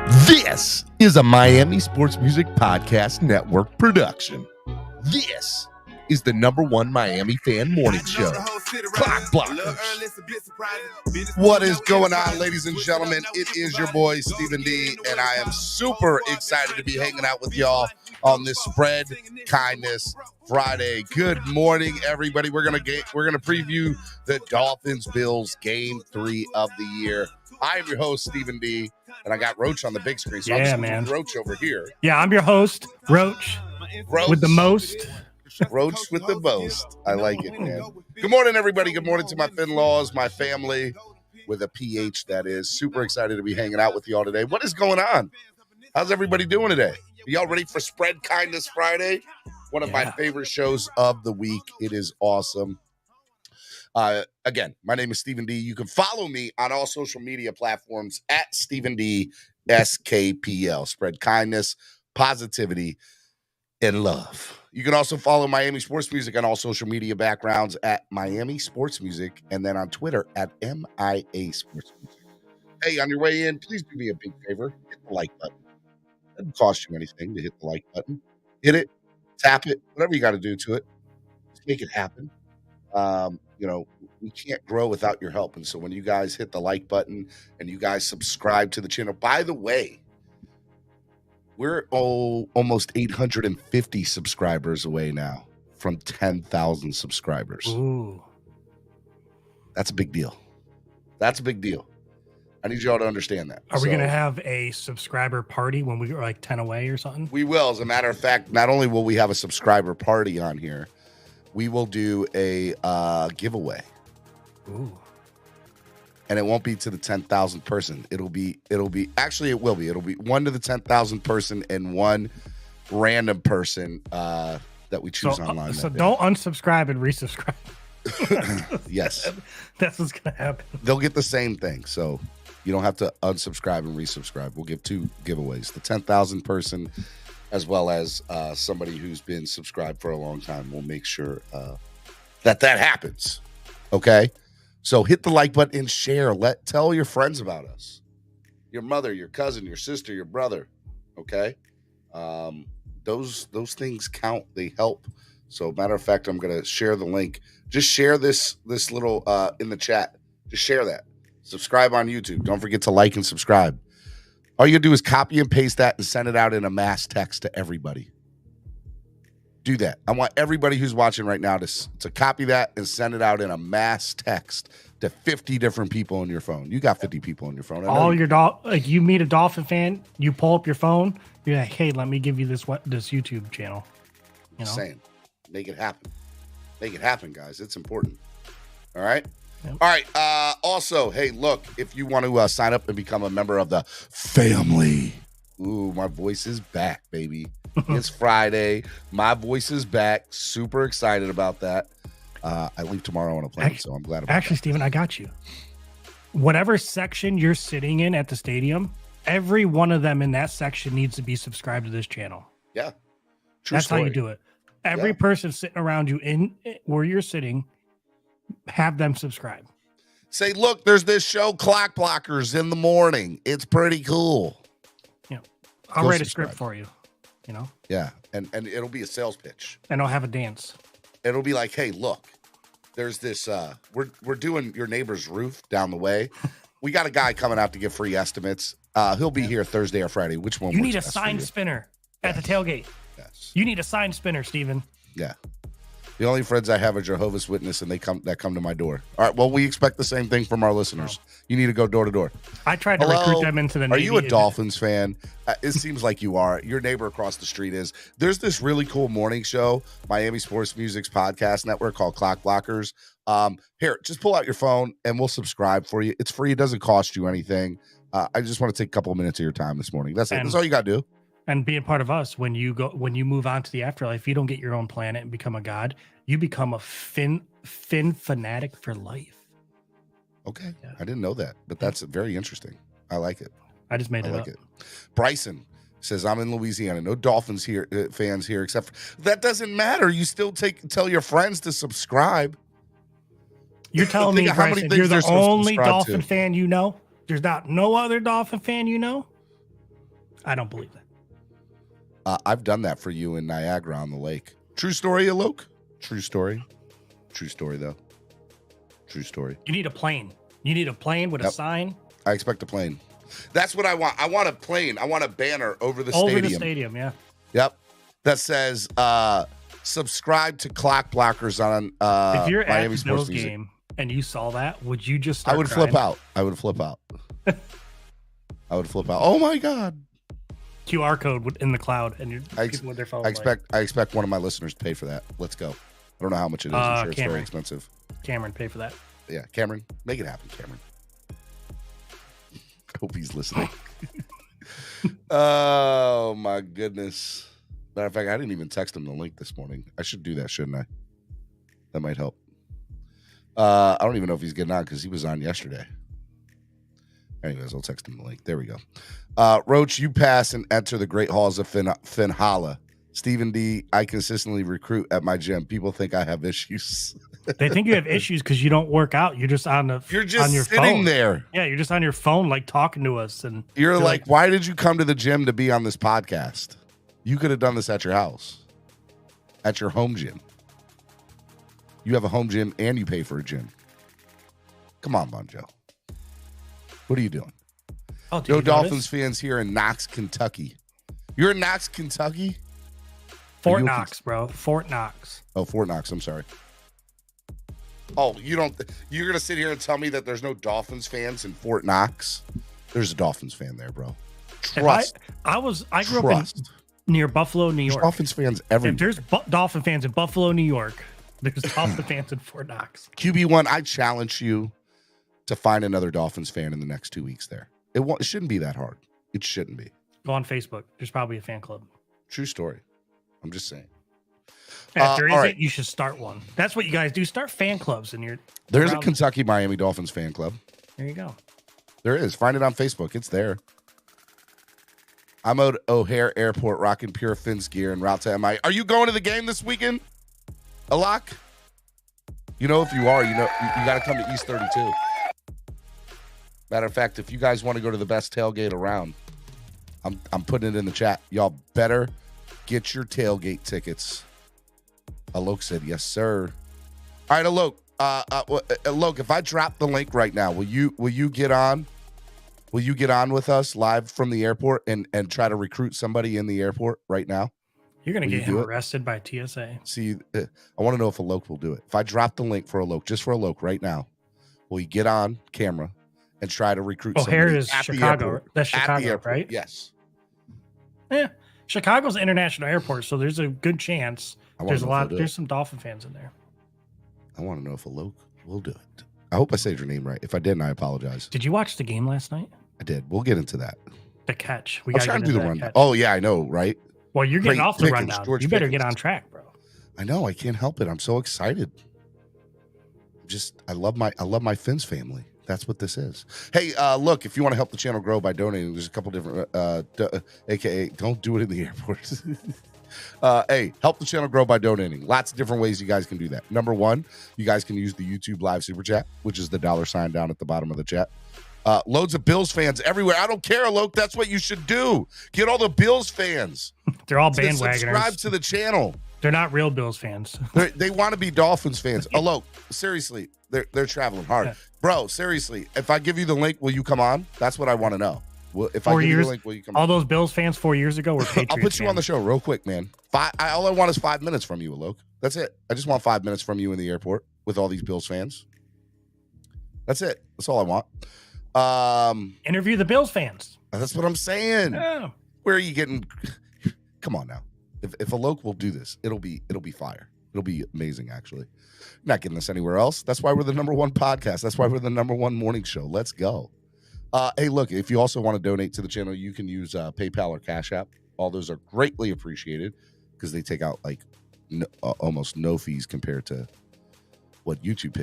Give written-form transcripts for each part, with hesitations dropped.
This is a Miami Sports Music Podcast Network production. This is the #1 Miami fan morning show, Clock Blockers. What is going on, ladies and gentlemen? It is your boy, Stephen D, and I am super excited to be hanging out with y'all on this Spread Kindness Friday. Good morning, everybody. We're gonna preview the Dolphins-Bills Game 3 of the year. I am your host, Stephen D, and I got Roach on the big screen, so I'm just going to move Roach over here. Yeah, I'm your host, Roach with the most. Roach with the most. I like it, man. Good morning, everybody. Good morning to my Finlaws, my family, with a PH, that is. Super excited to be hanging out with y'all today. What is going on? How's everybody doing today? Are y'all ready for Spread Kindness Friday? One of my favorite shows of the week. It is awesome. Again, my name is Stephen D. You can follow me on all social media platforms at Stephen D. SKPL. Spread kindness, positivity, and love. You can also follow Miami Sports Music on all social media backgrounds at Miami Sports Music, and then on Twitter at MIA Sports Music. Hey, on your way in, please do me a big favor. Hit the like button. It doesn't cost you anything to hit the like button. Hit it, tap it, whatever you got to do to it. Just make it happen. We can't grow without your help. And so when you guys hit the like button and you guys subscribe to the channel, by the way, we're almost 850 subscribers away now from 10,000 subscribers. Ooh. That's a big deal. That's a big deal. I need y'all to understand that. Are we going to have a subscriber party when we are like 10 away or something? We will. As a matter of fact, not only will we have a subscriber party on here, we will do a giveaway. Ooh. And it won't be to the 10,000 person. It'll be actually it will be. It'll be one to the 10,000 person and one random person that we choose online. So don't unsubscribe and resubscribe. Yes. That's what's going to happen. They'll get the same thing. So you don't have to unsubscribe and resubscribe. We'll give two giveaways. The 10,000 person as well as somebody who's been subscribed for a long time. We'll make sure that happens. Okay? So hit the like button and share. Tell your friends about us. Your mother, your cousin, your sister, your brother. Okay? Those things count. They help. So matter of fact, I'm going to share the link. Just share this little in the chat. Just share that. Subscribe on YouTube. Don't forget to like and subscribe. All you do is copy and paste that and send it out in a mass text to everybody. Do that. I want everybody who's watching right now to copy that and send it out in a mass text to 50 different people on your phone. You got 50 people on your phone. You meet a Dolphin fan, you pull up your phone, you're like, hey, let me give you this YouTube channel. You know? Saying, make it happen. Make it happen, guys. It's important. All right. Yep. All right. Also, hey, look, if you want to sign up and become a member of the family. Ooh, my voice is back, baby. It's Friday. My voice is back. Super excited about that. I leave tomorrow on a plane, so I'm glad about that. Stephen, I got you. Whatever section you're sitting in at the stadium, every one of them in that section needs to be subscribed to this channel. Yeah. That's how you do it. Every person sitting around you in where you're sitting, have them subscribe. Say, look, there's this show, Clock Blockers, in the morning. It's pretty cool. Yeah. I'll write a script for you. You know? Yeah. And it'll be a sales pitch. And I'll have a dance. It'll be like, hey, look, there's this, we're doing your neighbor's roof down the way. We got a guy coming out to give free estimates. He'll be here Thursday or Friday. Which one? You need a sign spinner at the tailgate. Yes. You need a sign spinner, Steven. Yeah. The only friends I have are Jehovah's Witness, and they come to my door. All right. Well, we expect the same thing from our listeners. You need to go door to door. I tried to recruit them into the Navy. Are you a Dolphins fan? It seems like you are. Your neighbor across the street is. There's this really cool morning show, Miami Sports Music's podcast network called Clock Blockers. Here, just pull out your phone and we'll subscribe for you. It's free. It doesn't cost you anything. I just want to take a couple of minutes of your time this morning. That's it. That's all you got to do. And being part of us, when you move on to the afterlife, you don't get your own planet and become a god. You become a fin fanatic for life. Okay. Yeah. I didn't know that, but that's very interesting. I like it. I just made it up. Bryson says, I'm in Louisiana. No Dolphins fans here, except that doesn't matter. You still tell your friends to subscribe. You're telling me, Bryson, you're the only Dolphin fan you know? There's no other Dolphin fan you know? I don't believe that. I've done that for you in Niagara on the lake. True story, Alok? True story. True story, though. True story. You need a plane. You need a plane with a sign. I expect a plane. That's what I want. I want a plane. I want a banner over the stadium. Over the stadium, yeah. Yep. That says, subscribe to Clock Blockers on if you're Miami at the Sports Bills Music. game and you saw that, would you just start I would crying? flip out. I would flip out. I would flip out. Oh, my God. QR code in the cloud, and people with their phones. I expect one of my listeners to pay for that. Let's go. I don't know how much it is. I'm sure it's very expensive. Cameron, pay for that. Yeah, Cameron, make it happen, Cameron. I hope he's listening. Oh my goodness. Matter of fact, I didn't even text him the link this morning. I should do that, shouldn't I? That might help. I don't even know if he's getting on because he was on yesterday. Anyways, I'll text him the link. There we go. Roach, you pass and enter the great halls of Finhala. Stephen D, I consistently recruit at my gym. People think I have issues. They think you have issues because you don't work out. You're just on your sitting phone. There. Yeah, you're just on your phone, like talking to us. And you're like, why did you come to the gym to be on this podcast? You could have done this at your house, at your home gym. You have a home gym and you pay for a gym. Come on, Bonjo. What are you doing? Oh, no Dolphins fans here in Knox, Kentucky. You're in Knox, Kentucky? Fort Knox, bro. Fort Knox. Oh, Fort Knox. I'm sorry. Oh, you're going to sit here and tell me that there's no Dolphins fans in Fort Knox? There's a Dolphins fan there, bro. Trust. I grew up near Buffalo, New York. There's Dolphins fans everywhere. If there's Dolphin fans in Buffalo, New York, there's Dolphin fans in Fort Knox. QB1, I challenge you to find another Dolphins fan in the next 2 weeks there. It shouldn't be that hard. It shouldn't be. Go on Facebook. There's probably a fan club. True story. I'm just saying. If there isn't, you should start one. That's what you guys do. Start fan clubs. There's a Kentucky Miami Dolphins fan club. There you go. There is. Find it on Facebook. It's there. I'm at O'Hare Airport rocking pure Fins gear en route to MI. Are you going to the game this weekend? Alook? You know, if you are, you got to come to East 32. Matter of fact, if you guys want to go to the best tailgate around, I'm putting it in the chat. Y'all better get your tailgate tickets. Alok said, yes, sir. All right, Alok. Alok, if I drop the link right now, will you get on? Will you get on with us live from the airport and try to recruit somebody in the airport right now? You're going to get him arrested by TSA. See, I want to know if Alok will do it. If I drop the link for Alok, just for Alok right now, will you get on camera and try to recruit O'Hare somebody is at Chicago. the airport? That's Chicago, right? Yes. Yeah. Chicago's an international airport, so there's a good chance there's some Dolphin fans in there. I want to know if Alok will do it. I hope I said your name right. If I didn't, I apologize. Did you watch the game last night? I did. We'll get into that. The catch. I'm trying to do the rundown. Oh, yeah, I know, right? Well, you're getting off the rundown. You better get on track, bro. I know. I can't help it. I'm so excited. I love my Fins family. That's what this is. Hey, look, if you want to help the channel grow by donating, there's a couple different, AKA, don't do it in the airport. Hey, help the channel grow by donating. Lots of different ways you guys can do that. Number one, you guys can use the YouTube live super chat, which is the $ down at the bottom of the chat. Loads of Bills fans everywhere. I don't care, Alok. That's what you should do. Get all the Bills fans. They're all bandwagoners. Subscribe to the channel. They're not real Bills fans. They want to be Dolphins fans. Alok, seriously, they're traveling hard. Yeah. Bro, seriously, if I give you the link, will you come on? That's what I want to know. If I give you the link, will you come on? All those Bills fans 4 years ago were Patriots I'll put you on the show real quick, man. All I want is 5 minutes from you, Alok. That's it. I just want 5 minutes from you in the airport with all these Bills fans. That's it. That's all I want. Interview the Bills fans. That's what I'm saying. Yeah. Where are you getting? Come on now. If Alok will do this, it'll be fire. It'll be amazing, actually. Not getting this anywhere else. That's why we're the #1 podcast. That's why we're the #1 morning show. Let's go. Hey, look, if you also want to donate to the channel, you can use PayPal or Cash App. All those are greatly appreciated because they take out almost no fees compared to what YouTube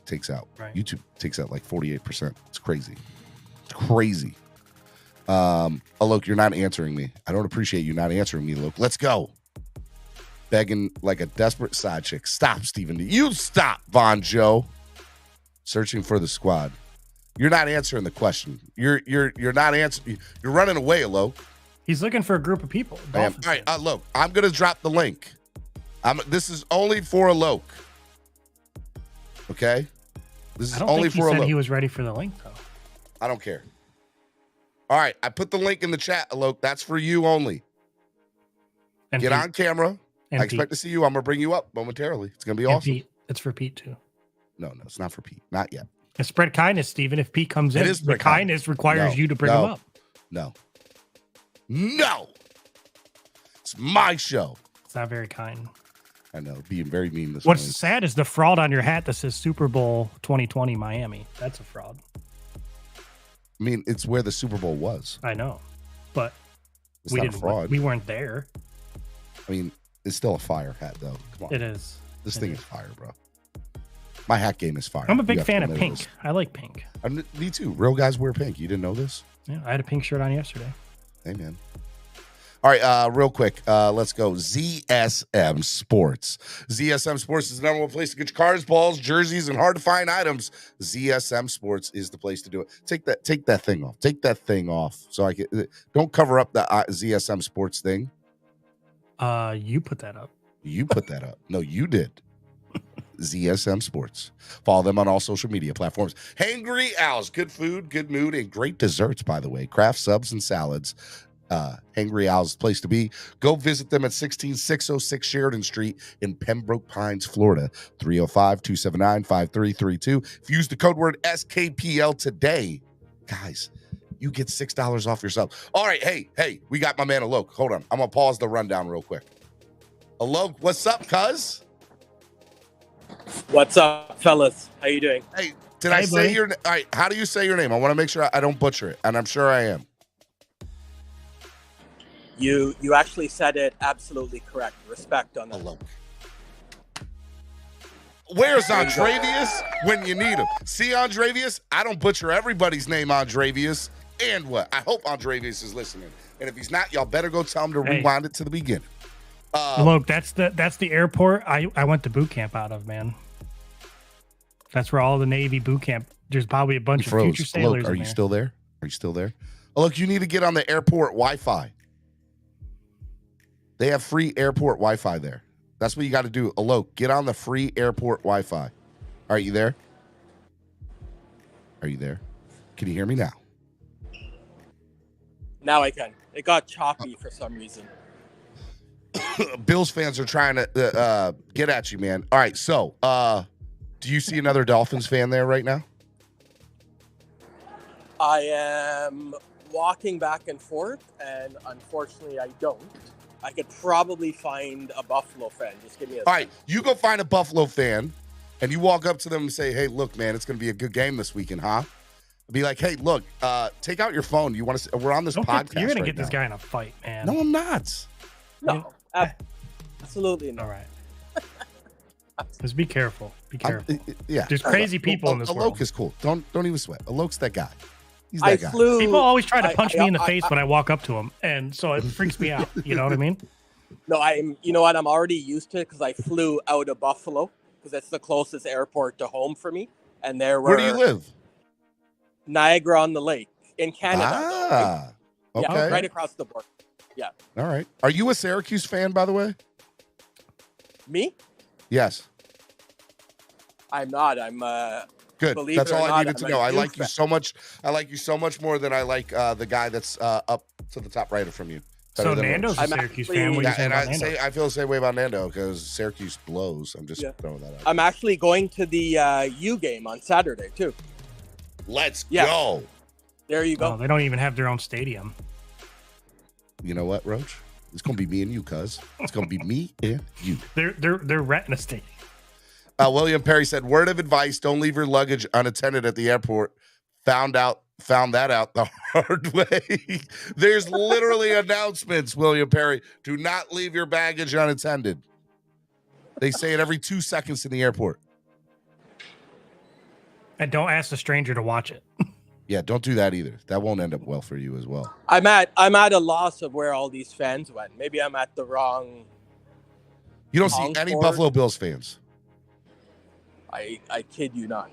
takes out. Right. YouTube takes out like 48%. It's crazy. It's crazy. Alok, you're not answering me. I don't appreciate you not answering me, Alok. Let's go. Begging like a desperate side chick. Stop, Stephen D. You stop, Von Joe. Searching for the squad. You're not answering the question. You're not answering. You're running away, Alok. He's looking for a group of people. All right, look, I'm gonna drop the link. This is only for Alok. Okay, this is only for Alok. He was ready for the link though. I don't care. All right, I put the link in the chat, Alok. That's for you only. And get on camera. I expect to see you. I'm gonna bring you up momentarily. It's gonna be awesome. Pete. It's for Pete too. No, it's not for Pete. Not yet. It's spread kindness, Steven. If Pete comes in, the kindness requires you to bring him up. No. It's my show. It's not very kind. I know, being very mean this What's morning. sad is the fraud on your hat that says Super Bowl 2020 Miami. That's a fraud. I mean, it's where the Super Bowl was. I know, but it's not a fraud. We weren't there. I mean, it's still a fire hat, though. Come on. It is. This thing is fire, bro. My hat game is fire. I'm a big fan of pink. I like pink. Me too. Real guys wear pink. You didn't know this? Yeah, I had a pink shirt on yesterday. Hey, man. All right, real quick, let's go. ZSM Sports. ZSM Sports is the number one place to get your cars, balls, jerseys, and hard-to-find items. ZSM Sports is the place to do it. Take that thing off. Take that thing off. So I can don't cover up the ZSM Sports thing. You put that up. You put that up. No, you did. ZSM Sports. Follow them on all social media platforms. Hangry Owls. Good food, good mood, and great desserts, by the way. Craft subs and salads. Hangry Owls place to be. Go visit them at 16606 Sheridan Street in Pembroke Pines, Florida. 305-279-5332. If you use the code word SKPL today, guys, you get $6 off your sub. All right, hey, we got my man Alok. Hold on. I'm going to pause the rundown real quick. Alok, what's up, cuz? What's up, fellas? How you doing? Hey, did I say your name? All right, how do you say your name? I want to make sure I don't butcher it, and I'm sure I am. You actually said it absolutely correct. Respect on that. Alok. Where's Andrevius when you need him? See, Andrevius, I don't butcher everybody's name, Andrevius. And what? I hope Andrevius is listening. And if he's not, y'all better go tell him to rewind it to the beginning. Look, that's the airport I went to boot camp out of, man. That's where all the Navy boot camp. There's probably a bunch of future sailors. Alok, are you still there? Are you still there? Look, you need to get on the airport Wi-Fi. They have free airport Wi-Fi there. That's what you got to do. Alok, get on the free airport Wi-Fi. Are you there? Are you there? Can you hear me now? Now I can. It got choppy for some reason. Bills fans are trying to get at you, man. All right, so do you see another Dolphins fan there right now? I am walking back and forth, and unfortunately I don't. I could probably find a Buffalo fan. Just give me a All right, you go find a Buffalo fan, and you walk up to them and say, hey, look, man, it's going to be a good game this weekend, huh? Be like, hey, look, take out your phone. You want to? We're on this podcast. You're going to get this guy in a fight, man. No, I'm not. No, absolutely not. All right. Just be careful. Be careful. Yeah. There's crazy people in this world. Alok is cool. Don't even sweat. Alok's that guy. He's that guy. People always try to punch me in the face when I walk up to him, and so it freaks me out. You know what I mean? No, you know what? I'm already used to it because I flew out of Buffalo because it's the closest airport to home for me. And where do you live? Niagara-on-the-Lake in Canada. Okay. Yeah, right across the border. Yeah. All right. Are you a Syracuse fan, by the way? Me? Yes. I'm not. I'm good. That's all I needed to know. I like you so much. I like you so much more than I like the guy that's up to the top right from you. So Nando's a Syracuse fan. Yeah, and I feel the same way about Nando because Syracuse blows. I'm just throwing that out. I'm actually going to the U game on Saturday too. Let's go. There you go. Oh, they don't even have their own stadium. You know what, Roach? It's gonna be me and you, cuz. It's gonna be me and you. They're renting a stadium. William Perry said, word of advice, don't leave your luggage unattended at the airport. Found that out the hard way. There's literally announcements, William Perry. Do not leave your baggage unattended. They say it every 2 seconds in the airport. And don't ask a stranger to watch it. Yeah, don't do that either. That won't end up well for you as well. I'm at a loss of where all these fans went. Maybe I'm at the wrong. You don't see any Buffalo Bills fans. I kid you not,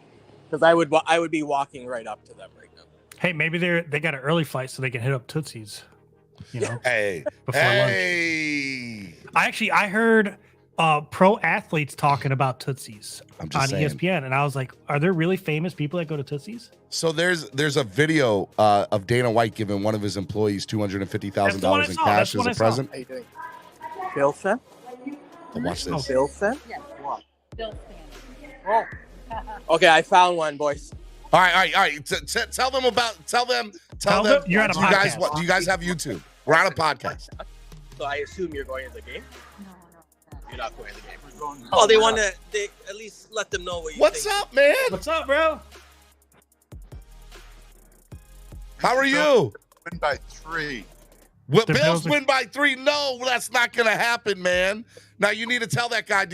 because I would be walking right up to them right now. Hey, maybe they got an early flight so they can hit up Tootsie's. You know, Hey, before lunch. I heard pro athletes talking about Tootsies I'm on just saying. ESPN, and I was like, are there really famous people that go to Tootsies? So there's a video of Dana White giving one of his employees $250,000 in cash as a present. How you doing? Bill fan? Oh, watch this. Bill fan? Yes. What? Bill Oh. Okay, I found one, boys. All right. Tell them. You're on a podcast. Do you guys have YouTube? We're on a podcast. So I assume you're going to the game? No. You're not going to the game. Oh, they want to at least let them know what you What's think. up, man? What's up, bro? How are you? Win by 3. What, The Bills Bills are- win by 3? No, that's not going to happen, man. Now you need to tell that guy.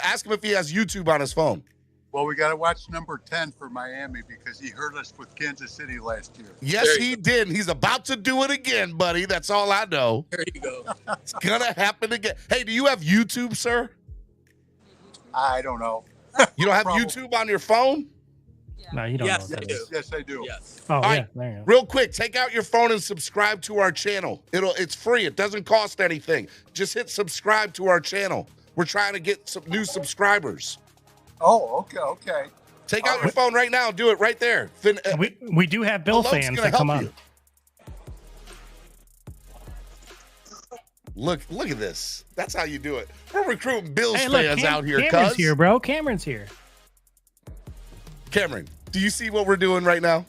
Ask him if he has YouTube on his phone? Well, we got to watch number 10 for Miami because he hurt us with Kansas City last year. Yes, There you he did. He's about to do it again, buddy. That's all I know. There you go. It's gonna happen again. Hey, do you have YouTube, sir? I don't know. You don't have Probably. YouTube on your phone? No, you don't Yes, know I what that do. is. Yes, I do. Yes. Oh, right. yeah, there you go. Real quick, take out your phone and subscribe to our channel. It's free. It doesn't cost anything. Just hit subscribe to our channel. We're trying to get some new subscribers. Oh, okay. Take out your phone right now. Do it right there. We do have Bill Alok's fans gonna that come help on. you. Look at this. That's how you do it. We're recruiting Bills Hey, look, fans out here, Cameron's cuz. here, bro. Cameron's here. Cameron, do you see what we're doing right now?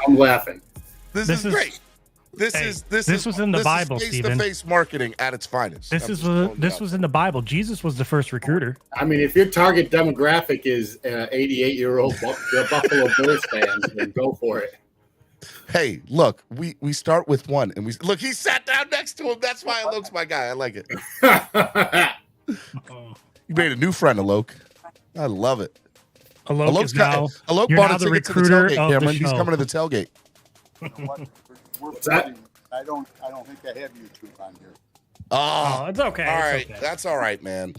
I'm laughing. This This is is- great. This Hey, is this was in the Bible, Steven. face-to-face marketing at its finest. This was in the Bible. Jesus was the first recruiter. I mean, if your target demographic is 88-year-old Buffalo Bills fans, then go for it. Hey, look, we start with one, and look. He sat down next to him. That's why Alok's my guy. I like it. You made a new friend, Alok. I love it. Alok is now. Alok you're bought now a the ticket to the recruiter tailgate, of the Cameron. He's show. coming to the tailgate. We're that? putting- I don't think I have YouTube on here. Oh, it's okay. All it's right, okay. that's all right, man.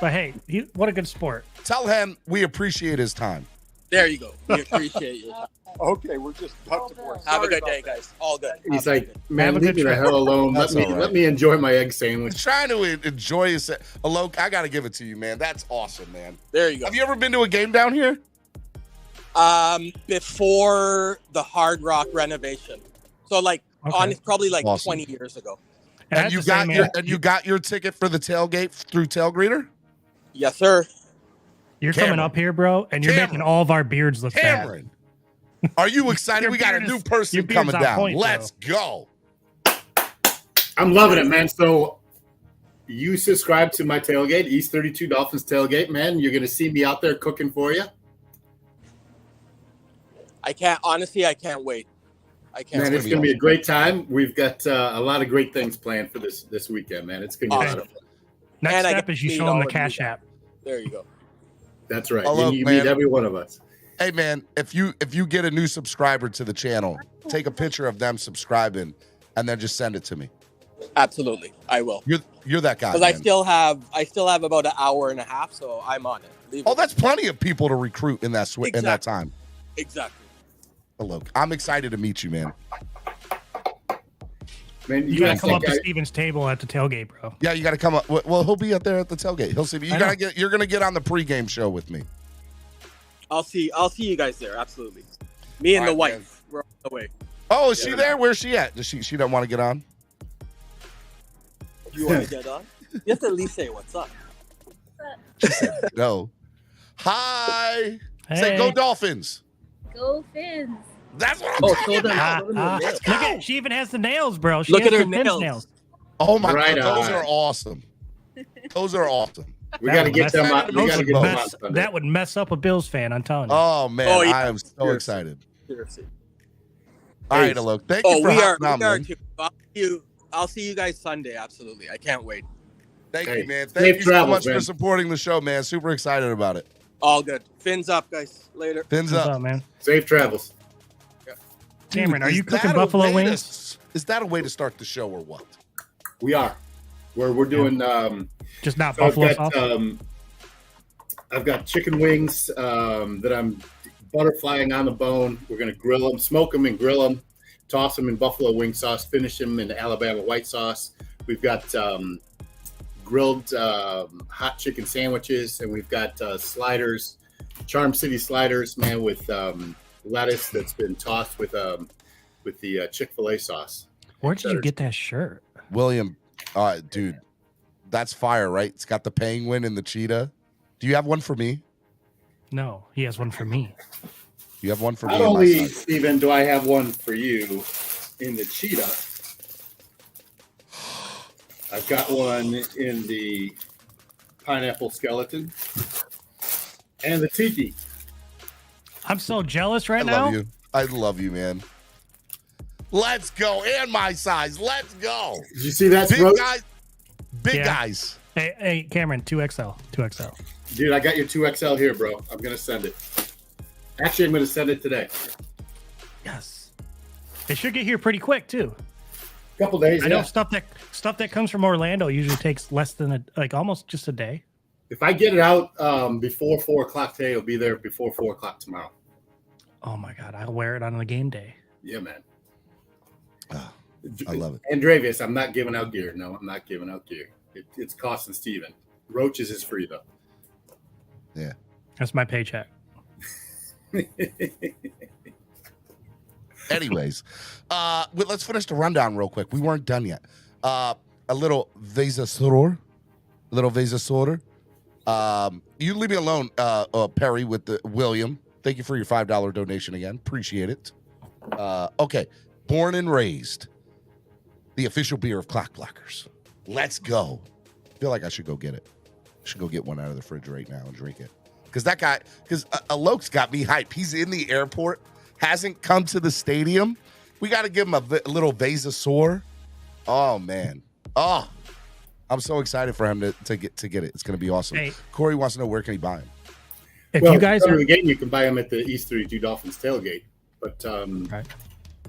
But hey, what a good sport. Tell him we appreciate his time. There you go. We appreciate you. Okay, we're just about to work. Have a good day, guys. All good. He's Have a like, good day. man, Have a leave good me the trip. hell alone. That's all right. Let me enjoy my egg He's sandwich. trying to enjoy his Alok. I got to give it to you, man. That's awesome, man. There you go. Have you ever been to a game down here? Before the Hard Rock renovation. So Okay. probably Awesome. 20 years ago. And you got your ticket for the tailgate through Tailgreeter? Yes, sir. You're Cameron. coming up here, bro, and you're Cameron. making all of our beards look bad. Cameron, are you excited? Your We got a beard new is- person your beard's coming on down. point, Let's go. I'm loving it, man. So you subscribe to my tailgate, East 32 Dolphins tailgate, man. You're going to see me out there cooking for you. I can't wait. I can't Man, wait. it's going to be a great time. We've got a lot of great things planned for this weekend, man. It's going to be a lot of fun. Next And I step get is you to show meet them all the of you Cash guys. App. There you go. That's right. Hello, you man. meet every one of us. Hey, man, if you get a new subscriber to the channel, take a picture of them subscribing and then just send it to me. Absolutely. I will. You're that guy. Because I man. still have about an hour and a half, so I'm on it. Leave Oh, it. that's plenty of people to recruit in that in that Exactly. time. Exactly. Alok, I'm excited to meet you, man. Man, You gotta guys come up think to Steven's table at the tailgate, bro. Yeah, you got to come up. Well, he'll be up there at the tailgate. He'll see me. I know. You're gonna get on the pregame show with me. I'll see you guys there. Absolutely. Me and All the right, wife. We're on the way. Oh, is she there? Where's she at? Does she don't want to get on? You want to get on? You have to at least say what's up. No. Hi. Hey. Say go Dolphins. Go Fins. That's what I'm Oh, talking show them. about. Show them your nails. Look at she even has the nails, bro. She Look has at her the Fins nails. Oh my Right god, those on. are awesome. Those are awesome. we got to get them mess- on. We got to get them on Mess- Sunday. that would mess up a Bills fan, I'm telling you. Oh man, Oh, yeah. I am so Seriously. excited. Seriously. All right, Alok. Thank you for we are hopping on, man. too. I'll see you guys Sunday. Absolutely. I can't wait. Thank Hey, you, man. safe Thank you so travels, much man. for supporting the show, man. Super excited about it. All good. Fins up, guys. Later. Fins What's up. up, man? Safe travels. Cameron, are Is you that cooking a buffalo way to- wings? Is that a way to start the show or what? We are. We're doing. Just not So buffalo sauce? I've got chicken wings that I'm butterflying on the bone. We're gonna grill them, smoke them, and grill them. toss them in buffalo wing sauce, finish them in Alabama white sauce. We've got grilled hot chicken sandwiches, and we've got sliders, Charm City sliders, man, with lettuce that's been tossed with the Chick-fil-A sauce. Where did you get that shirt? William, dude, that's fire, right? It's got the penguin and the cheetah. Do you have one for me? No, he has one for me. You have one for me. Not only, Steven, do I have one for you in the cheetah, I've got one in the pineapple skeleton and the tiki. I'm so jealous right now. I love you, man. Let's go. And my size. Let's go. Did you see that? Big guys. Big guys. Hey, Cameron, 2XL. 2XL. Dude, I got your 2XL here, bro. I'm going to send it. Actually, I'm going to send it today. Yes. It should get here pretty quick, too. Couple days. I know stuff that comes from Orlando usually takes less than almost just a day. If I get it out before 4 o'clock today, it'll be there before 4 o'clock tomorrow. Oh my God, I'll wear it on the game day. Yeah, man. I love it. Andrevius, I'm not giving out gear. No, I'm not giving out gear. It's costing Steven. Roaches is free, though. Yeah. That's my paycheck. Anyways, let's finish the rundown real quick. We weren't done yet. A little Vesasaur. You leave me alone, Perry, with the William. Thank you for your $5 donation again. Appreciate it. Okay. Born and raised. The official beer of Clock Blockers. Let's go. I feel like I should go get it. I should go get one out of the fridge right now and drink it. Because Alook's got me hyped. He's in the airport. Hasn't come to the stadium. We got to give him a little Vesasaur. Oh, man. Oh, I'm so excited for him to get it. It's going to be awesome. Hey, Corey wants to know, where can he buy him? If you guys are the game, you can buy him at the East 32 Dolphins tailgate. But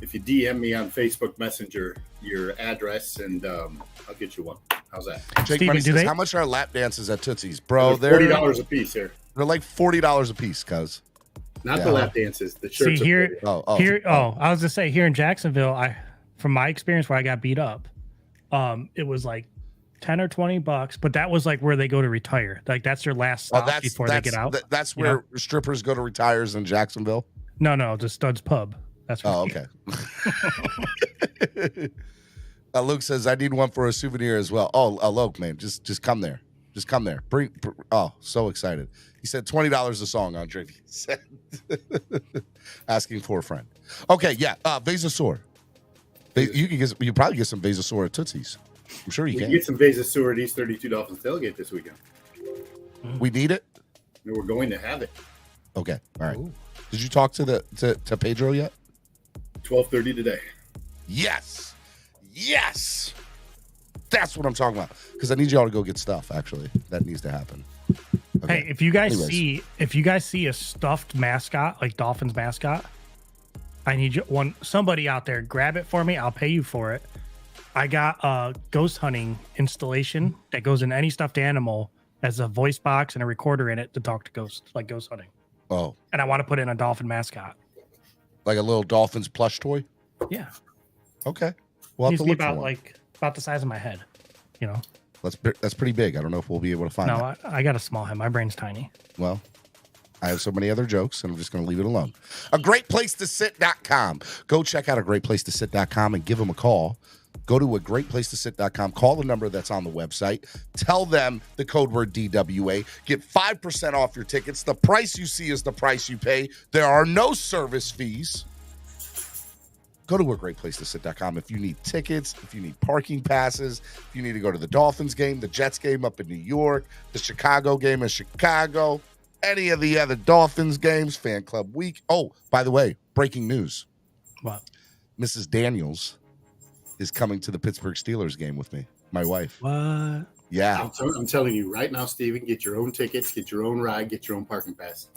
if you DM me on Facebook Messenger your address, and I'll get you one. How's that? Jake Steven, says, how much are lap dances at Tootsie's? Bro, they're $40 a piece here. They're like $40 a piece, cuz. Not the lap dances. The shirts. See, here, I was to say, here in Jacksonville, from my experience where I got beat up, it was like $10 or $20, but that was like where they go to retire. Like that's their last stop before they get out. That's where strippers go to retires in Jacksonville. No, the Studs Pub. That's where okay. Luke says, I need one for a souvenir as well. Oh, Luke, man, just come there. Just come there. So excited. He said $20 a song, Andre. Asking for a friend. Okay, yeah. Vesasaur. You probably get some Vesasaur at Tootsie's. I'm sure you can. Get some Vesasaur at East 32 Dolphins tailgate this weekend. We need it? We're going to have it. Okay. All right. Ooh. Did you talk to Pedro yet? 12:30 today. Yes. That's what I'm talking about. Because I need y'all to go get stuff. Actually, that needs to happen. Okay. Hey, if you guys see a stuffed mascot, like Dolphins mascot, I need somebody out there, grab it for me. I'll pay you for it. I got a ghost hunting installation that goes in any stuffed animal, has a voice box and a recorder in it to talk to ghosts, like ghost hunting. Oh. And I want to put in a dolphin mascot. Like a little Dolphins plush toy? Yeah. Okay. We'll have to look for one. About the size of my head, you know. That's pretty big. I don't know if we'll be able to find that. I got a small head. My brain's tiny. Well, I have so many other jokes, and I'm just going to leave it alone. AGreatPlaceToSit.com. Go check out AGreatPlaceToSit.com and give them a call. Go to AGreatPlaceToSit.com. Call the number that's on the website. Tell them the code word DWA. Get 5% off your tickets. The price you see is the price you pay. There are no service fees. Go to AGreatPlaceToSit.com if you need tickets, if you need parking passes, if you need to go to the Dolphins game, the Jets game up in New York, the Chicago game in Chicago, any of the other Dolphins games, Fan Club Week. Oh, by the way, breaking news. What? Mrs. Daniels is coming to the Pittsburgh Steelers game with me, my wife. What? Yeah. I'm telling you right now, Steven, get your own tickets, get your own ride, get your own parking pass.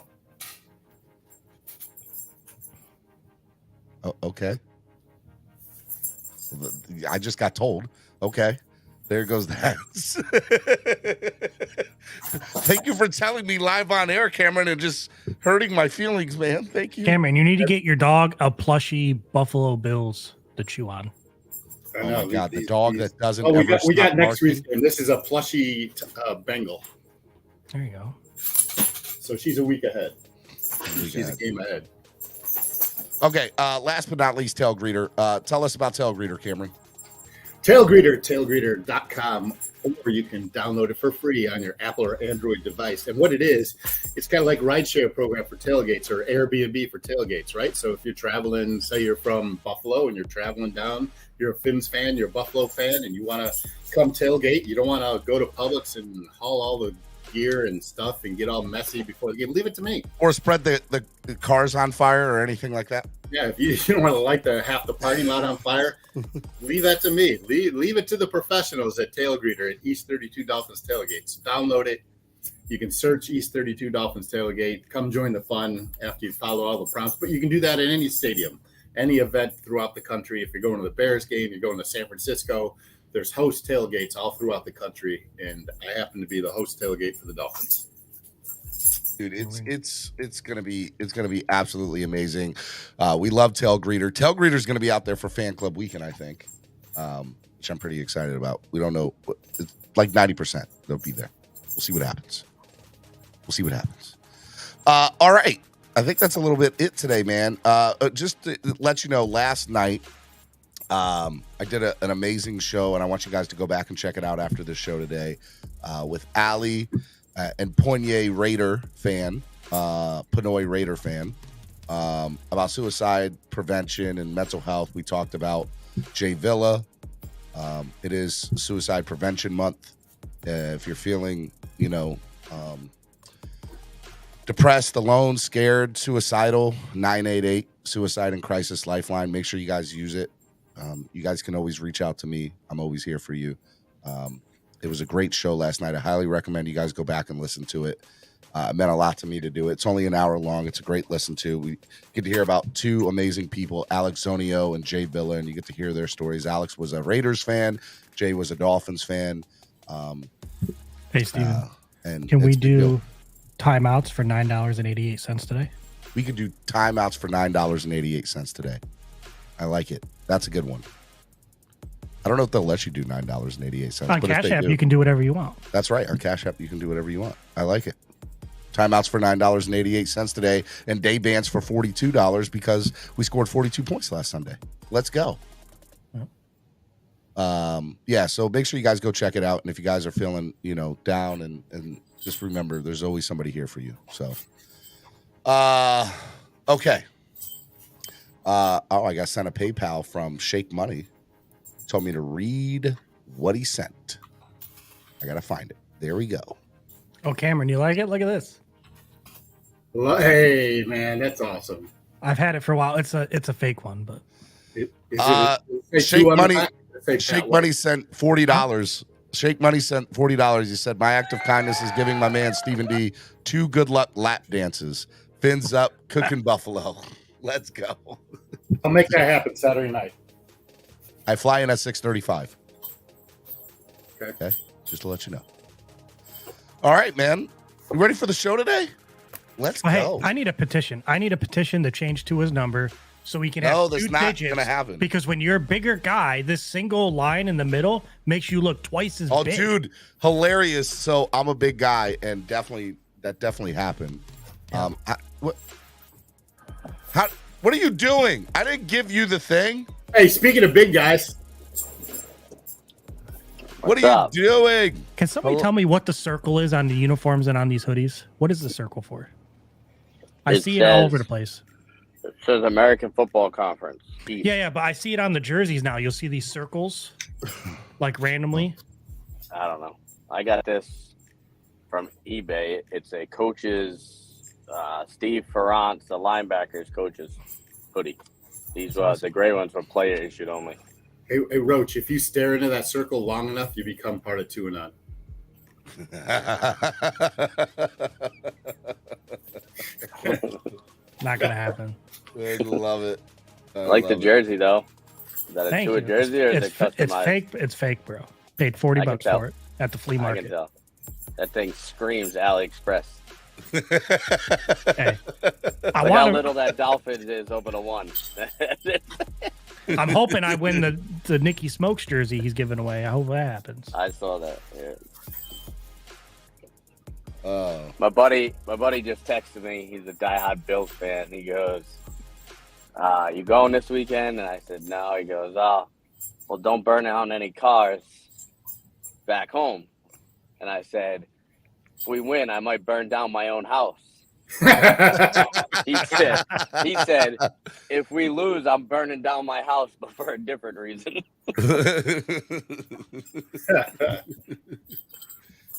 Oh, okay. I just got told. Okay. There goes that. Thank you for telling me live on air, Cameron, and just hurting my feelings, man. Thank you. Cameron, you need to get your dog a plushie Buffalo Bills to chew on. Oh my God, the dog that doesn't. Oh, we ever got stop next barking. week's game. This is a plushie Bengal. There you go. So she's a week ahead. She's a game ahead. Okay, last but not least, Tailgreeter. Tell us about Tailgreeter, Cameron. Tailgreeter.com, or you can download it for free on your Apple or Android device. And what it is, it's kind of like rideshare program for tailgates or Airbnb for tailgates, right? So if you're traveling, say you're from Buffalo and you're traveling down, you're a Fins fan, you're a Buffalo fan, and you want to come tailgate, you don't want to go to Publix and haul all the gear and stuff and get all messy before the game. Leave it to me. Or spread the cars on fire or anything like that. Yeah, if you don't want to light half the parking lot on fire, leave that to me. Leave it to the professionals at Tailgreeter at East 32 Dolphins Tailgates. Download it. You can search East 32 Dolphins Tailgate. Come join the fun after you follow all the prompts. But you can do that at any stadium, any event throughout the country. If you're going to the Bears game, you're going to San Francisco, there's host tailgates all throughout the country, and I happen to be the host tailgate for the Dolphins. Dude, it's gonna be absolutely amazing. We love Tailgreeter. Tailgreeter's gonna be out there for Fan Club Weekend, I think, which I'm pretty excited about. We don't know, it's like 90% they'll be there. We'll see what happens. All right, I think that's a little bit it today, man. Just to let you know, last night I did an amazing show, and I want you guys to go back and check it out after this show today with Allie. And Pinoy Raider fan, about suicide prevention and mental health. We talked about Jay Villa. It is Suicide Prevention Month. If you're feeling, depressed, alone, scared, suicidal, 988 Suicide and Crisis Lifeline. Make sure you guys use it. You guys can always reach out to me. I'm always here for you. It was a great show last night. I highly recommend you guys go back and listen to it. It meant a lot to me to do it. It's only an hour long. It's a great listen to. We get to hear about two amazing people, Alex Zonio and Jay Villa, and you get to hear their stories. Alex was a Raiders fan. Jay was a Dolphins fan. Hey, Steven. And can we do timeouts for $9.88 today? We could do timeouts for $9.88 today. I like it. That's a good one. I don't know if they'll let you do $9.88. On Cash App, you can do whatever you want. That's right. On Cash App, you can do whatever you want. I like it. Timeouts for $9.88 today, and day bans for $42 because we scored 42 points last Sunday. Let's go. Yep. So make sure you guys go check it out. And if you guys are feeling, down, and just remember, there's always somebody here for you. So, okay. I got sent a PayPal from Shake Money. Told me to read what he sent. I gotta find it. There we go. Oh, Cameron, you like it? Look at this. Hey, man, that's awesome. I've had it for a while. It's a fake one, but Shake Money sent $40. Shake Money sent $40. He said, "My act of kindness is giving my man Stephen D 2 good luck lap dances. Fins up, cooking buffalo. Let's go." I'll make that happen Saturday night. I fly in at 6:35. Okay. Just to let you know. All right, man. You ready for the show today? Let's go. Hey, I need a petition. I need a petition to change to his number so we can have No, that's two not digits. gonna happen. Because when you're a bigger guy, this single line in the middle makes you look twice as big. Oh, dude, hilarious. So I'm a big guy, and that definitely happened. What are you doing? I didn't give you the thing. Hey, speaking of big guys, What are you doing? Can somebody tell me what the circle is on the uniforms and on these hoodies? What is the circle for? I see it all over the place. It says American Football Conference. Yeah, but I see it on the jerseys now. You'll see these circles, like randomly. I don't know. I got this from eBay. It's a coach's, Steve Ferrant's, the linebackers coach's hoodie. These the gray ones were player issued only. Hey, Roach, if you stare into that circle long enough, you become part of 2 and On. Not gonna happen. I love it. I like the jersey though. Is that a Thank Tua you. jersey or is it It's customized? fake. It's fake, bro. Paid 40 I can bucks tell. for it at the flea I can market. tell. That thing screams AliExpress. Hey, Look how little that Dolphins is over the one. I'm hoping I win the Nicky Smokes jersey he's giving away. I hope that happens. I saw that. Yeah. Oh. My buddy just texted me. He's a diehard Bills fan. He goes, "You going this weekend?" And I said, "No." He goes, "Oh, well, don't burn down any cars back home." And I said, "If we win, I might burn down my own house." He said, "If we lose, I'm burning down my house, but for a different reason."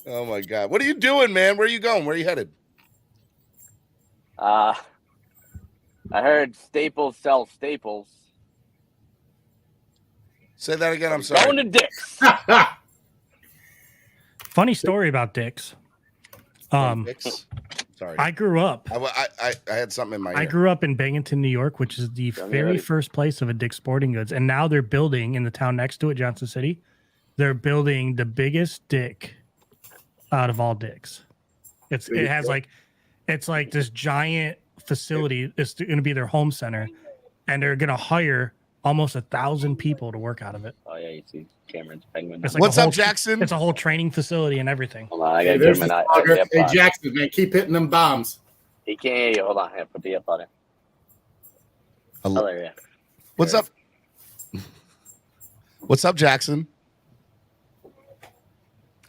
Oh my God! What are you doing, man? Where are you going? Where are you headed? I heard Staples sell Staples. Say that again. I'm sorry. Going to Dick's. Funny story about Dick's. Dick's? Sorry. I grew up. I had something in my ear. I grew up in Bangor, New York, which is the very first place of a Dick's Sporting Goods, and now they're building in the town next to it, Johnson City. They're building the biggest Dick out of all Dicks. It's like this giant facility. It's going to be their home center, and they're going to hire almost 1,000 people to work out of it. Oh yeah, you see Cameron's penguin. It's like What's up, Jackson? It's a whole training facility and everything. Hold on, I gotta give him an eye. Hey, Jackson, man, keep hitting them bombs. He can't hear you. Hold on, I put the up on it. Oh, there you go. What's up? What's up, Jackson?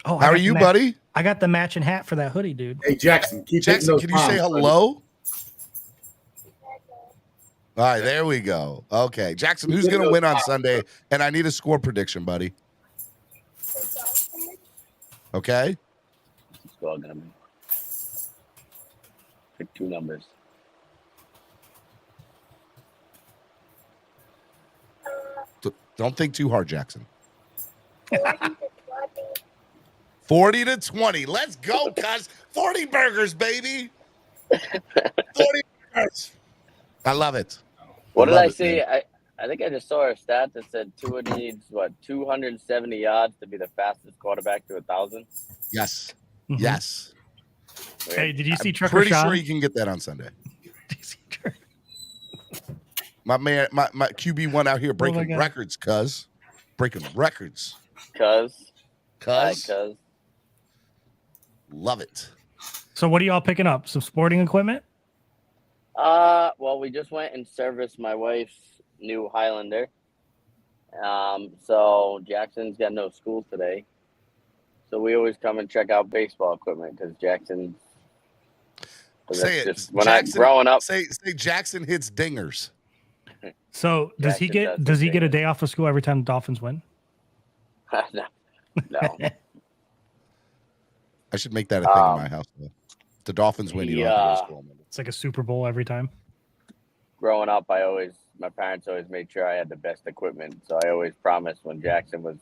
Oh, how are you, buddy? I got the matching hat for that hoodie, dude. Hey, Jackson, keep Jackson, hitting those can you bombs, say hello? All right, there we go. Okay, Jackson, who's going to win on Sunday? And I need a score prediction, buddy. Okay. Score gonna be. Pick two numbers. Don't think too hard, Jackson. 40-20. Let's go, cuz. 40 burgers, baby. 40 burgers. I love it. What did I see? I think I just saw a stat that said Tua needs 270 yards to be the fastest quarterback to 1,000. Yes. Mm-hmm. Yes. Hey, did you see Trucker Pretty Sean? sure you can get that on Sunday. My man, my QB1 out here breaking records, cuz. Breaking records. Cuz. Love it. So what are y'all picking up? Some sporting equipment? Well, we just went and serviced my wife's new Highlander. So Jackson's got no school today. So we always come and check out baseball equipment because Jackson. Say it. Just, when Jackson, I growing up, say Jackson hits dingers. So does he get a day off of school every time the Dolphins win? No. I should make that a thing in my house. Though. If the Dolphins win, you don't have to go to school. It's like a Super Bowl every time. Growing up, my parents always made sure I had the best equipment. So I always promised when Jackson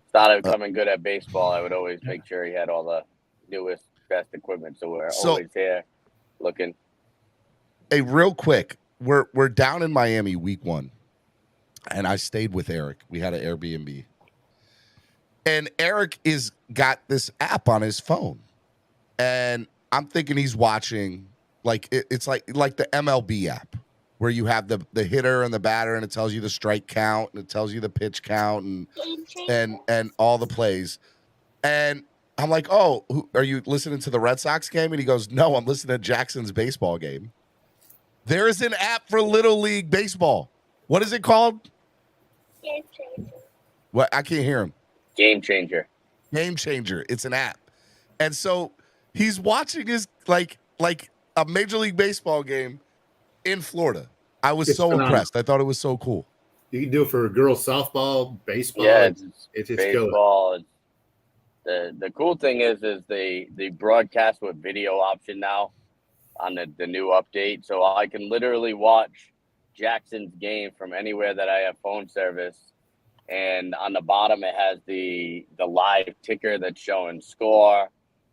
started becoming good at baseball, I would always make sure he had all the newest, best equipment. So we're always here looking. Hey, real quick, we're down in Miami week 1, and I stayed with Eric. We had an Airbnb. And Eric got this app on his phone, and I'm thinking he's watching it's like the MLB app where you have the hitter and the batter, and it tells you the strike count and it tells you the pitch count and all the plays. And I'm like, "Oh, are you listening to the Red Sox game?" And he goes, "No, I'm listening to Jackson's baseball game." There is an app for Little League baseball. What is it called? Game Changer. What? I can't hear him. Game Changer. Game Changer. It's an app. And so he's watching his like a Major League Baseball game in Florida. I was so impressed. I thought it was so cool. You can do it for girls softball, baseball. Yeah, it's baseball. The cool thing is the broadcast with video option now on the new update. So I can literally watch Jackson's game from anywhere that I have phone service. And on the bottom, it has the live ticker that's showing score,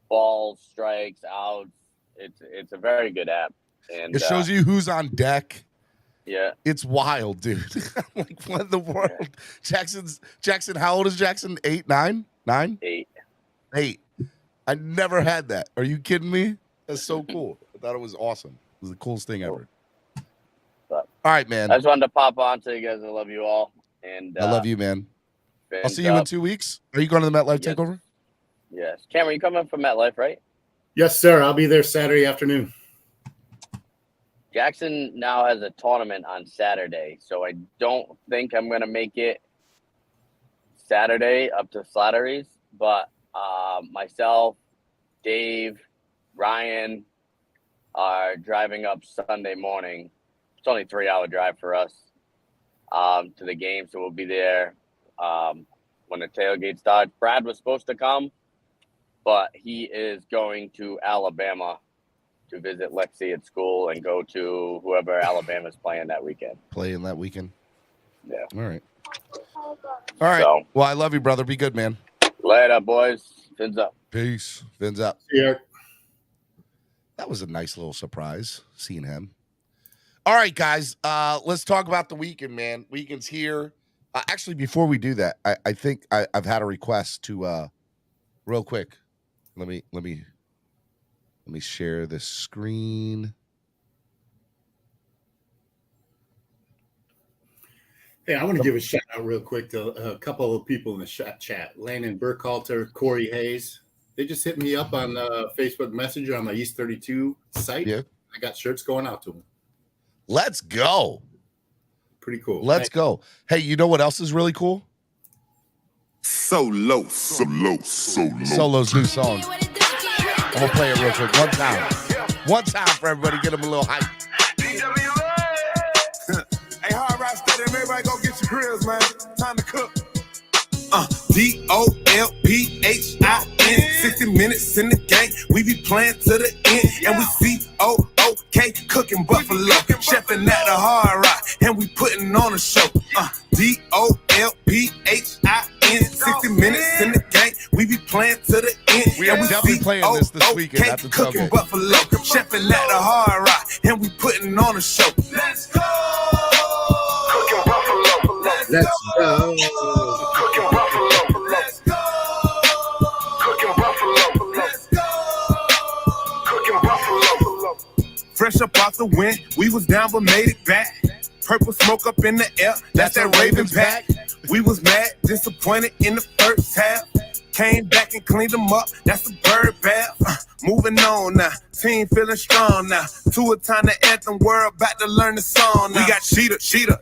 balls, strikes, outs. It's a very good app. And it shows you who's on deck. Yeah. It's wild, dude. Like, what in the world? Jackson, how old is Jackson? 8, 9? 9? 8. 8. I never had that. Are you kidding me? That's so cool. I thought it was awesome. It was the coolest thing ever. But all right, man. I just wanted to pop on to you guys. I love you all. And I love you, man. I'll see you in 2 weeks. Are you going to the MetLife takeover? Yes. Cameron, you coming from MetLife, right? Yes, sir. I'll be there Saturday afternoon. Jackson now has a tournament on Saturday, so I don't think I'm going to make it Saturday up to Slattery's, but myself, Dave, Ryan are driving up Sunday morning. It's only a 3-hour drive for us to the game, so we'll be there when the tailgate starts. Brad was supposed to come, but he is going to Alabama to visit Lexi at school and go to whoever Alabama's playing that weekend. Playing that weekend? Yeah. All right. All right. So, well, I love you, brother. Be good, man. Later, boys. Fins up. Peace. Fins up. Yeah. That was a nice little surprise, seeing him. All right, guys. Let's talk about the weekend, man. Weekend's here. Actually, before we do that, I think I've had a request to real quick. Let me share this screen. Hey, I want to give a shout out real quick to a couple of people in the chat. Landon Burkhalter, Corey Hayes. They just hit me up on Facebook Messenger on my East 32 site. Yeah. I got shirts going out to them. Let's go. Pretty cool. Let's go. Hey, you know what else is really cool? Solo's new song. I'm going to play it real quick. One time. One time for everybody. Get them a little hype. Hey, hard rock steady. Everybody go get your grills, man. Time to cook. DOLPHIN. 60 minutes in the game. We be playing to the end. And we COOK cooking buffalo. Chefing at the hard rock. And we putting on a show. DOLPHIN. 60 minutes in the game. We be playing to the end. We are definitely playing this weekend at the cooking Tailgate. buffalo. Chefing at the hard rock. And we putting on a show. Let's go. Cooking buffalo. Let's go. Cooking buffalo. Let's go. Cooking buffalo. Let's go. Cooking buffalo. Fresh up off the wind, we was down but made it back. Purple smoke up in the air, that's that Ravens pack. We was mad, disappointed in the first half. Came back and cleaned them up, that's the bird bath. Moving on now, team feeling strong now. To a time to anthem, we're about to learn the song now. We got Sheeta,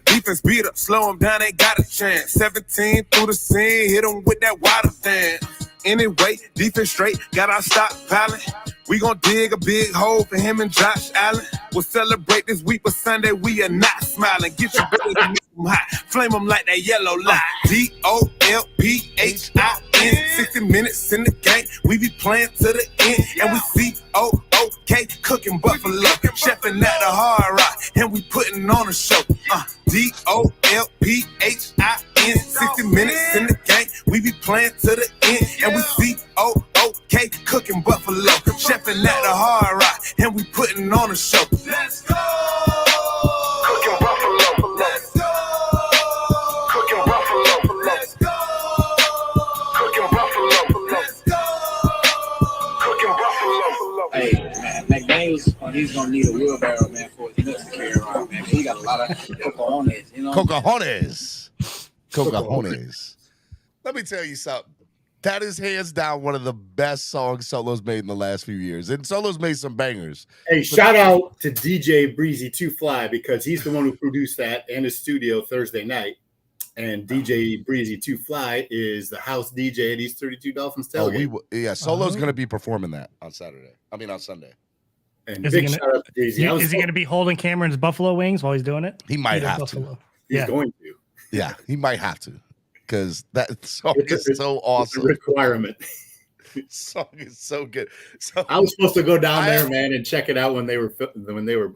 defense beat up, slow them down, ain't got a chance. 17 through the scene, hit them with that water dance. Anyway, defense straight, got our stockpiling. We gon' dig a big hole for him and Josh Allen. We'll celebrate this week, but Sunday we are not smiling. Get your boys and make them hot, flame them like that yellow light. DOLPHIN. 60 minutes in the game, we be playing to the end. And we COOK cooking buffalo. Chefing at the hard rock, and we putting on a show. DOLPHIN. 60 minutes in the game, we be playing to the end. And we COOK cooking buffalo. Chefing at the hard rock, and we putting on a show. Let's go. Cooking buffalo. Let's go. Cooking buffalo. Let's go. Cooking buffalo. Let's go. Cooking buffalo. Hey, man, McDaniels, he's gonna need a wheelbarrow, man, for his nuts to carry around, man. He got a lot of cojones, you know. Cocajones. Let me tell you something. That is hands down one of the best songs Solo's made in the last few years. And Solo's made some bangers. Hey, shout out to DJ Breezy 2 Fly, because he's the one who produced that in his studio Thursday night. And DJ Breezy 2 Fly is the house DJ at East 32 Dolphins Tailgate. Solo's going to be performing that on Sunday. And Is big he shout out to Breezy. Is he going to be holding Cameron's buffalo wings while he's doing it? He might have to. He's going to. Yeah, he might have to, because that song is so awesome. It's a requirement. Song is so good. So I was supposed to go down there, man, and check it out when they were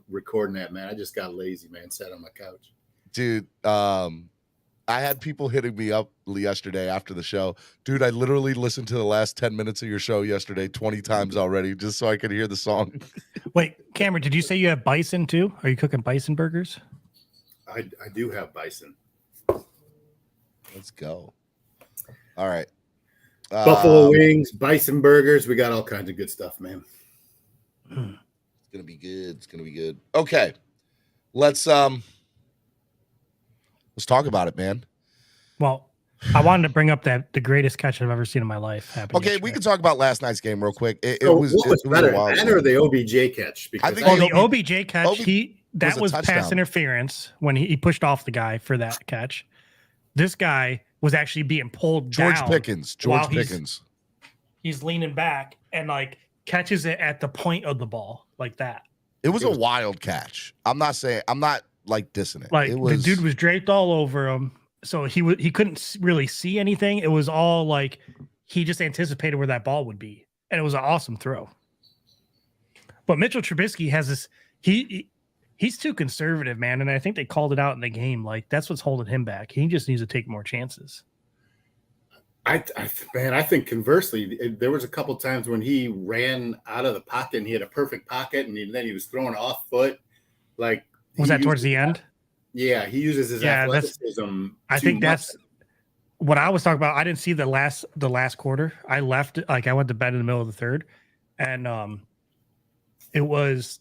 recording that, man. I just got lazy, man. Sat on my couch. Dude, I had people hitting me up yesterday after the show. Dude, I literally listened to the last 10 minutes of your show yesterday 20 times already just so I could hear the song. Wait, Cameron, did you say you have bison too? Are you cooking bison burgers? I do have bison. Let's go. All right. Buffalo wings, bison burgers. We got all kinds of good stuff, man. It's gonna be good. It's gonna be good. Okay. Let's talk about it, man. Well, I wanted to bring up that the greatest catch I've ever seen in my life happened. Okay, we can talk about last night's game real quick. What was better, that or the OBJ catch? Because the OBJ catch, that was a pass interference when he pushed off the guy for that catch. This guy was actually being pulled George down. Pickens. He's leaning back and like catches it at the point of the ball like that. It was a wild catch. I'm not like dissing it. Like the dude was draped all over him, so he couldn't really see anything. It was all like he just anticipated where that ball would be, and it was an awesome throw. But Mitchell Trubisky has this. He's too conservative, man, and I think they called it out in the game. Like that's what's holding him back. He just needs to take more chances. I think conversely, there was a couple times when he ran out of the pocket and he had a perfect pocket, and then he was throwing off foot. Like was that towards the end? Yeah, he uses his athleticism. I think that's what I was talking about. I didn't see the last quarter. I left, like I went to bed in the middle of the third, and it was.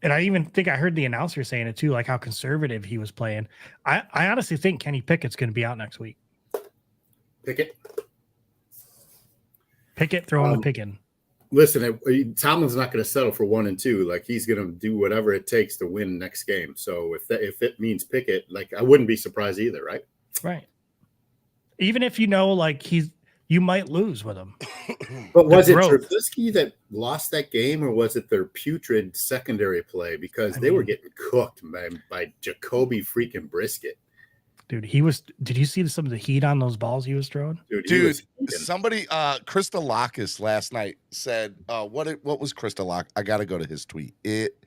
And I even think I heard the announcer saying it too, like how conservative he was playing. I honestly think Kenny Pickett's going to be out next week. Pickett throwing the Pickett. Listen, Tomlin's not going to settle for 1 and 2. Like he's going to do whatever it takes to win next game. So if it means Pickett, like I wouldn't be surprised either, right? Right. Even if you know, like you might lose with him. But was it Trubisky that lost that game, or was it their putrid secondary play? Because they were getting cooked by Jacoby freaking Brisket. Dude, did you see some of the heat on those balls he was throwing? Dude, somebody, Krista Lockus last night said, what was Krista Lock? I got to go to his tweet. It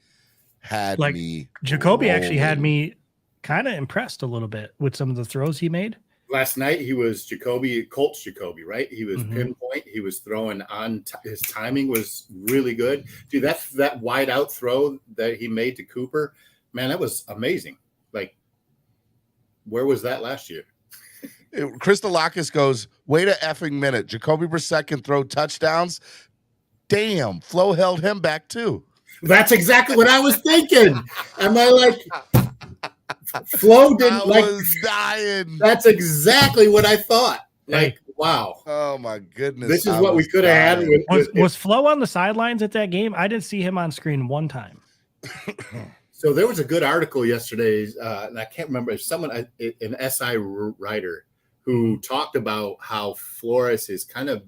had me. Jacoby actually had me kind of impressed a little bit with some of the throws he made. Last night, he was Colts Jacoby, right? He was pinpoint. He was throwing on. His timing was really good. Dude, that wide out throw that he made to Cooper, man, that was amazing. Like, where was that last year? Krista Lockus goes, wait a effing minute. Jacoby Brissett can throw touchdowns. Damn, Flo held him back too. That's exactly what I was thinking. Am I like... Flo didn't I was dying. That's exactly what I thought. Like, wow. Oh my goodness. This is what we could have had. Was Flo on the sidelines at that game? I didn't see him on screen one time. So there was a good article yesterday, and I can't remember if someone, an SI writer, who talked about how Flores is kind of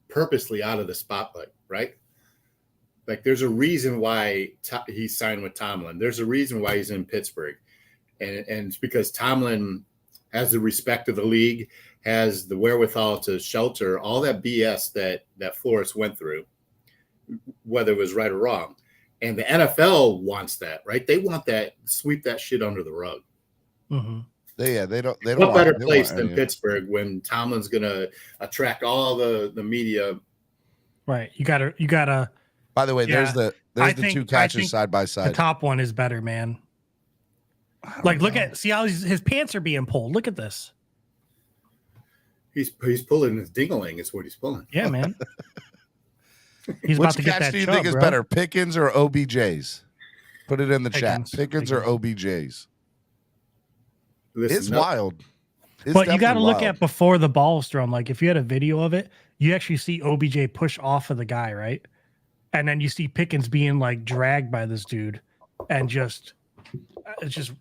purposely out of the spotlight, right? Like, there's a reason why he signed with Tomlin. There's a reason why he's in Pittsburgh. And it's because Tomlin has the respect of the league, has the wherewithal to shelter all that BS that Flores went through, whether it was right or wrong. And the NFL wants that, right? They want that, sweep that shit under the rug. Mm-hmm. They don't. What better place than Pittsburgh when Tomlin's going to attract all the media? Right. You gotta. By the way, there's the two catches side by side. The top one is better, man. Like, see how his pants are being pulled. Look at this. He's pulling his dingling. Is what he's pulling. Yeah, man. He's Which about to get catch that do you chub, think is bro. better, Pickens or OBJ's? Put it in the Pickens. chat. Pickens or OBJ's? Listen, it's wild. But you got to look at before the ball was thrown. Like, if you had a video of it, you actually see OBJ push off of the guy, right? And then you see Pickens being like dragged by this dude, and it's just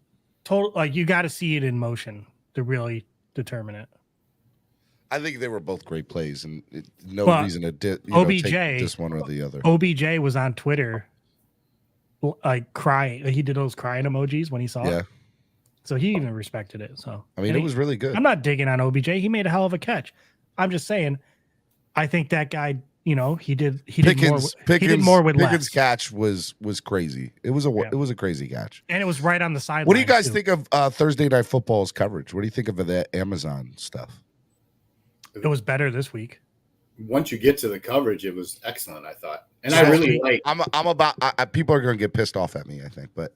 total. Like, you got to see it in motion to really determine it. I think they were both great plays, and no reason to OBJ take this one or the other. OBJ was on Twitter, like crying. He did those crying emojis when he saw it. So he even respected it. So I mean, it was really good. I'm not digging on OBJ. He made a hell of a catch. I'm just saying, I think that guy, he did more with less. Pickens' catch was crazy. It was a crazy catch, and it was right on the sideline. What do you guys think of Thursday Night Football's coverage? What do you think of that Amazon stuff? It was better this week. Once you get to the coverage, it was excellent, I thought. And I really like. I'm about. People are going to get pissed off at me, I think, but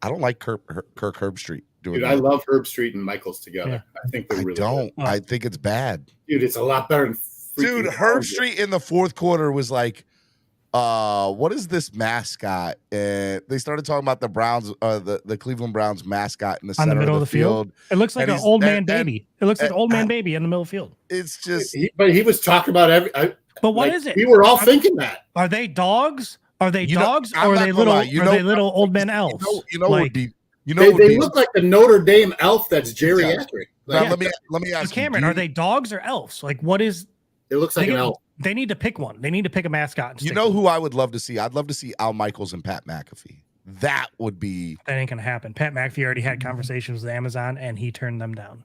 I don't like Kirk Herbstreit doing Dude, that. I love Herbstreit and Michaels together. Yeah. I think they're really don't. good. I think it's bad. Dude, it's a lot better than Dude, Herbstreit in the fourth quarter was like, what is this mascot? They started talking about the Browns, the Cleveland Browns mascot in the center middle of the field. It looks like an old man baby. It looks like an old man baby in the middle of the field. It's just. But he was talking about but what is it? We were all thinking that. Are they dogs? Are they dogs? I'm Or are not they gonna little? lie, Are they little old man elves? They look like the Notre Dame elf that's geriatric. Now, let me ask you, Cameron. Are they dogs or elves? Like, what is? It looks like an elf. They need to pick one. They need to pick a mascot. You know who I would love to see? I'd love to see Al Michaels and Pat McAfee. That would be. That ain't gonna happen. Pat McAfee already had conversations with Amazon, and he turned them down.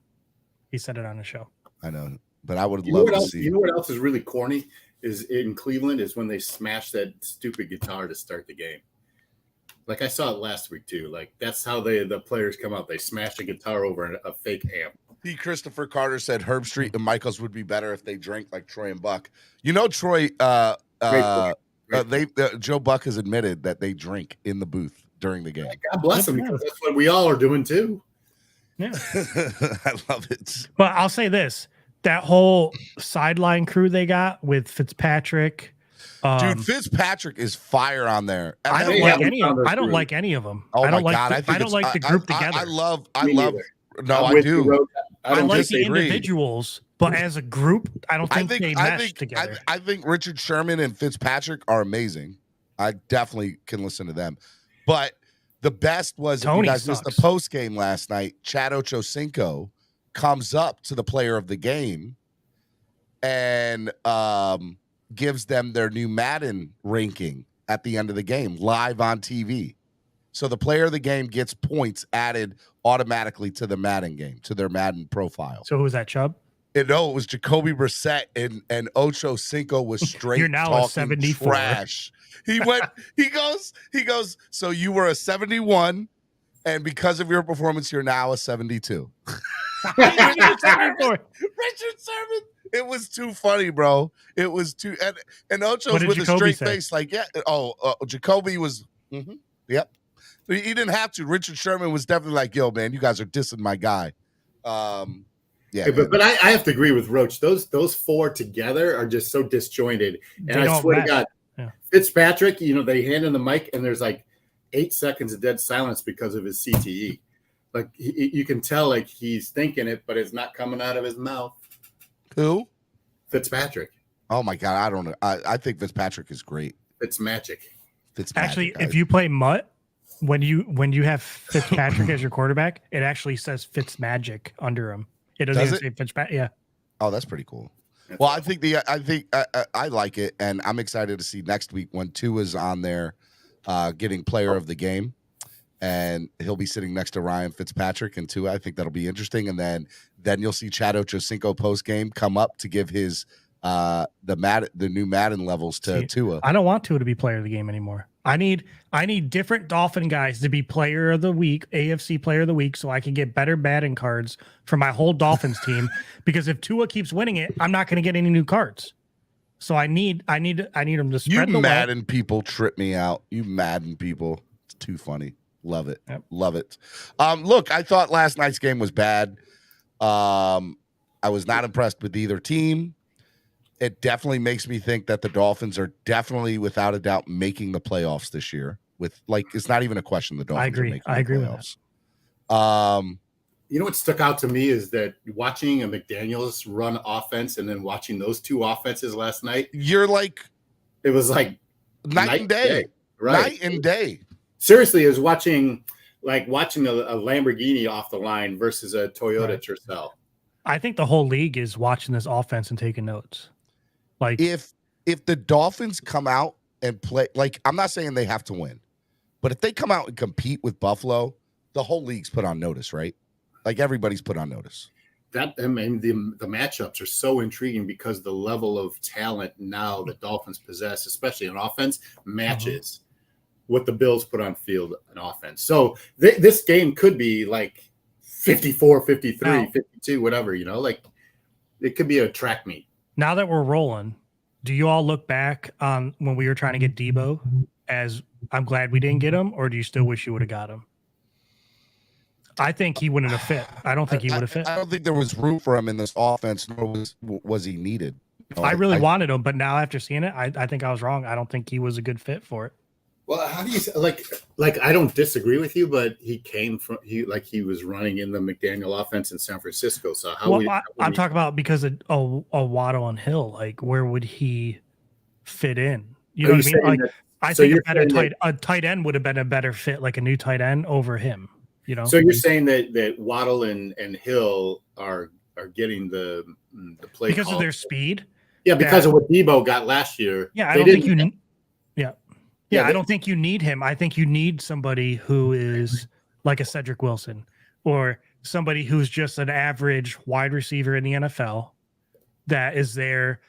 He said it on the show. I know, but I would love to see. You know what else is really corny? Is in Cleveland is when they smash that stupid guitar to start the game. Like I saw it last week too. Like that's how the players come out. They smash a guitar over a fake amp. Christopher Carter said Herbstreit and Michaels would be better if they drank like Troy and Buck. You know, Troy. Joe Buck has admitted that they drink in the booth during the game. God bless them, because that's what we all are doing too. Yeah, I love it. But I'll say this: that whole sideline crew they got with Fitzpatrick. Dude, Fitzpatrick is fire on there. I don't like any of them. I don't like any of them. Oh I don't my like God! I don't like the group together. I love. No, I do. I like the individuals, but as a group, I don't think they mesh together. I think Richard Sherman and Fitzpatrick are amazing. I definitely can listen to them. But the best was, if you guys missed the post game last night, Chad Ochocinco comes up to the player of the game and gives them their new Madden ranking at the end of the game, live on TV. So the player of the game gets points added automatically to the Madden game, to their Madden profile. So who was that, Chubb? No, it was Jacoby Brissett, and Ocho Cinco was straight. You're now a 74. Trash. He goes. So you were a 71, and because of your performance, you're now a 72. Richard Sherman. It was too funny, bro. It was too, and Ocho's with a straight face, like, yeah. Jacoby was, yep. He didn't have to. Richard Sherman was definitely like, yo, man, you guys are dissing my guy. Yeah, but I have to agree with Roach. Those four together are just so disjointed. And I swear to God, Fitzpatrick, they hand him the mic and there's like 8 seconds of dead silence because of his CTE. Like you can tell, like he's thinking it, but it's not coming out of his mouth. Who? Fitzpatrick. Oh my God, I don't know. I think Fitzpatrick is great. It's magic. Actually, if you play Mutt, when you have Fitzpatrick as your quarterback, it actually says Fitzmagic under him. It doesn't even say Fitzpatrick. Yeah. Oh, that's pretty cool. Well, I think I like it, and I'm excited to see next week when Tua's on there, getting player of the game, and he'll be sitting next to Ryan Fitzpatrick and Tua. I think that'll be interesting, and then you'll see Chad Ochocinco post game come up to give his the new Madden levels to Tua. I don't want Tua to be player of the game anymore. I need different Dolphin guys to be player of the week, AFC player of the week, so I can get better Madden cards for my whole Dolphins team. Because if Tua keeps winning it, I'm not going to get any new cards. So I need them to spread the Madden people trip me out. You Madden people, it's too funny. Love it. Yep. Love it. Look, I thought last night's game was bad. I was not impressed with either team. It definitely makes me think that the Dolphins are definitely, without a doubt, making the playoffs this year. It's not even a question. The Dolphins are making the playoffs. You know what stuck out to me is that watching a McDaniels run offense and then watching those two offenses last night. It was like night and day. Right. Night and day. Seriously, it was watching a Lamborghini off the line versus a Toyota Tercel. I think the whole league is watching this offense and taking notes. Like if the Dolphins come out and play, like, I'm not saying they have to win, but if they come out and compete with Buffalo, the whole league's put on notice, right? Like everybody's put on notice. The matchups are so intriguing because the level of talent now the Dolphins possess, especially on offense, matches what the Bills put on field on offense. So this game could be like 54, 53, 52, whatever, like it could be a track meet. Now that we're rolling, do you all look back on when we were trying to get Debo as I'm glad we didn't get him, or do you still wish you would have got him? I think he wouldn't have fit. I don't think he would have fit. I don't think there was room for him in this offense, nor was he needed. I really wanted him, but now after seeing it, I think I was wrong. I don't think he was a good fit for it. Well, how do you like? I don't disagree with you, but he was running in the McDaniel offense in San Francisco. So I'm talking about because of Waddle and Hill. Like, where would he fit in? You know what I mean? Like, I think a tight end would have been a better fit, like a new tight end over him. You know. So you're saying that Waddle and Hill are getting the play because of their speed. Yeah, because of what Debo got last year. Yeah, I don't think you. Yeah, I don't think you need him. I think you need somebody who is like a Cedric Wilson or somebody who's just an average wide receiver in the NFL that is there.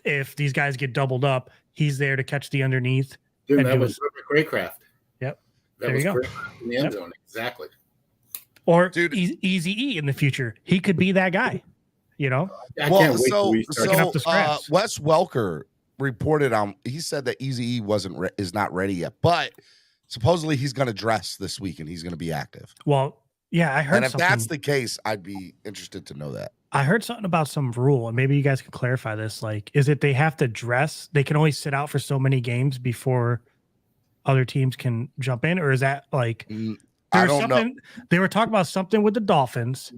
If these guys get doubled up, he's there to catch the underneath. Dude, that was Craycraft. Yep. That was Craycraft in the end zone. Exactly. Or Easy E in the future. He could be that guy, you know? I can't wait till we start picking up the scraps. Wes Welker reported on, he said that Easy E is not ready yet, but supposedly he's going to dress this week and he's going to be active. Well, yeah, I heard. And if that's the case, I'd be interested to know that. I heard something about some rule, and maybe you guys can clarify this. Like, is it they have to dress? They can only sit out for so many games before other teams can jump in, or is that like? I don't know. They were talking about something with the Dolphins,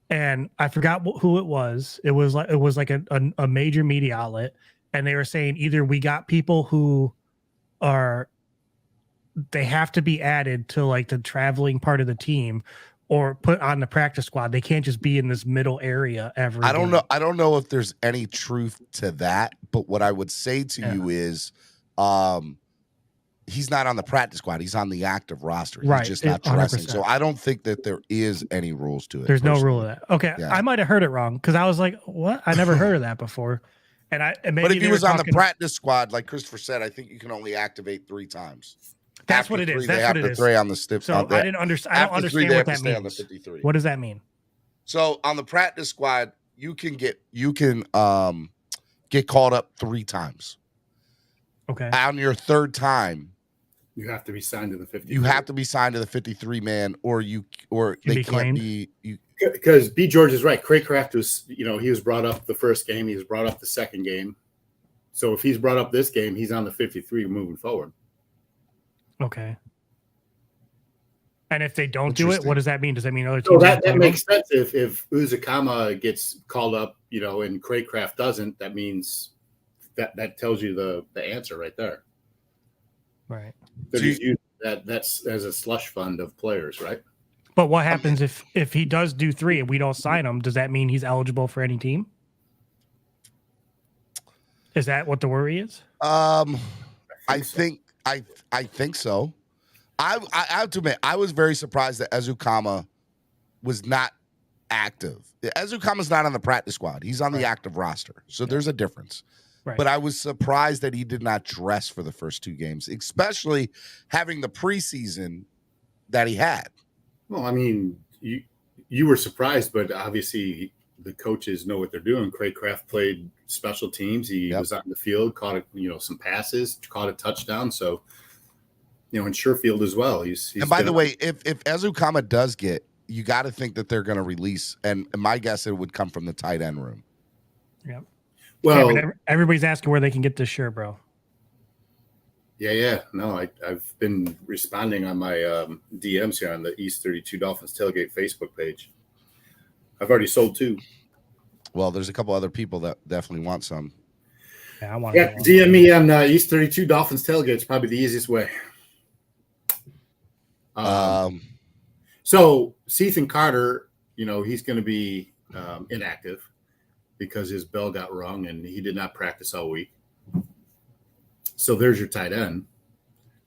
and I forgot who it was. It was like a major media outlet. And they were saying either we got people who they have to be added to like the traveling part of the team or put on the practice squad. They can't just be in this middle area every I don't know. I don't know if there's any truth to that, but what I would say to you is he's not on the practice squad. He's on the active roster. He's just not dressing. 100%. So I don't think that there is any rules to it. There's no rule of that. Okay. Yeah. I might have heard it wrong because I was like, what? I never heard of that before. But if he was on the practice squad, like Christopher said, I think you can only activate 3 times. That's what it is. That's what it is. 3 on the stiff. So I didn't understand. I don't understand what that means. On the 53. What does that mean? So on the practice squad, you can get called up 3 times. Okay. On your 3rd time, you have to be signed to the 53. You have to be signed to the 53 man, or they can't be. Because B. George is right. Craycraft was, he was brought up the first game. He was brought up the second game. So if he's brought up this game, he's on the 53 moving forward. Okay. And if they don't do it, what does that mean? Does that mean other teams? So that makes sense. If Uzakama gets called up, and Craycraft doesn't, that means that tells you the answer right there. Right. So that's as a slush fund of players, right? But what happens if he does do 3 and we don't sign him? Does that mean he's eligible for any team? Is that what the worry is? I think so. I have to admit, I was very surprised that Ezukama was not active. Ezukama's not on the practice squad. He's on the active roster. So there's a difference. Right. But I was surprised that he did not dress for the first 2 games, especially having the preseason that he had. Well, I mean, you were surprised, but obviously the coaches know what they're doing. Craycraft played special teams. He was on the field, caught some passes, caught a touchdown. So, and Sherfield as well. He's and by the way, if Ezukama does get, you got to think that they're going to release, and my guess it would come from the tight end room. Yep. Well, everybody's asking where they can get this shirt, bro. Yeah. No, I've been responding on my DMs here on the East 32 Dolphins Tailgate Facebook page. I've already sold 2. Well, there's a couple other people that definitely want some. Yeah, I want. Yeah, DM me on East 32 Dolphins Tailgate. It's probably the easiest way. So Ethan Carter, he's going to be inactive because his bell got rung and he did not practice all week. So there's your tight end.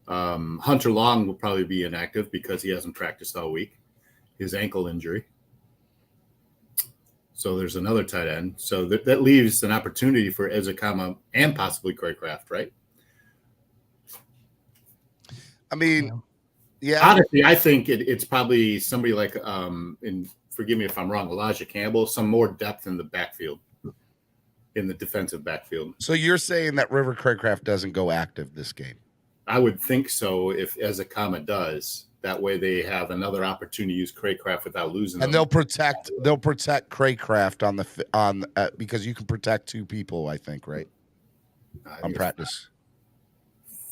Hunter Long will probably be inactive because he hasn't practiced all week. His ankle injury. So there's another tight end. So that leaves an opportunity for Ezekama and possibly Craycraft, right? I mean, yeah. Honestly, I think it's probably somebody like, and forgive me if I'm wrong, Elijah Campbell, some more depth in the backfield. In the defensive backfield. So you're saying that River Craycraft doesn't go active this game? I would think so if Ezekama does. That way they have another opportunity to use Craycraft without losing And them. they'll protect Craycraft because you can protect 2 people, I think, right? On practice.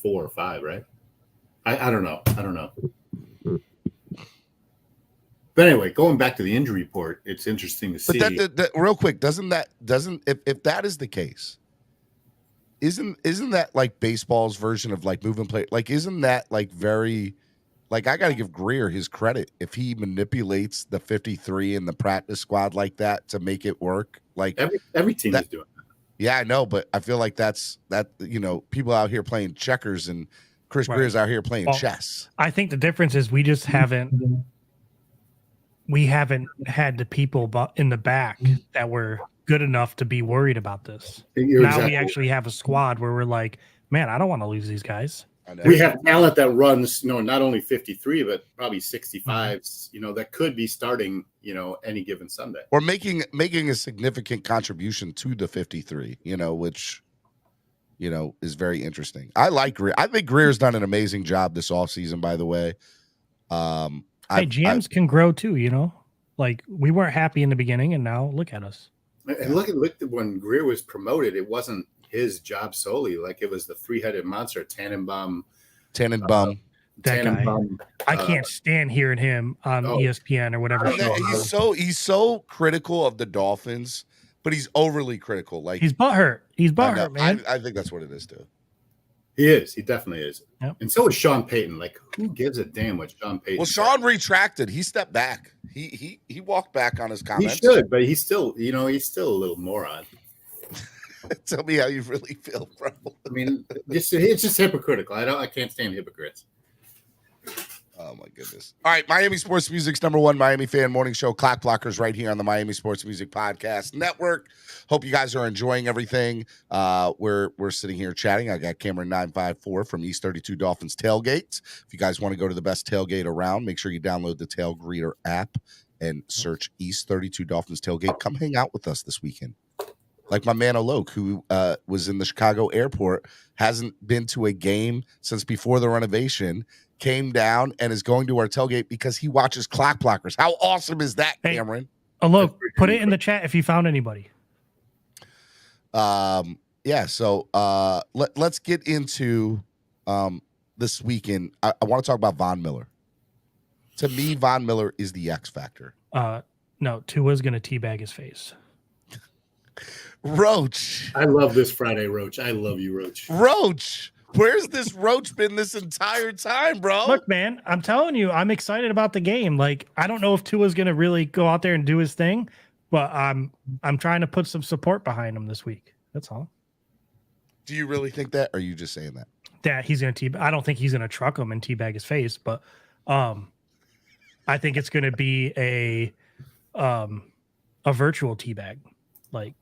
4 or 5, right? I don't know. But anyway, going back to the injury report, it's interesting to see. But that real quick, if that is the case, isn't that like baseball's version of like moving play? Like, isn't that like very, like, I got to give Greer his credit if he manipulates the 53 in the practice squad like that to make it work. Like every team is doing that. Yeah, I know, but I feel like that's people out here playing checkers and Chris Greer's out here playing chess. I think the difference is we just haven't had the people in the back that were good enough to be worried about this. Now we actually have a squad where we're like, man, I don't want to lose these guys. We have talent that runs, not only 53, but probably 65s, that could be starting, any given Sunday. Or making a significant contribution to the 53, which, is very interesting. I like Greer. I think Greer's done an amazing job this offseason, by the way. Hey, GMs can grow too, like we weren't happy in the beginning and now look at us. And look at when Greer was promoted, it wasn't his job solely. Like it was the 3-headed monster, Tannenbaum. That guy. I can't stand hearing him on ESPN or whatever. He's so critical of the Dolphins, but he's overly critical. Like he's butthurt. He's butthurt, man. I think that's what it is too. He is. He definitely is. Yep. And so is Sean Payton. Like, who gives a damn what Sean Payton? Well, Sean retracted. He stepped back. He walked back on his comments. He should, but he's still, he's still a little moron. Tell me how you really feel, bro. I mean, it's just hypocritical. I can't stand hypocrites. Oh my goodness. All right, Miami Sports Music's #1 Miami fan morning show, Clock Blockers, right here on the Miami Sports Music Podcast Network. Hope you guys are enjoying everything. We're sitting here chatting. I got Cameron 954 from East 32 Dolphins Tailgate. If you guys want to go to the best tailgate around, make sure you download the Tailgreeter app and search East 32 Dolphins Tailgate. Come hang out with us this weekend. Like my man Alook, who was in the Chicago airport, hasn't been to a game since before the renovation, came down and is going to our tailgate because he watches Clock Blockers. How awesome is that, Cameron? Alook, put it in the chat if you found anybody. Yeah, so let's get into this weekend. I want to talk about Von Miller. To me, Von Miller is the X factor. No, Tua's going to teabag his face. Roach. I love this Friday, Roach. I love you, Roach. Roach. Where's this Roach been this entire time, bro? Look, man, I'm telling you, I'm excited about the game. Like, I don't know if Tua's going to really go out there and do his thing, but I'm trying to put some support behind him this week. That's all. Do you really think that, or are you just saying that? That he's going to teabag. I don't think he's going to truck him and teabag his face, but I think it's going to be a virtual teabag. Like,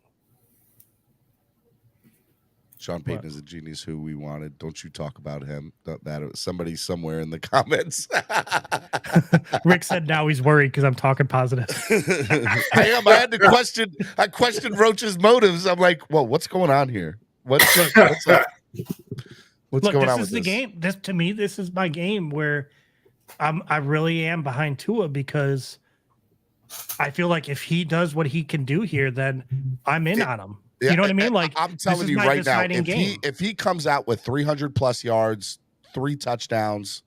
Sean Payton is a genius who we wanted. Don't you talk about him. That somebody somewhere in the comments. Rick said now he's worried because I'm talking positive. I am. I had to question. I questioned Roach's motives. I'm like, well, what's going on here? What's going on? Look, this is the game. This to me, this is my game where I really am behind Tua because I feel like if he does what he can do here, then I'm in on him. You know what I mean? Like, I'm telling you right now, if he comes out with 300 plus yards, 3 touchdowns,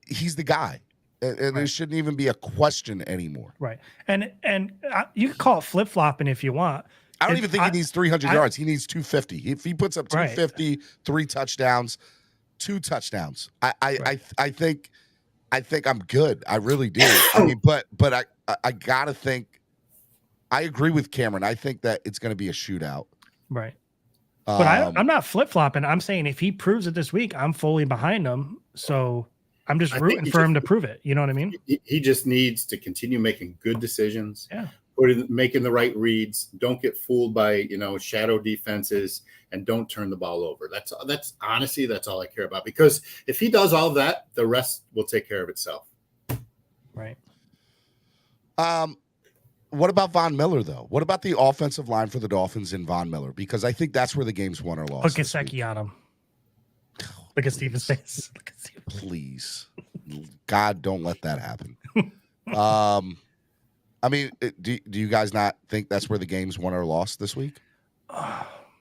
he's the guy, and there shouldn't even be a question anymore. Right, and you can call it flip flopping if you want. I don't even think he needs 300 yards. He needs 250. If he puts up 250, 3 touchdowns, 2 touchdowns, I think I'm good. I really do. I mean, but I gotta think. I agree with Cameron. I think that it's going to be a shootout. Right. But I'm not flip-flopping. I'm saying if he proves it this week, I'm fully behind him. So I'm just rooting for him to prove it. You know what I mean? He just needs to continue making good decisions. Yeah. Making the right reads. Don't get fooled by, shadow defenses, and don't turn the ball over. That's honestly, that's all I care about. Because if he does all of that, the rest will take care of itself. Right. What about Von Miller, though? What about the offensive line for the Dolphins in Von Miller? Because I think that's where the game's won or lost. Put Gesicki on him. Look at Steven's face. Look at Steven. Please, God, don't let that happen. I mean, do you guys not think that's where the game's won or lost this week?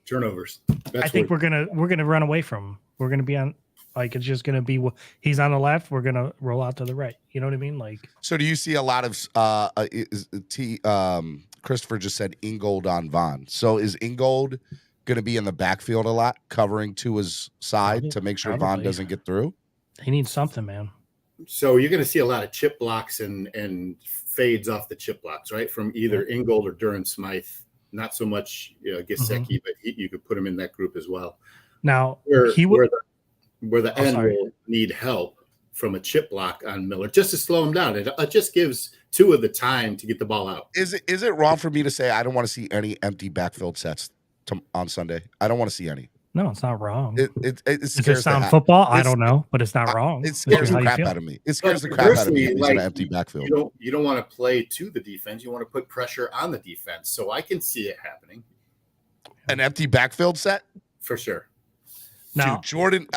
Turnovers. I think we're gonna run away from him. We're gonna be on, like, it's just gonna be, he's on the left, we're gonna roll out to the right. You know what I mean? Like, so do you see a lot of Christopher just said Ingold on Vaughn. So is Ingold gonna be in the backfield a lot, covering to his side to make sure Vaughn doesn't get through? He needs something, man. So you're gonna see a lot of chip blocks and fades off the chip blocks, right? From either Ingold or Durham Smythe. Not so much Gesicki, but you could put him in that group as well. Now where the Oh, end sorry. will need help from a chip block on Miller just to slow him down. It just gives Tua the time to get the ball out. Is it wrong for me to say I don't want to see any empty backfield sets on Sunday? I don't want to see any. No, it's not wrong. It Does it scares sound the football? I don't know, but it's not wrong. It scares It's the how you crap feel. out of me. It scares the But crap out of me if conversely, he's in like, an empty backfield. You don't want to play to the defense. You want to put pressure on the defense. So I can see it happening An empty backfield set? for sure. Now, Dude, Jordan.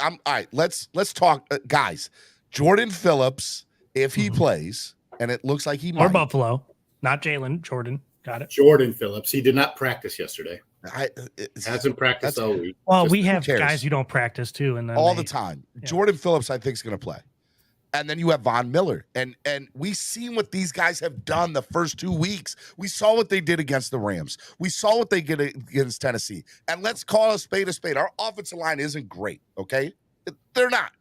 I'm all right. Let's talk, guys. Jordan Phillips, if he plays, and it looks like he or might. Buffalo, not Jalen. Jordan, got it. Jordan Phillips. He did not practice yesterday. It's Hasn't practiced all week. Well, Just we who have cares? guys who don't practice too, and then all they- the time. yeah. Jordan Phillips, I think, is going to play. And then you have Von Miller. And we've seen what these guys have done the first 2 weeks. We saw what they did against the Rams. We saw what they did against Tennessee. And let's call a spade a spade. Our offensive line isn't great, okay? They're not.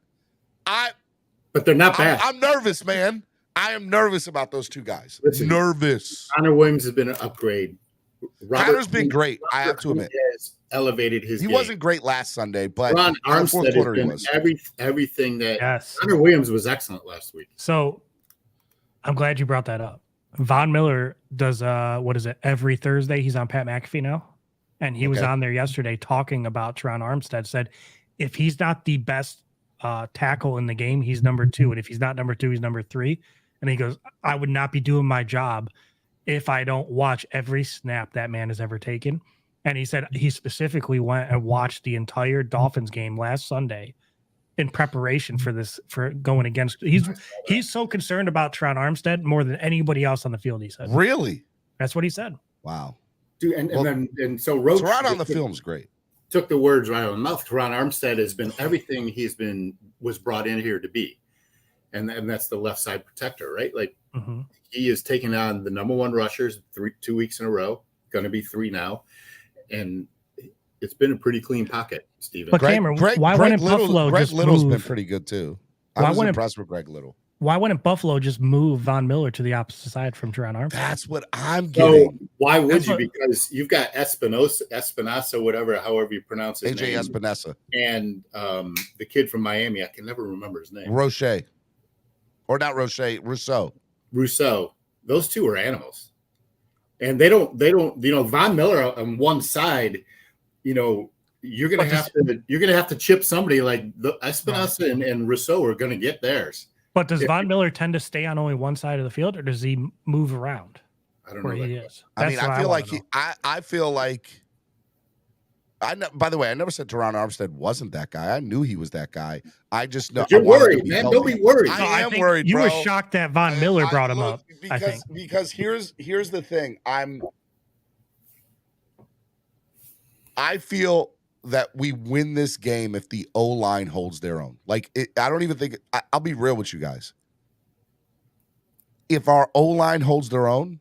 But they're not bad. I'm nervous, man. I am nervous about those two guys. Listen, nervous. Connor Williams has been an upgrade. Connor's been great, I have to admit. Has elevated his He game. wasn't great last Sunday, but Ron in the fourth Armstead quarter has he been was. everything that Yes. Connor Williams was excellent last week. So I'm glad you brought that up. Von Miller does every Thursday he's on Pat McAfee now, and he was Okay. on there yesterday talking about Teron Armstead. Said if he's not the best tackle in the game, he's number 2, and if he's not number 2, he's number 3. And he goes, I would not be doing my job if I don't watch every snap that man has ever taken. And he said he specifically went and watched the entire Dolphins game last Sunday in preparation for this, for going against. He's so concerned about Teron Armstead more than anybody else on the field. He said, Really? That's what he said. Wow. Dude, and so Roach Teron on the film's great. took the words right out of the mouth. Teron Armstead has been everything was brought in here to be. And that's the left side protector, right? Like he is taking on the number 1 rushers 2 weeks in a row, going to be 3 now. And it's been a pretty clean pocket, Steven. But Cameron, why wouldn't Buffalo Greg just Little's move? been pretty good too. I Why was wouldn't- impressed with Greg Little. Why wouldn't Buffalo just move Von Miller to the opposite side from Teron Armstead? That's what I'm So getting. why would That's you? what- Because you've got Espinosa, however you pronounce his AJ name, Espinosa, and the kid from Miami. I can never remember his name. Roche, or not Roche, Rousseau. Those two are animals, and they don't. Von Miller on one side. You're gonna have to chip somebody like the Espinosa and Rousseau are gonna get theirs. But does Von Miller tend to stay on only one side of the field, or does he move around I don't where know. he That. is? I mean, That's what I feel wanna like know. I feel like. By the way, I never said Teron Armstead wasn't that guy. I knew he was that guy. I just know. But you're I wanted worried, to be man. healthy. Don't be worried. I am think worried, You bro. were shocked that Von Miller brought him up. I think. Because here's the thing. I feel that we win this game if the O-line holds their own. I don't even think I'll be real with you guys. If our O-line holds their own,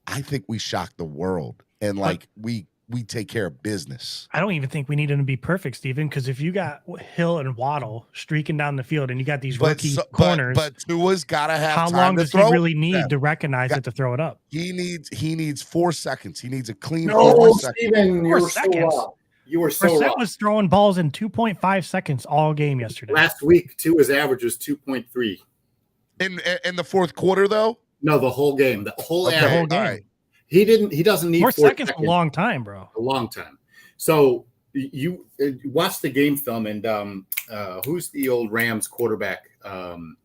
I think we shock the world and we take care of business. I don't even think we need him to be perfect, Steven, because if you got Hill and Waddle streaking down the field and you got these rookie corners, but Tua's got to have how time long to does he throw really need them. to recognize it to throw it up? He needs 4 seconds. He needs a clean No, 4 seconds. Steven, you 4 were so seconds. wrong. You were so Brissett wrong. was throwing balls in 2.5 seconds all game yesterday. Last week, Tua's average was 2.3. In the fourth quarter, though. No, the whole game. The whole Okay, average. whole game. all right. He doesn't need 4 4 seconds is a long time, bro. A long time. So you watch the game film, and who's the old Rams quarterback?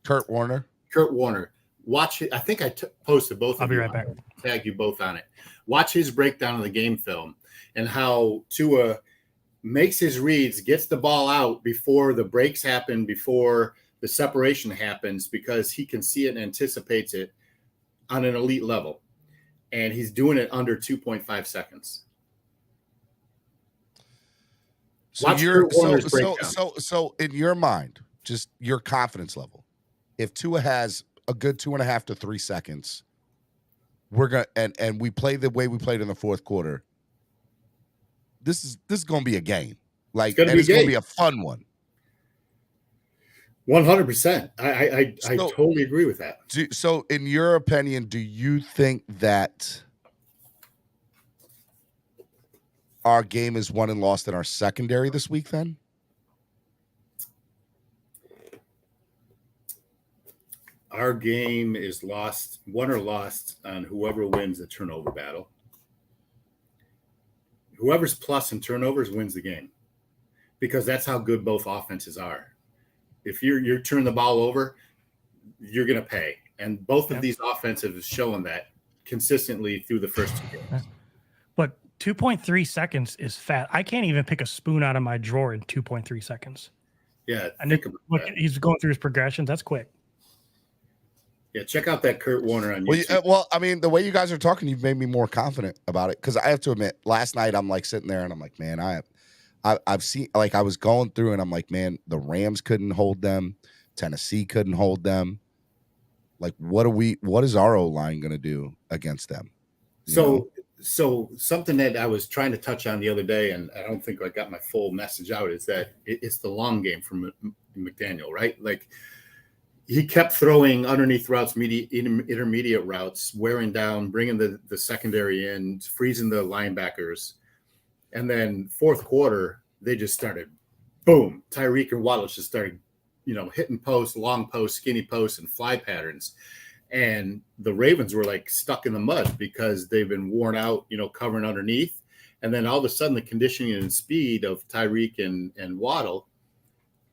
Kurt Warner. Kurt Warner. Watch it. I think I posted both. I'll of be you right on back. it. Tag you both on it. Watch his breakdown of the game film and how Tua makes his reads, gets the ball out before the breaks happen, before the separation happens, because he can see it and anticipates it on an elite level. And he's doing it under 2.5 seconds. So so in your mind, just your confidence level, if Tua has a good 2.5 to 3 seconds, we're gonna and we play the way we played in the fourth quarter. This is gonna be a game. Like, it's gonna be a fun one. 100%. I totally agree with that. So in your opinion, do you think that our game is won and lost in our secondary this week then? Our game is won or lost on whoever wins the turnover battle. Whoever's plus in turnovers wins the game, because that's how good both offenses are. If you're turning the ball over, you're going to pay. And both of these offenses have shown that consistently through the first 2 games. But 2.3 seconds is fat. I can't even pick a spoon out of my drawer in 2.3 seconds. Yeah. And he's going through his progressions. That's quick. Yeah, check out that Kurt Warner on YouTube. Well, I mean, the way you guys are talking, you've made me more confident about it. Because I have to admit, last night I'm like sitting there and I'm like, man, I've seen, like, I was going through and I'm like, man, the Rams couldn't hold them, Tennessee couldn't hold them. Like, what is our O-line going to do against them? So something that I was trying to touch on the other day, and I don't think I got my full message out, is that it's the long game from McDaniel, right? Like, he kept throwing underneath routes, intermediate routes, wearing down, bringing the secondary in, freezing the linebackers. And then fourth quarter, they just started, boom, Tyreek and Waddle just started, hitting posts, long posts, skinny posts, and fly patterns. And the Ravens were like stuck in the mud because they've been worn out, covering underneath. And then all of a sudden, the conditioning and speed of Tyreek and Waddle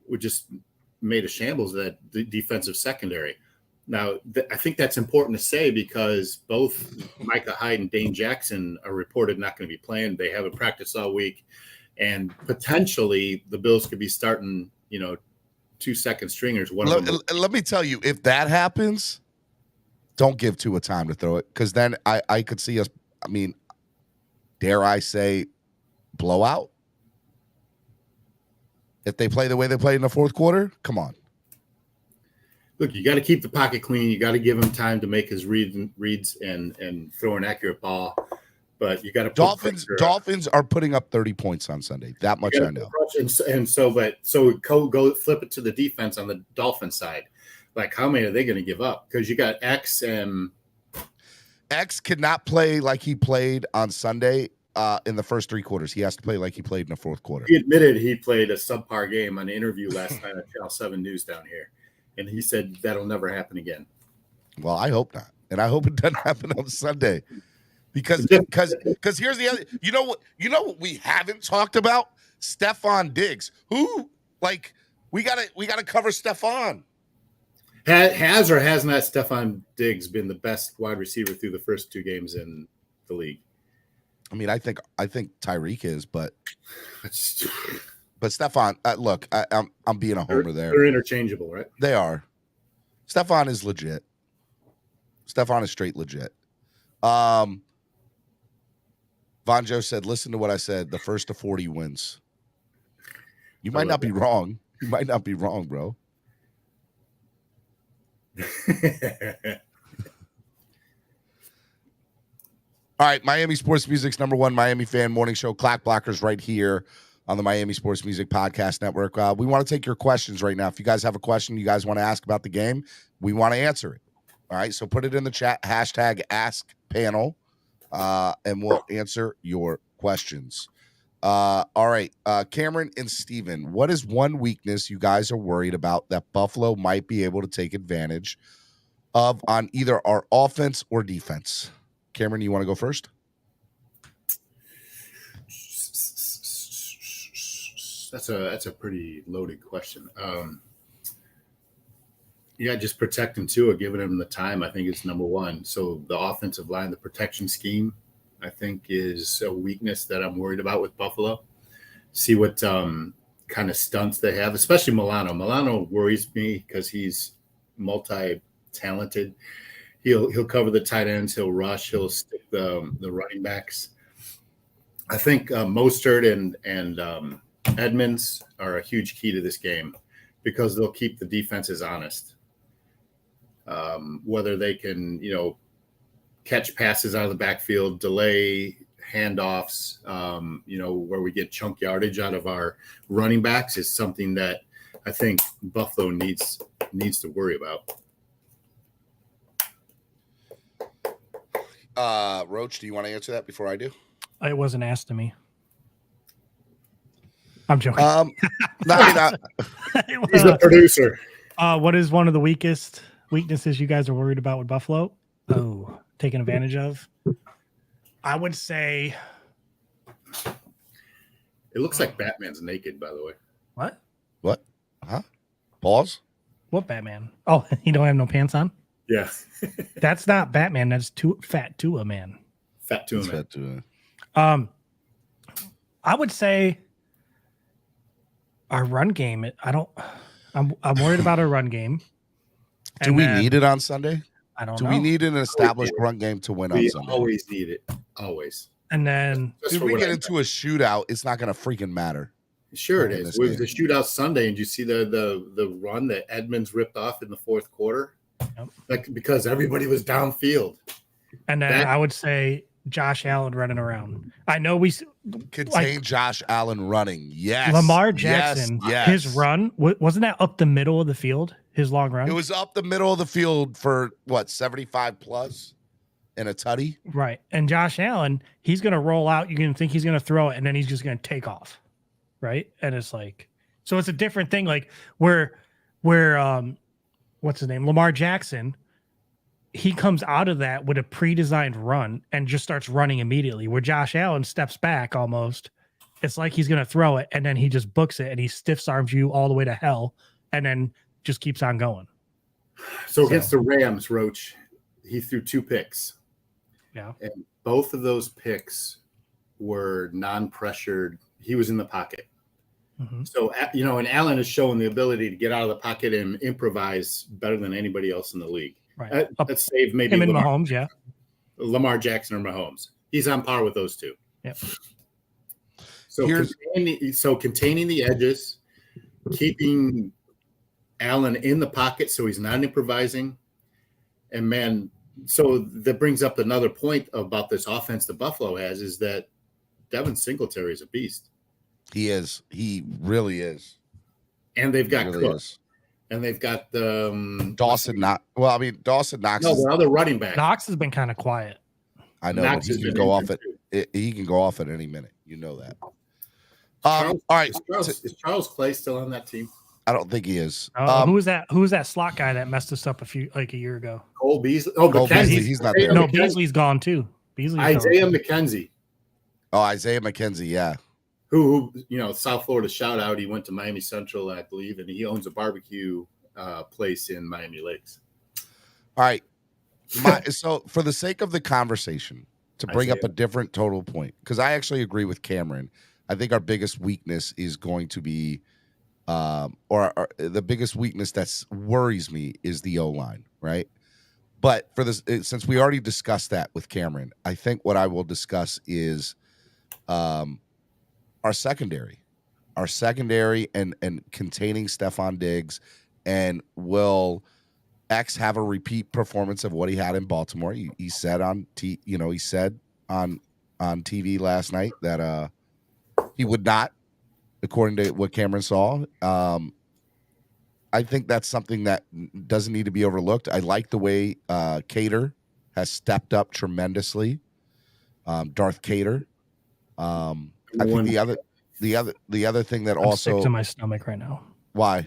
would just made a shambles of that defensive secondary. Now, I think that's important to say, because both Micah Hyde and Dane Jackson are reported not going to be playing. They haven't practiced all week, and potentially the Bills could be starting, 2 second stringers. Let me tell you, if that happens, don't give Tua time to throw it, because then I could see us, I mean, dare I say, blowout? If they play the way they played in the fourth quarter, come on. Look, you got to keep the pocket clean. You got to give him time to make his reads and throw an accurate ball. But you got to Dolphins are putting up 30 points on Sunday. That much I know. So go flip it to the defense on the Dolphins side. Like, how many are they going to give up? Because you got X cannot play like he played on Sunday. In the first 3 quarters, he has to play like he played in the fourth quarter. He admitted he played a subpar game on an interview last night at Channel 7 News down here, and he said that'll never happen again. Well, I hope not, and I hope it doesn't happen on Sunday, because here's the other. You know what we haven't talked about? Stephon Diggs, who, like, we gotta cover Stephon. Has or has not Stephon Diggs been the best wide receiver through the first 2 games in the league? I mean, I think Tyreek is, but Stephon, look, I'm being a homer there. They're interchangeable, right? They are. Stephon is legit. Stephon is straight legit. Von Joe said, "Listen to what I said. The first to 40 wins." You might not be wrong. You might not be wrong, bro. All right, Miami Sports Music's #1 Miami fan morning show, Clock Blockers, right here on the Miami Sports Music Podcast Network. We want to take your questions right now. If you guys have a question you guys want to ask about the game, we want to answer it. All right, so put it in the chat, #AskPanel, and we'll answer your questions. All right, Cameron and Steven, what is one weakness you guys are worried about that Buffalo might be able to take advantage of on either our offense or defense? Cameron, you want to go first? That's a pretty loaded question. Just protecting Tua, giving him the time, I think is #1. So the offensive line, the protection scheme, I think is a weakness that I'm worried about with Buffalo. see what kind of stunts they have, especially Milano. Milano worries me because he's multi-talented. He'll cover the tight ends. He'll rush. He'll stick the running backs. I think Mostert and Edmonds are a huge key to this game because they'll keep the defenses honest. Whether they can, catch passes out of the backfield, delay handoffs, where we get chunk yardage out of our running backs is something that I think Buffalo needs to worry about. Roach, do you want to answer that before I do? It wasn't asked to me. I'm joking. He's the producer. What is one of the weaknesses you guys are worried about with Buffalo? Oh, taking advantage of? I would say. It looks like Batman's naked, by the way. What? Huh? Pause? What Batman? Oh, he don't have no pants on? Yeah. That's not Batman. That's Fat Tua Man. Fat Tua Man. Fat Tua. I would say our run game. I'm worried about our run game. Do we need it on Sunday? I don't Do know. we need an established run game to win on Sunday? We always need it. Always. And then if we get into a shootout, it's not going to freaking matter. Sure it is. With the shootout Sunday, and you see the run that Edmonds ripped off in the fourth quarter? Yep. Like because everybody was downfield. And then I would say Josh Allen running around. I know we contain Josh Allen running. Yes. Lamar Jackson, yes. His run, wasn't that up the middle of the field? His long run? It was up the middle of the field for 75 plus in a tutty? Right. And Josh Allen, he's going to roll out. You're going to think he's going to throw it, and then he's just going to take off. Right. And it's like, so it's a different thing. Like where what's his name? Lamar Jackson, he comes out of that with a pre-designed run and just starts running immediately, where Josh Allen steps back almost. It's like he's going to throw it, and then he just books it, and he stiffs arms you all the way to hell, and then just keeps on going. So against the Rams, Roach, he threw 2 picks. Yeah. And both of those picks were non-pressured. He was in the pocket. Mm-hmm. So, and Allen has shown the ability to get out of the pocket and improvise better than anybody else in the league. Right. Let's save maybe him and Mahomes, yeah. Lamar Jackson or Mahomes. He's on par with those two. Yep. So containing the edges, keeping Allen in the pocket so he's not improvising. And man, so that brings up another point about this offense that Buffalo has is that Devin Singletary is a beast. He is. He really is. And they've got really Cook. Is. And they've got Dawson Knox. Well, I mean, Dawson Knox. No, the other running back. Knox has been kind of quiet. I know, but he can go off he can go off at any minute. You know that. All right. Is Charles Clay still on that team? I don't think he is. Who was that? Who was that slot guy that messed us up a year ago? Cole Beasley. Oh, Cole Beasley. He's not there. No, Beasley's gone too. Isaiah McKenzie. Oh, Isaiah McKenzie, yeah. Who South Florida shout out. He went to Miami Central, I believe, and he owns a barbecue place in Miami Lakes. All right. So for the sake of the conversation, to bring up a different total point, because I actually agree with Cameron. I think our biggest weakness is going to be the biggest weakness that worries me is the O-line, right? But for this, since we already discussed that with Cameron, I think what I will discuss is our secondary and containing Stephon Diggs, and will X have a repeat performance of what he had in Baltimore. He said on TV last night that he would not, according to what Cameron saw. I think that's something that doesn't need to be overlooked. I like the way Cater has stepped up tremendously. Darth Cater. I think the other thing that I'm sick to my stomach right now. Why?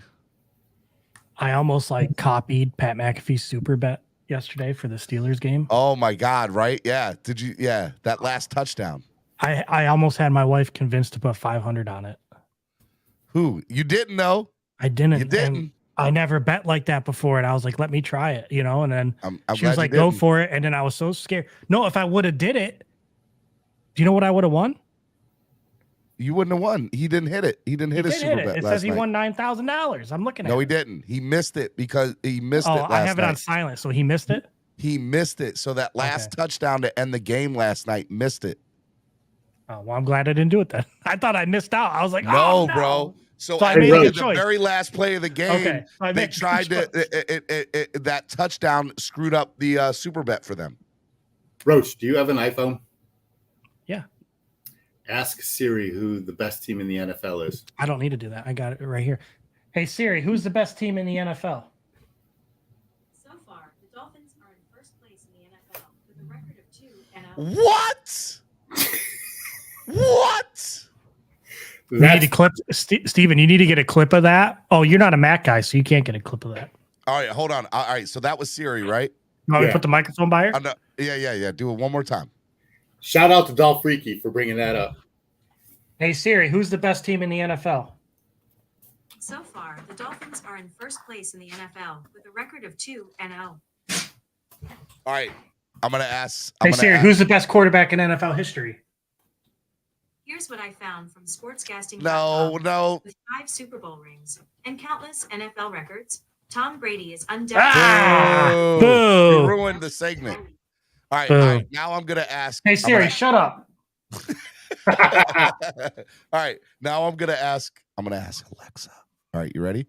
I almost copied Pat McAfee's super bet yesterday for the Steelers game. Oh my God! Right? Yeah. Did you? Yeah. That last touchdown. I almost had my wife convinced to put 500 on it. Who? You didn't know? I didn't. You didn't. And I never bet like that before, and I was like, "Let me try it," And then she was like, "Go for it." And then I was so scared. No, if I would have did it, do you know what I would have won? You wouldn't have won. He didn't hit it. He didn't hit a super bet. It last says he night. won $9,000. I'm looking at it. No, he didn't. He missed it because he missed it last I have it night. on silent, so he missed it? He missed it. So that last touchdown to end the game last night, missed it. Oh, well, I'm glad I didn't do it then. I thought I missed out. I was like, no, no. bro. So I at made a the choice. very last play of the game, they tried to that touchdown screwed up the super bet for them. Roach, do you have an iPhone? Yeah. Ask Siri who the best team in the NFL is. I don't need to do that. I got it right here. Hey, Siri, who's the best team in the NFL? So far, the Dolphins are in first place in the NFL with a record of 2-0. What? What? You need to clip, Steven, you need to get a clip of that. Oh, you're not a Mac guy, so you can't get a clip of that. All right, hold on. All right, so that was Siri, right? No, we put the microphone by her? No, yeah. Do it one more time. Shout out to Dolph Freaky for bringing that up. Hey, Siri, who's the best team in the NFL? So far, the Dolphins are in first place in the NFL with a record of 2-0. All right, I'm going to ask. Hey, Siri, who's the best quarterback in NFL history? Here's what I found from sportscasting. No. With 5 Super Bowl rings and countless NFL records, Tom Brady is undoubtedly. Boo. You ruined the segment. All right. Now I'm going to ask. Hey, Siri, shut up. All right. Now I'm going to ask Alexa. All right. You ready?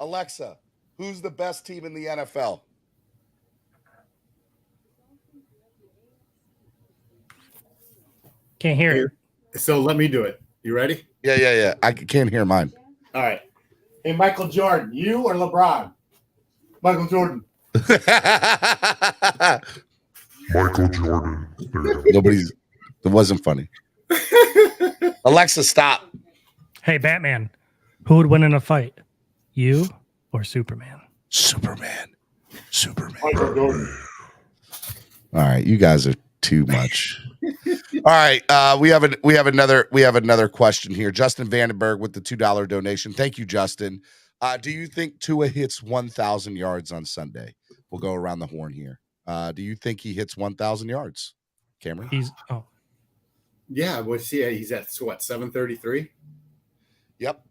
Alexa, who's the best team in the NFL? Can't hear it. So let me do it. You ready? Yeah. I can't hear mine. All right. Hey, Michael Jordan, you or LeBron? Michael Jordan. Michael Jordan. It wasn't funny. Alexa, stop. Hey, Batman, who would win in a fight? You or Superman? Superman. Michael Jordan. All right, you guys are too much. All right, we have another question here. Justin Vandenberg with the $2 donation. Thank you, Justin. Do you think Tua hits 1,000 yards on Sunday? We'll go around the horn here. Do you think he hits 1,000 yards, Cameron? Yeah, he's at what, 733? Yep.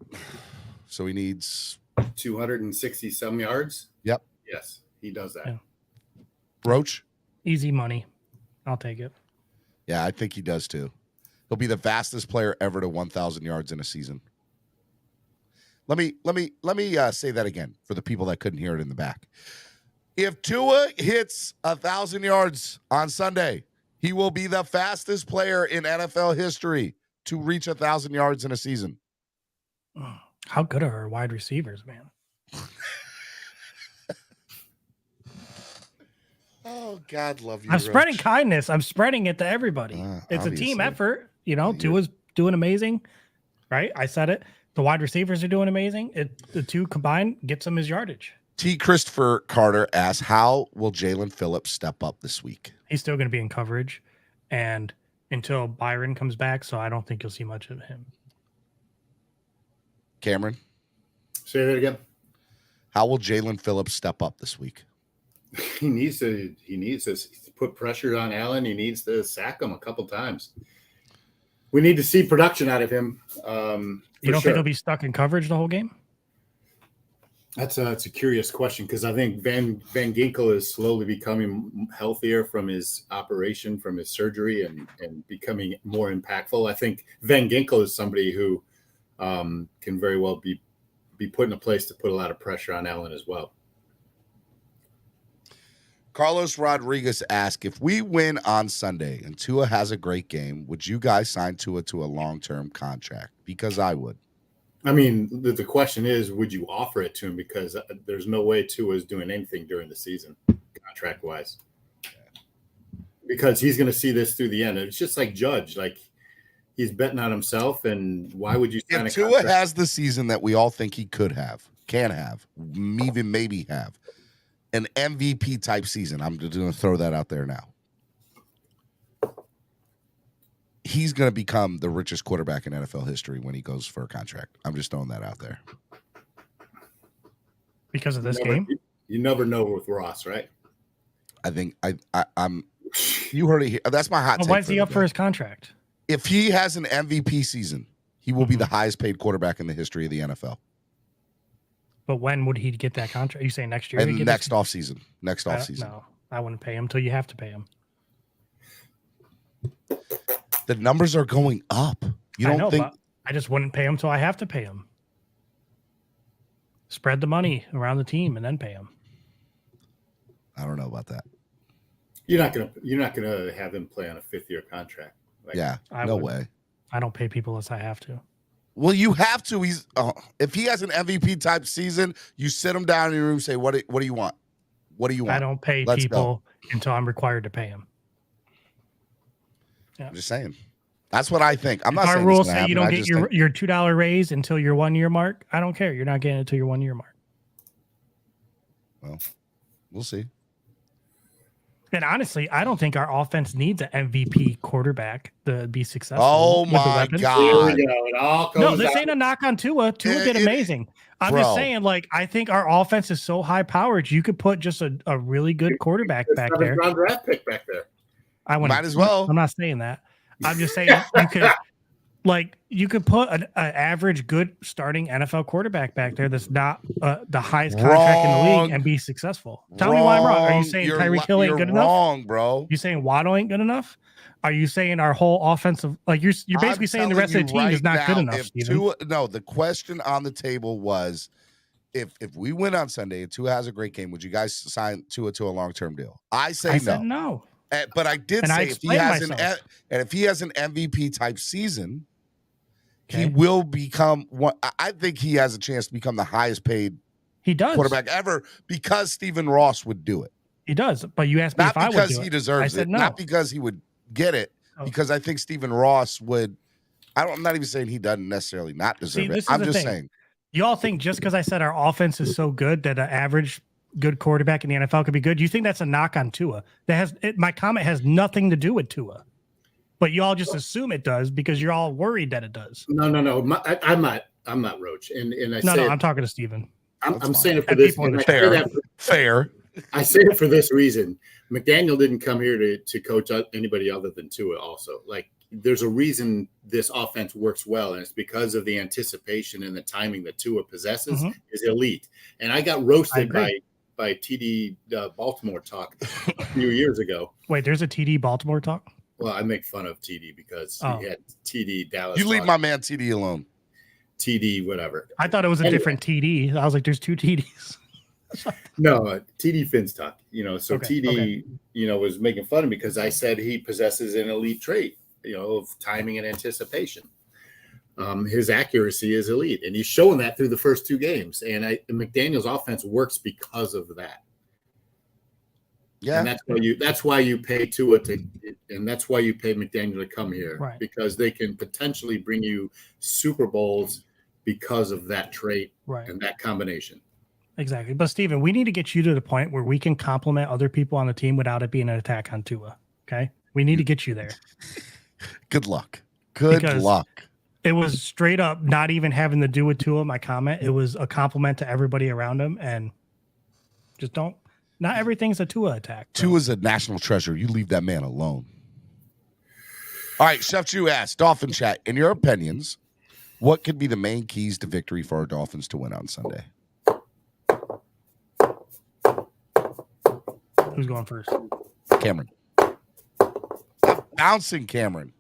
So he needs 260 some yards. Yep. Yes, he does that. Yeah. Roach? Easy money. I'll take it. Yeah, I think he does too. He'll be the fastest player ever to 1,000 yards in a season. Let me say that again for the people that couldn't hear it in the back. If Tua hits 1,000 yards on Sunday, he will be the fastest player in NFL history to reach 1,000 yards in a season. How good are our wide receivers, man? Oh, God, love you. I'm spreading kindness. I'm spreading it to everybody. It's obviously. a team effort. Tua's doing amazing, right? I said it. The wide receivers are doing amazing. The two combined gets him his yardage. T. Christopher Carter asks, how will Jalen Phillips step up this week? He's still going to be in coverage and until Byron comes back, so I don't think you'll see much of him. Cameron? Say that again. How will Jalen Phillips step up this week? He needs to put pressure on Allen. He needs to sack him a couple times. We need to see production out of him. You don't think he'll be stuck in coverage the whole game? That's a curious question because I think Van Ginkel is slowly becoming healthier from his operation, from his surgery, and becoming more impactful. I think Van Ginkel is somebody who can very well be put in a place to put a lot of pressure on Allen as well. Carlos Rodriguez asked, if we win on Sunday and Tua has a great game, would you guys sign Tua to a long-term contract? Because I would. I mean, the question is, would you offer it to him? Because there's no way Tua is doing anything during the season, contract-wise. Because he's going to see this through the end. It's just like Judge. Like, he's betting on himself, and why would you sign if a contract? Tua has the season that we all think he could have, can have, even maybe have, an MVP type season. I'm just going to throw that out there now. He's going to become the richest quarterback in NFL history when he goes for a contract. I'm just throwing that out there. Because of this game? You never know with Ross, right? I think I'm. You heard it here. That's my hot take. Why is he up for his contract? If he has an MVP season, he will be the highest paid quarterback in the history of the NFL. But when would he get that contract? Are you saying next year? And next offseason. No, I wouldn't pay him until you have to pay him. The numbers are going up. You don't think? I just wouldn't pay him until I have to pay him. Spread the money around the team and then pay him. I don't know about that. You're not gonna have him play on a 5th-year contract. No way. I don't pay people unless I have to. Well, you have to. If he has an MVP type season, you sit him down in your room and say, what do you want? What do you want? I don't pay people until I'm required to pay him. Yeah. I'm just saying. That's what I think. I'm not saying our rules say you don't get your $2 raise until your 1 year mark. I don't care. You're not getting it until your 1 year mark. Well, we'll see. And honestly, I don't think our offense needs an MVP quarterback to be successful. Oh my God! No, this ain't a knock on Tua. Tua did amazing. I'm just saying, I think our offense is so high powered. You could put just a really good quarterback back there. Draft pick back there. Might as well. I'm not saying that. I'm just saying you could put an average good starting NFL quarterback back there that's not the highest contract in the league and be successful. Tell me why I'm wrong. Are you saying Tyreek Hill ain't good enough? Wrong, bro. You saying Waddle ain't good enough? Are you saying our whole offensive you're basically saying the rest of the team is not good enough, Steven? No, the question on the table was if we win on Sunday and Tua has a great game, would you guys sign Tua to a long-term deal? I said no. But I did say if he has an MVP type season, he will become one. I think he has a chance to become the highest paid quarterback ever because Stephen Ross would do it. He does, but you asked me if I would do it. Not because he deserves it, not because he would get it, because I think Stephen Ross would. I'm not even saying he doesn't necessarily not deserve it. I'm just saying. You all think just because I said our offense is so good that an average good quarterback in the NFL could be good? You think that's a knock on Tua? My comment has nothing to do with Tua, but you all just assume it does because you're all worried that it does. No. I'm not Roach, and I no. I'm talking to Steven. I'm saying it for this. Fair. I say it for this reason. McDaniel didn't come here to coach anybody other than Tua. Also, there's a reason this offense works well, and it's because of the anticipation and the timing that Tua possesses is elite. And I got roasted by TD Baltimore talk a few years ago. Wait, there's a TD Baltimore talk? Well, I make fun of TD because he had TD Dallas. You leave my man TD alone. TD, whatever. I thought it was a different TD. I was like, there's two TDs. No, TD Finstock. TD, was making fun of me because I said he possesses an elite trait, of timing and anticipation. His accuracy is elite, and he's showing that through the first 2 games. And McDaniel's offense works because of that. Yeah, and that's why you pay Tua and that's why you pay McDaniel to come here, right? Because they can potentially bring you Super Bowls because of that trait, right, and that combination. Exactly. But Steven, we need to get you to the point where we can compliment other people on the team without it being an attack on Tua. Okay, we need to get you there. Good luck. Good luck. It was straight up not even having to do with Tua, my comment. It was a compliment to everybody around him, and just don't. Not everything's a Tua attack. Tua's a national treasure. You leave that man alone. All right, Chef Jew asked, Dolphin Chat, in your opinions, what could be the main keys to victory for our Dolphins to win on Sunday? Who's going first? Cameron. Bouncing Cameron.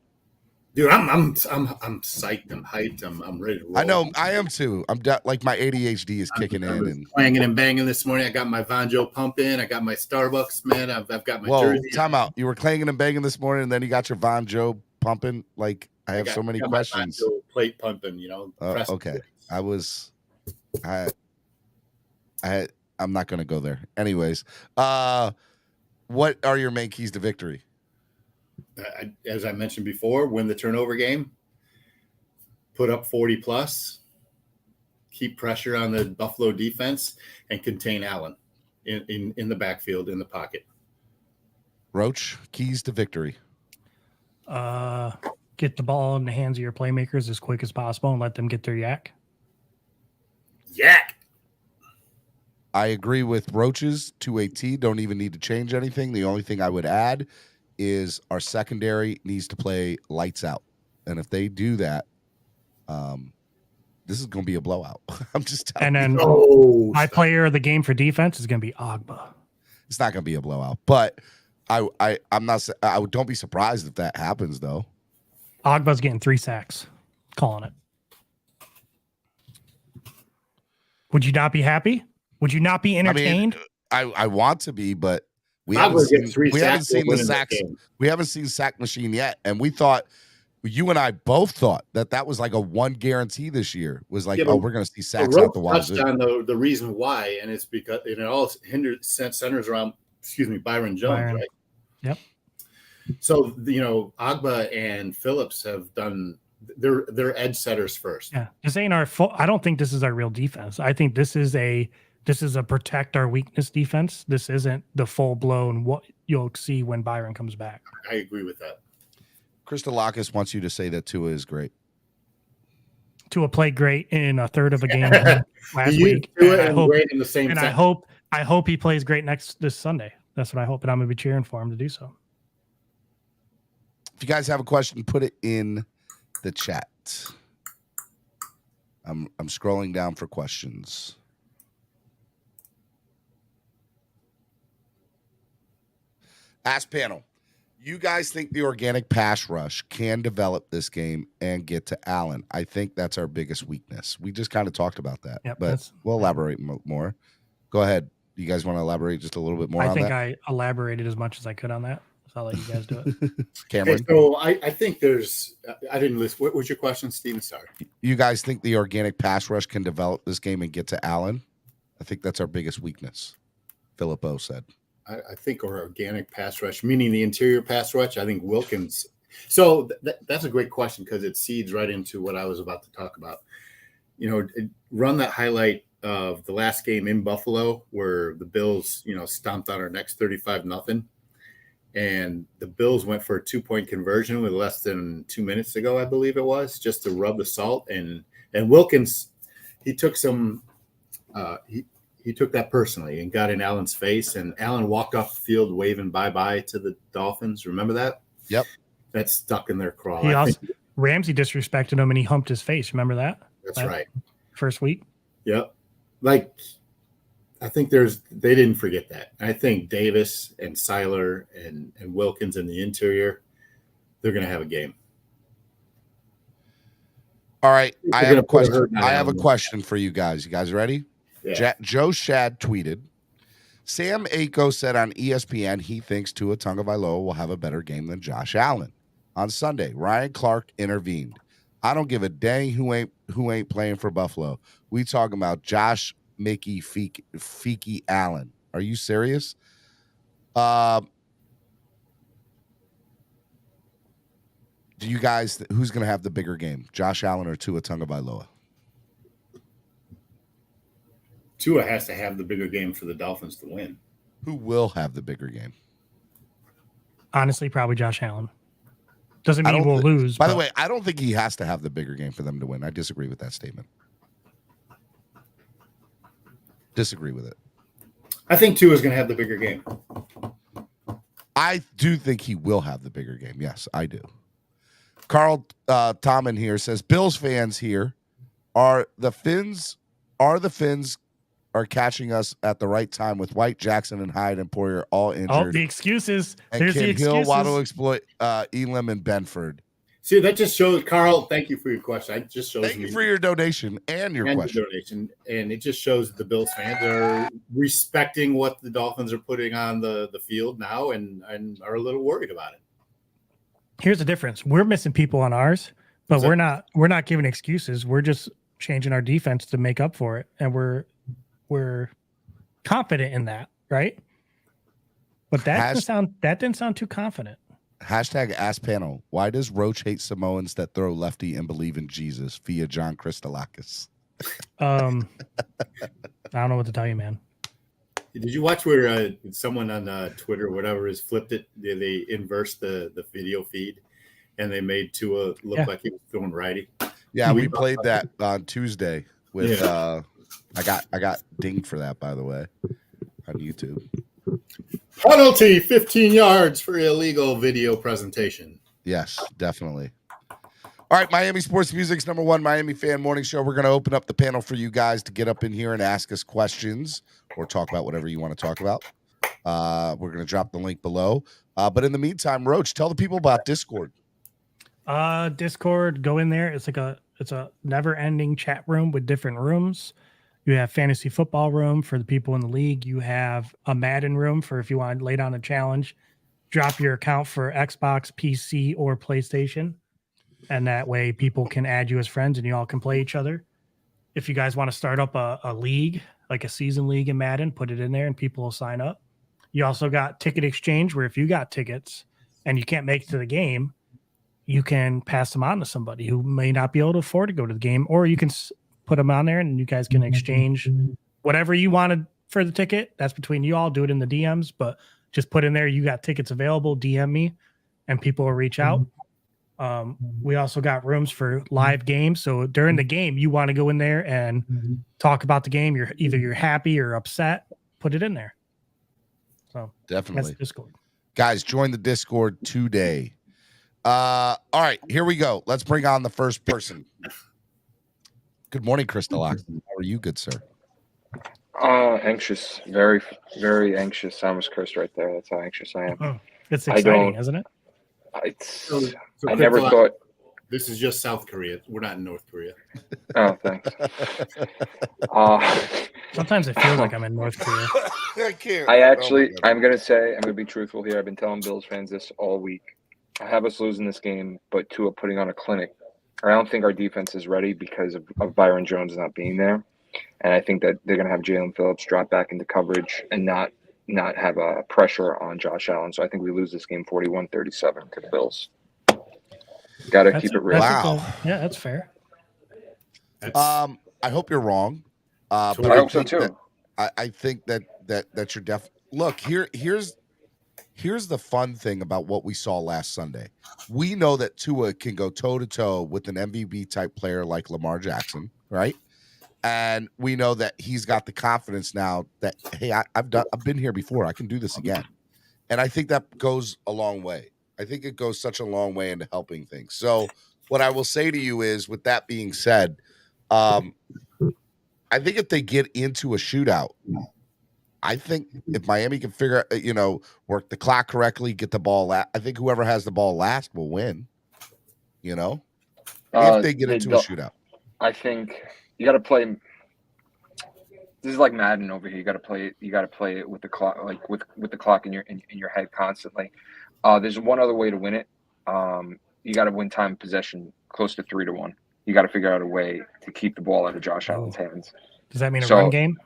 Dude, I'm psyched. I'm hyped. I'm ready to roll. I know. I am too. I'm my ADHD is kicking in and clanging and banging this morning. I got my Vonjo pump in. I got my Starbucks, man. I've got my jersey. Time out. You were clanging and banging this morning, and then you got your Vonjo pumping. I have so many questions. My Vonjo plate pumping. Okay. I'm not going to go there. Anyways, what are your main keys to victory? As I mentioned before, win the turnover game, put up 40 plus, keep pressure on the Buffalo defense, and contain Allen in the backfield, in the pocket. Roach, keys to victory. Get the ball in the hands of your playmakers as quick as possible and let them get their yak. Yak. I agree with Roach's to a T. Don't even need to change anything. The only thing I would add is our secondary needs to play lights out. and if they do that, this is going to be a blowout. I'm just telling And then you. my player of the game for defense is going to be Ogba. It's not going to be a blowout, but I'm not. Don't be surprised if that happens, though. Ogba's getting 3 sacks. Calling it. Would you not be happy? Would you not be entertained? I want to be, but we Ogba haven't gets seen, 3 we haven't sacks, seen we'll the win in this sacks. game. We haven't seen sack machine yet, and we thought. You and I both thought that was like a one guarantee this year. Was like, but we're going to see sacks Rope out the wazoo. touched on the reason why, and it's because it all centers around, Byron Jones, right? Yep. So Ogba and Phillips have done their edge setters first. Yeah, this ain't our full. I don't think this is our real defense. I think this is a protect our weakness defense. This isn't the full blown what you'll see when Byron comes back. I agree with that. Krista Lockus wants you to say that Tua is great. Tua played great in a third of a game last week. I hope he plays great this Sunday. That's what I hope, and I'm gonna be cheering for him to do so. If you guys have a question, put it in the chat. I'm scrolling down for questions. Ask panel. You guys think the organic pass rush can develop this game and get to Allen? I think that's our biggest weakness. We just kind of talked about that, but we'll elaborate more. Go ahead. You guys want to elaborate just a little bit more on that? I elaborated as much as I could on that. So I'll let you guys do it. Cameron? Okay, so I think there's – I didn't listen. What was your question, Steven? Sorry. You guys think the organic pass rush can develop this game and get to Allen? I think that's our biggest weakness, Philippo said. I think our organic pass rush, meaning the interior pass rush, I think Wilkins. So that's a great question because it seeds right into what I was about to talk about. Run that highlight of the last game in Buffalo where the Bills, stomped on our necks 35-0. And the Bills went for a 2-point conversion with less than 2 minutes to go, I believe it was, just to rub the salt. And Wilkins, he took some he took that personally and got in Allen's face, and Allen walked off the field waving bye-bye to the Dolphins. Remember that? Yep. That's stuck in their craw. Ramsey disrespected him, and he humped his face. Remember that? That's right. First week? Yep. I think they didn't forget that. I think Davis and Seiler and Wilkins in the interior, they're going to have a game. All right. I have a question. I have a question for you guys. You guys ready? Yeah. Joe Shad tweeted, Sam Aiko said on ESPN he thinks Tua Tagovailoa will have a better game than Josh Allen. On Sunday, Ryan Clark intervened. I don't give a dang who ain't playing for Buffalo. We talking about Josh Mickey Feeky Allen. Are you serious? Do you guys who's going to have the bigger game, Josh Allen or Tua Tagovailoa? Tua has to have the bigger game for the Dolphins to win. Who will have the bigger game? Honestly, probably Josh Allen. Doesn't mean we'll lose. By the way, I don't think he has to have the bigger game for them to win. I disagree with that statement. Disagree with it. I think Tua is going to have the bigger game. I do think he will have the bigger game. Yes, I do. Carl Tommen here says, Bills fans here, are the Finns are catching us at the right time with White, Jackson, and Hyde and Poyer all injured. Oh, the excuses. And There's Kim the excuses. Hill, Waddle exploit Elam and Benford. See, that just shows, Carl, thank you for your question. It just shows Thank you for your donation and your question. Donation. And it just shows that the Bills fans are respecting what the Dolphins are putting on the field now and are a little worried about it. Here's the difference. We're missing people on ours, but we're not giving excuses. We're just changing our defense to make up for it. And we're confident in that, right? But that didn't sound too confident. Hashtag Ask Panel. Why does Roach hate Samoans that throw lefty and believe in Jesus? Via John Christolakis. I don't know what to tell you, man. Did you watch where someone on Twitter or whatever has flipped it? They inversed the video feed and they made Tua look like he was throwing righty. Yeah, we played that on Tuesday with I got dinged for that, by the way, on YouTube. Penalty 15 yards for illegal video presentation. Yes, definitely. All right, Miami Sports Music's #1 Miami Fan Morning Show. We're going to open up the panel for you guys to get up in here and ask us questions or talk about whatever you want to talk about. We're going to drop the link below. But in the meantime, Roach, tell the people about Discord. Discord, go in there. It's a never-ending chat room with different rooms. You have fantasy football room for the people in the league. You have a Madden room for if you want to lay down a challenge. Drop your account for Xbox, PC, or PlayStation. And that way people can add you as friends and you all can play each other. If you guys want to start up a league, like a season league in Madden, put it in there and people will sign up. You also got ticket exchange where if you got tickets and you can't make it to the game, you can pass them on to somebody who may not be able to afford to go to the game, or you can put them on there and you guys can exchange whatever you wanted for the ticket. That's between you all. Do it in the DMs, but just put in there, you got tickets available, DM me, and people will reach out. We also got rooms for live games. So during the game, you want to go in there and talk about the game. You're happy or upset, put it in there. So definitely that's Discord. Guys, join the Discord today. All right, here we go. Let's bring on the first person. Good morning, Crystal. How are you, good sir? Anxious, very, very anxious. I almost cursed right there. That's how anxious I am. Oh, it's exciting, isn't it? I never thought. This is just South Korea. We're not in North Korea. Oh, thanks. Sometimes it feels like I'm in North Korea. I can't. I'm going to be truthful here. I've been telling Bills fans this all week. I have us losing this game, but Tua putting on a clinic. I don't think our defense is ready because of Byron Jones not being there. And I think that they're going to have Jalen Phillips drop back into coverage and not have a pressure on Josh Allen. So I think we lose this game 41-37 to the Bills. Got to keep it real. Wow. Yeah, that's fair. I hope you're wrong. But I hope so too. I think that you're Look, here's the fun thing about what we saw last Sunday. We know that Tua can go toe-to-toe with an MVP type player like Lamar Jackson, right? And we know that he's got the confidence now that, hey, I've been here before. I can do this again. And I think that goes a long way. I think it goes such a long way into helping things. So what I will say to you is, with that being said, I think if they get into a shootout, I think if Miami can figure out, work the clock correctly, get the ball, I think whoever has the ball last will win, if they get into a shootout. I think you got to play. This is like Madden over here. You got to play it with the clock, like with the clock in your head constantly. There's one other way to win it. You got to win time possession close to 3-1. You got to figure out a way to keep the ball out of Josh Allen's hands. Does that mean a run game?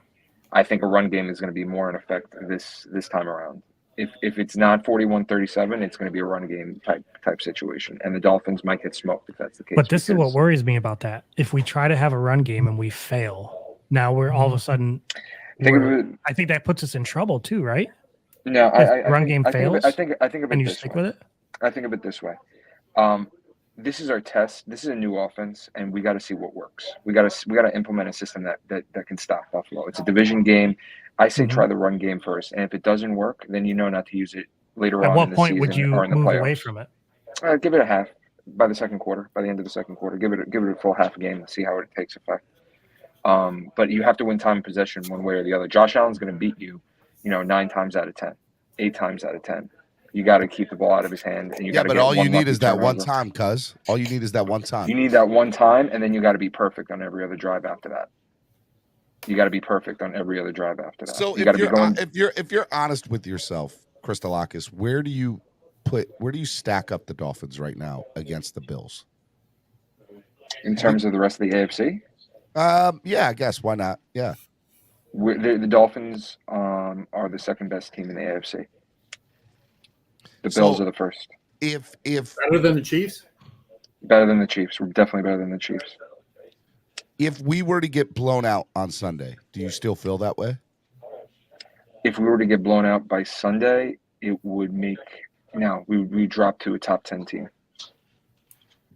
I think a run game is going to be more in effect this time around. If it's not 41-37, it's going to be a run game type situation, and the Dolphins might get smoked if that's the case. But this is what worries me about that. If we try to have a run game and we fail, now we're all of a sudden. I think that puts us in trouble too, right? No, run game fails. I think of it. And you this stick way. with it. I think of it this way. This is our test. This is a new offense, and we got to see what works. We got to implement a system that can stop Buffalo. It's a division game. I say try the run game first, and if it doesn't work, then not to use it later on. At what in the point season would you or in the move playoffs. away from it? Give it a half by the second quarter. By the end of the second quarter, give it a full half game and see how it takes effect. But you have to win time possession one way or the other. Josh Allen's going to beat you, 9 times out of 10, 8 times out of 10. You got to keep the ball out of his hand, and you got to. But all you need is that one time, cuz. All you need is that one time. You need that one time, and then you got to be perfect on every other drive after that. You got to be perfect on every other drive after that. So if you're honest with yourself, Crystallakis, where do you stack up the Dolphins right now against the Bills? In terms of the rest of the AFC? Yeah, I guess. Why not? Yeah. The Dolphins are the second best team in the AFC. The Bills are the first. If better than the Chiefs? Better than the Chiefs. We're definitely better than the Chiefs. If we were to get blown out on Sunday, do you still feel that way? If we were to get blown out by Sunday, it would make we would drop to a top 10 team.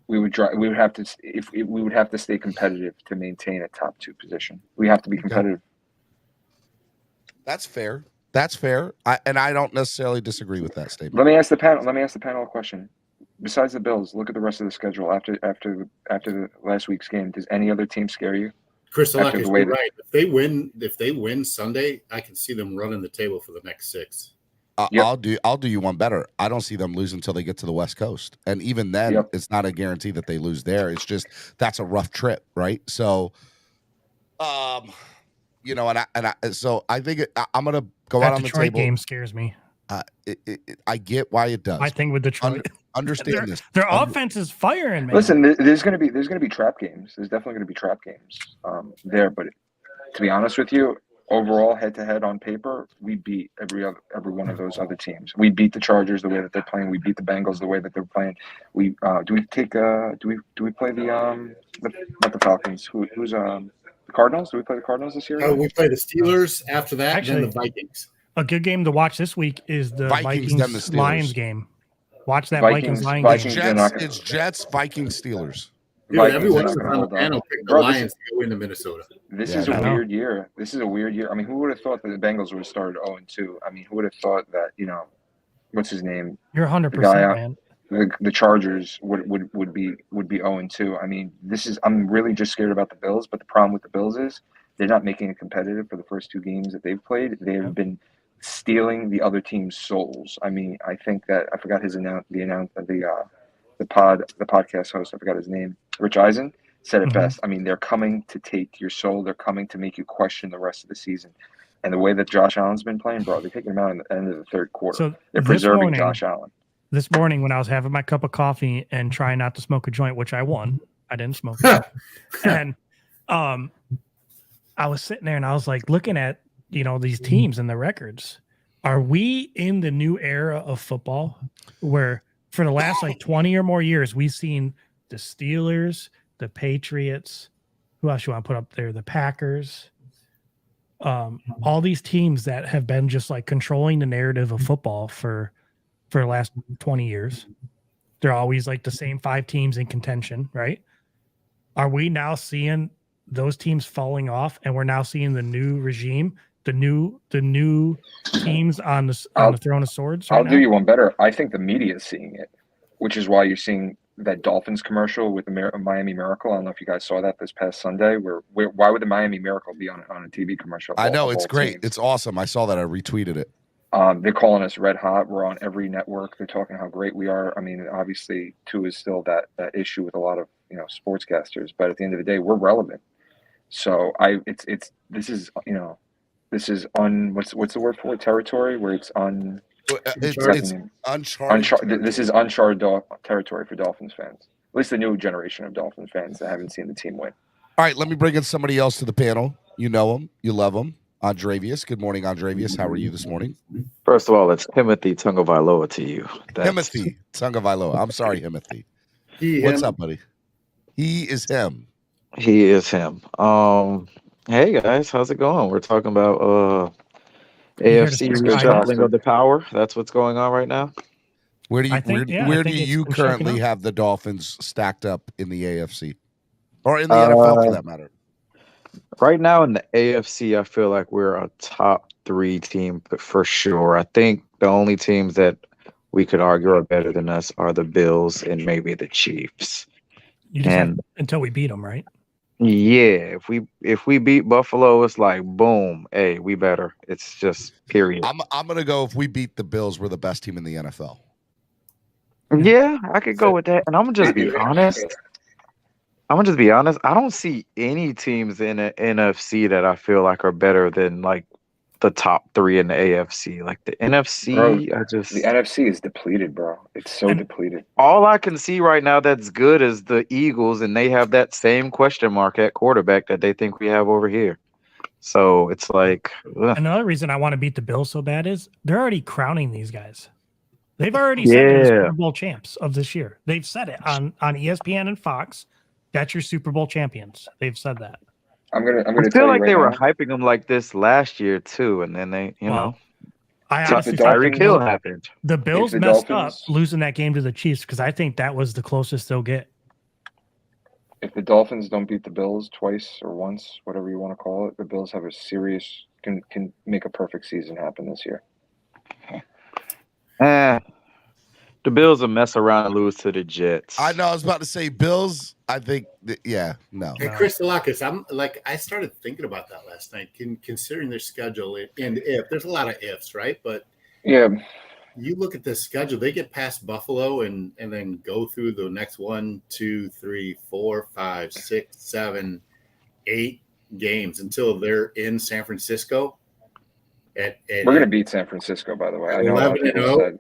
We would have to stay competitive to maintain a top 2 position. We have to be competitive. That's fair. That's fair. I don't necessarily disagree with that statement. Let me ask the panel a question. besides the Bills, look at the rest of the schedule after the last week's game. Does any other team scare you? Crystal After Lockers, the way you're that- right. If they win Sunday, I can see them running the table for the next 6. Yep. I'll do you one better. I don't see them losing until they get to the West Coast, and even then, Yep. it's not a guarantee that they lose there. It's just that's a rough trip, right? So, you know, so I think I'm gonna go That out on the Detroit table. game scares me. I get why it does. My thing with Detroit, Understand this. their offense is firing, man. Listen, there's gonna be trap games. There's definitely gonna be trap games there. But to be honest with you, overall, head to head on paper, we beat every one of those other teams. We beat the Chargers the way that they're playing. We beat the Bengals the way that they're playing. We do we play the not the Falcons? Who's the Cardinals? Do we play the Cardinals this year? We play the Steelers after that, Actually, then the Vikings. A good game to watch this week is the Vikings, then the Vikings Steelers. Lions game. Watch that Vikings- Vikings Lions Vikings, game. they're not gonna- It's Jets, Vikings, Steelers. Dude, Vikings everyone are on not gonna the hold on. panel picked the Bro, this- Lions to go into Minnesota. This Yeah, is a I know. weird year. This is a weird year. I mean, who would have thought that the Bengals would have started 0-2? I mean, who would have thought that, what's his name? You're The guy 100%, out- man. The Chargers would be 0-2. I mean, I'm really just scared about the Bills, but the problem with the Bills is they're not making it competitive for the first 2 games that they've played. They've been stealing the other team's souls. I mean, I think that I forgot the podcast host, I forgot his name. Rich Eisen said it Mhm. best. I mean, they're coming to take your soul. They're coming to make you question the rest of the season. And the way that Josh Allen's been playing, bro, they're taking him out in the end of the third quarter. So They're this preserving morning- Josh Allen. This morning when I was having my cup of coffee and trying not to smoke a joint, which I won, I didn't smoke. And I was sitting there and I was like looking at, these teams and the records. Are we in the new era of football where for the last 20 or more years, we've seen the Steelers, the Patriots, who else you want to put up there? The Packers, all these teams that have been just controlling the narrative of football for the last 20 years. They're always the same 5 teams in contention, right? Are we now seeing those teams falling off and we're now seeing the new regime, the new teams on the throne of swords? I'll do you one better. I think the media is seeing it, which is why you're seeing that Dolphins commercial with the Miami Miracle. I don't know if you guys saw that this past Sunday. Why would the Miami Miracle be on a TV commercial? I know, it's great. It's awesome. I saw that. I retweeted it. They're calling us red hot. We're on every network. They're talking how great we are. I mean, obviously, too, is still that issue with a lot of sportscasters. But at the end of the day, we're relevant. So this is what's the word for it? Territory where it's It's uncharted. This is uncharted territory for Dolphins fans. At least the new generation of Dolphins fans that haven't seen the team win. All right, let me bring in somebody else to the panel. You know him. You love him. Andrevius. Good morning, Andrevius. How are you this morning? First of all, it's Timothy Tungavailoa to you. Timothy Tungavailoa. I'm sorry, Timothy. What's up, buddy? He is him. He is him. Hey guys, how's it going? We're talking about AFC reshuffling of the power. That's what's going on right now. Where do you currently have the Dolphins stacked up in the AFC or in the NFL for that matter? Right now in the AFC, I feel like we're a top 3 team for sure. I think the only teams that we could argue are better than us are the Bills and maybe the Chiefs. Until we beat them, right? Yeah, if we beat Buffalo, it's like boom, hey, we better. It's just period. I'm gonna go if we beat the Bills, we're the best team in the NFL. Yeah, I could go with that. And I'm gonna just be honest. I don't see any teams in the NFC that I feel like are better than the top 3 in the AFC. Like the NFC, Bro, the NFC is depleted, bro. It's so depleted. All I can see right now that's good is the Eagles, and they have that same question mark at quarterback that they think we have over here. So it's like another reason I want to beat the Bills so bad is they're already crowning these guys. They've already said they're the Super Bowl champs of this year. They've said it on ESPN and Fox. That's your Super Bowl champions. They've said that. I'm gonna I feel like they were hyping them like this last year too, and then they, I honestly Tyreek Hill happened. The Bills messed up losing that game to the Chiefs because I think that was the closest they'll get. If the Dolphins don't beat the Bills twice or once, whatever you want to call it, the Bills have a serious can make a perfect season happen this year. The Bills will mess around and lose to the Jets. I know. I was about to say Bills. I think, no. Hey, Chris Delacus, I started thinking about that last night, considering their schedule and if there's a lot of ifs, right? But yeah, you look at the schedule, they get past Buffalo and then go through the next 1, 2, 3, 4, 5, 6, 7, 8 games until they're in San Francisco. We're going to beat San Francisco, by the way. I know 11-0.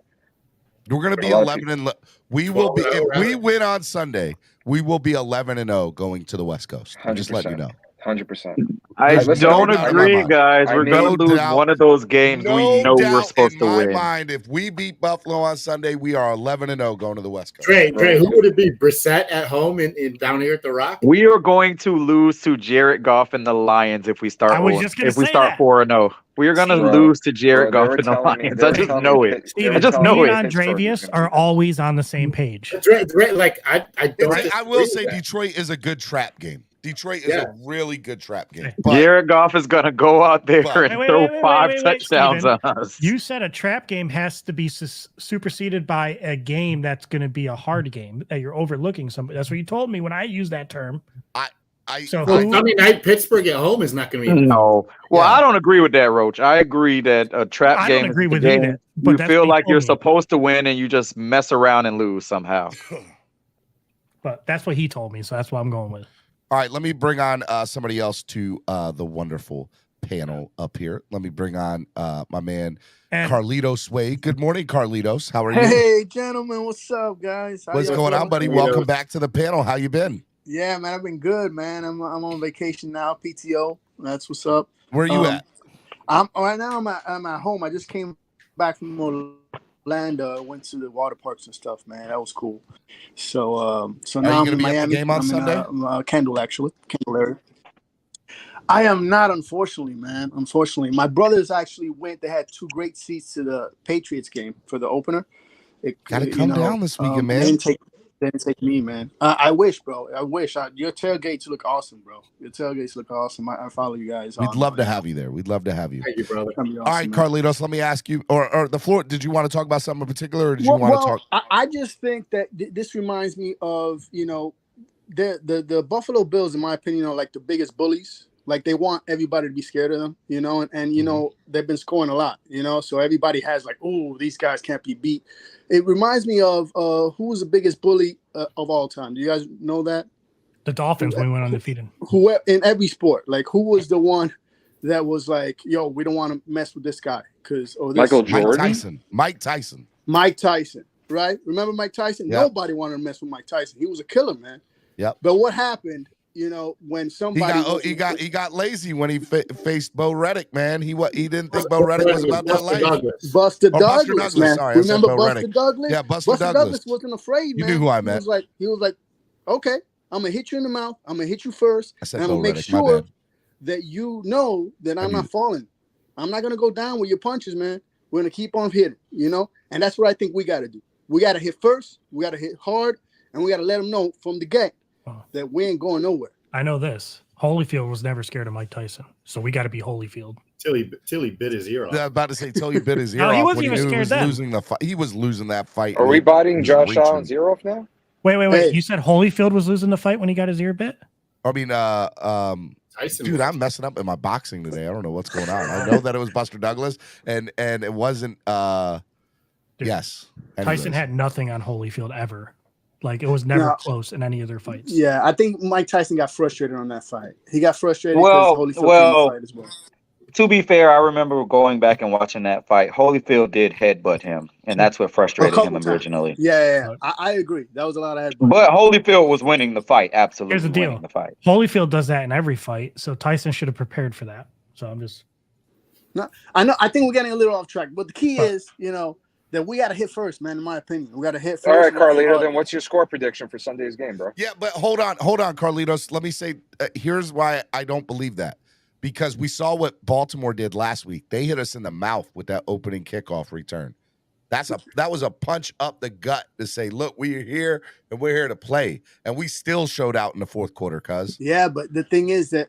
We're going to be 11 and we will be if we win on Sunday. We will be 11-0 going to the West Coast. I'm just letting you know. 100%. I don't agree, guys. We're going to lose one of those games we know we're supposed to win. In my mind, if we beat Buffalo on Sunday, we are 11-0 going to the West Coast. Trey, who would it be? Brissett at home in down here at the Rock? We are going to lose to Jared Goff and the Lions if we start 4-0. We are going to lose to Jared Goff and the Lions. I just know it. I just know it. And Dravius are always on the same page. I will say Detroit is a good trap game. Detroit is a really good trap game. Jared Goff is going to go out there and throw 5 touchdowns on us. You said a trap game has to be superseded by a game that's going to be a hard game that you're overlooking somebody. That's what you told me when I used that term. Sunday night Pittsburgh at home is not going to be. No. Well, I don't agree with that, Roach. I agree that a trap game is a game you feel like you're supposed to win and you just mess around and lose somehow. But that's what he told me, so that's what I'm going with. All right, let me bring on somebody else to the wonderful panel up here. Let me bring on my man, Carlitos Wade. Good morning, Carlitos. How are you? Hey, gentlemen. What's up, guys? What's going on, buddy? Welcome back to the panel. How you been? Yeah, man, I've been good, man. I'm on vacation now, PTO. That's what's up. Where are you at? I'm at home. I just came back from Orlando. Went to the water parks and stuff, man. That was cool. So now I'm in Miami. At the game on Sunday? Kendall area. I am not, unfortunately, man. Unfortunately, my brothers actually went. They had 2 great seats to the Patriots game for the opener. Gotta come down this weekend, man. They didn't take me, man. I wish, bro. I wish. Your tailgates look awesome, bro. Your tailgates look awesome. I follow you guys. We'd love to have you there. We'd love to have you. Thank you, brother. Awesome, all right, man. Carlitos, let me ask you, or the floor, did you want to talk about something in particular, or did you want to talk? I just think that this reminds me of, the Buffalo Bills, in my opinion, are like the biggest bullies. Like, they want everybody to be scared of them, and they've been scoring a lot, so everybody has like, oh, these guys can't be beat. It reminds me of who was the biggest bully of all time. Do you guys know that? The Dolphins when we went undefeated. Who in every sport, like, who was the one that was like, yo, we don't want to mess with this guy Michael Jordan? Mike Tyson. Mike Tyson, right? Remember Mike Tyson? Yep. Nobody wanted to mess with Mike Tyson. He was a killer, man. Yep. But what happened? When somebody he got lazy when he faced Bo Reddick, man. He didn't think Bo Reddick was about that life. Buster Douglas, man. Sorry, remember Buster Douglas? Yeah, Buster Douglas wasn't afraid, man. You knew who I meant. He was like, okay, I'm gonna hit you in the mouth. I'm gonna hit you first. And I'm gonna make sure that you know that I'm not falling. I'm not gonna go down with your punches, man. We're gonna keep on hitting, and that's what I think we gotta do. We gotta hit first. We gotta hit hard, and we gotta let them know from the get that we ain't going nowhere. I know this. Holyfield was never scared of Mike Tyson, so we got to be Holyfield. Till he bit his ear off. I was about to say till he bit his ear off. He wasn't even scared then. Losing the fight. He was losing that fight. Are we biting Josh Allen's ear off now? Wait. Hey. You said Holyfield was losing the fight when he got his ear bit? I mean, Tyson. Dude, I'm messing up in my boxing today. I don't know what's going on. I know that it was Buster Douglas, and it wasn't. Yes. Tyson had nothing on Holyfield ever. Like, it was never close in any of their fights. Yeah, I think Mike Tyson got frustrated on that fight. He got frustrated because Holyfield fight as well. To be fair, I remember going back and watching that fight. Holyfield did headbutt him, and that's what frustrated him originally. Yeah. I agree. That was a lot of headbutt. But Holyfield was winning the fight. Absolutely. Here's the deal. Winning the fight. Holyfield does that in every fight, so Tyson should have prepared for that. So I'm just... No, I know. I think we're getting a little off track, but the key is, that we got to hit first, man, in my opinion. We got to hit first. All right, Carlito, then what's your score prediction for Sunday's game, bro? Yeah, but hold on, Carlitos. Let me say, here's why I don't believe that. Because we saw what Baltimore did last week. They hit us in the mouth with that opening kickoff return. That was a punch up the gut to say, look, we're here and we're here to play. And we still showed out in the fourth quarter, cuz. Yeah, but the thing is that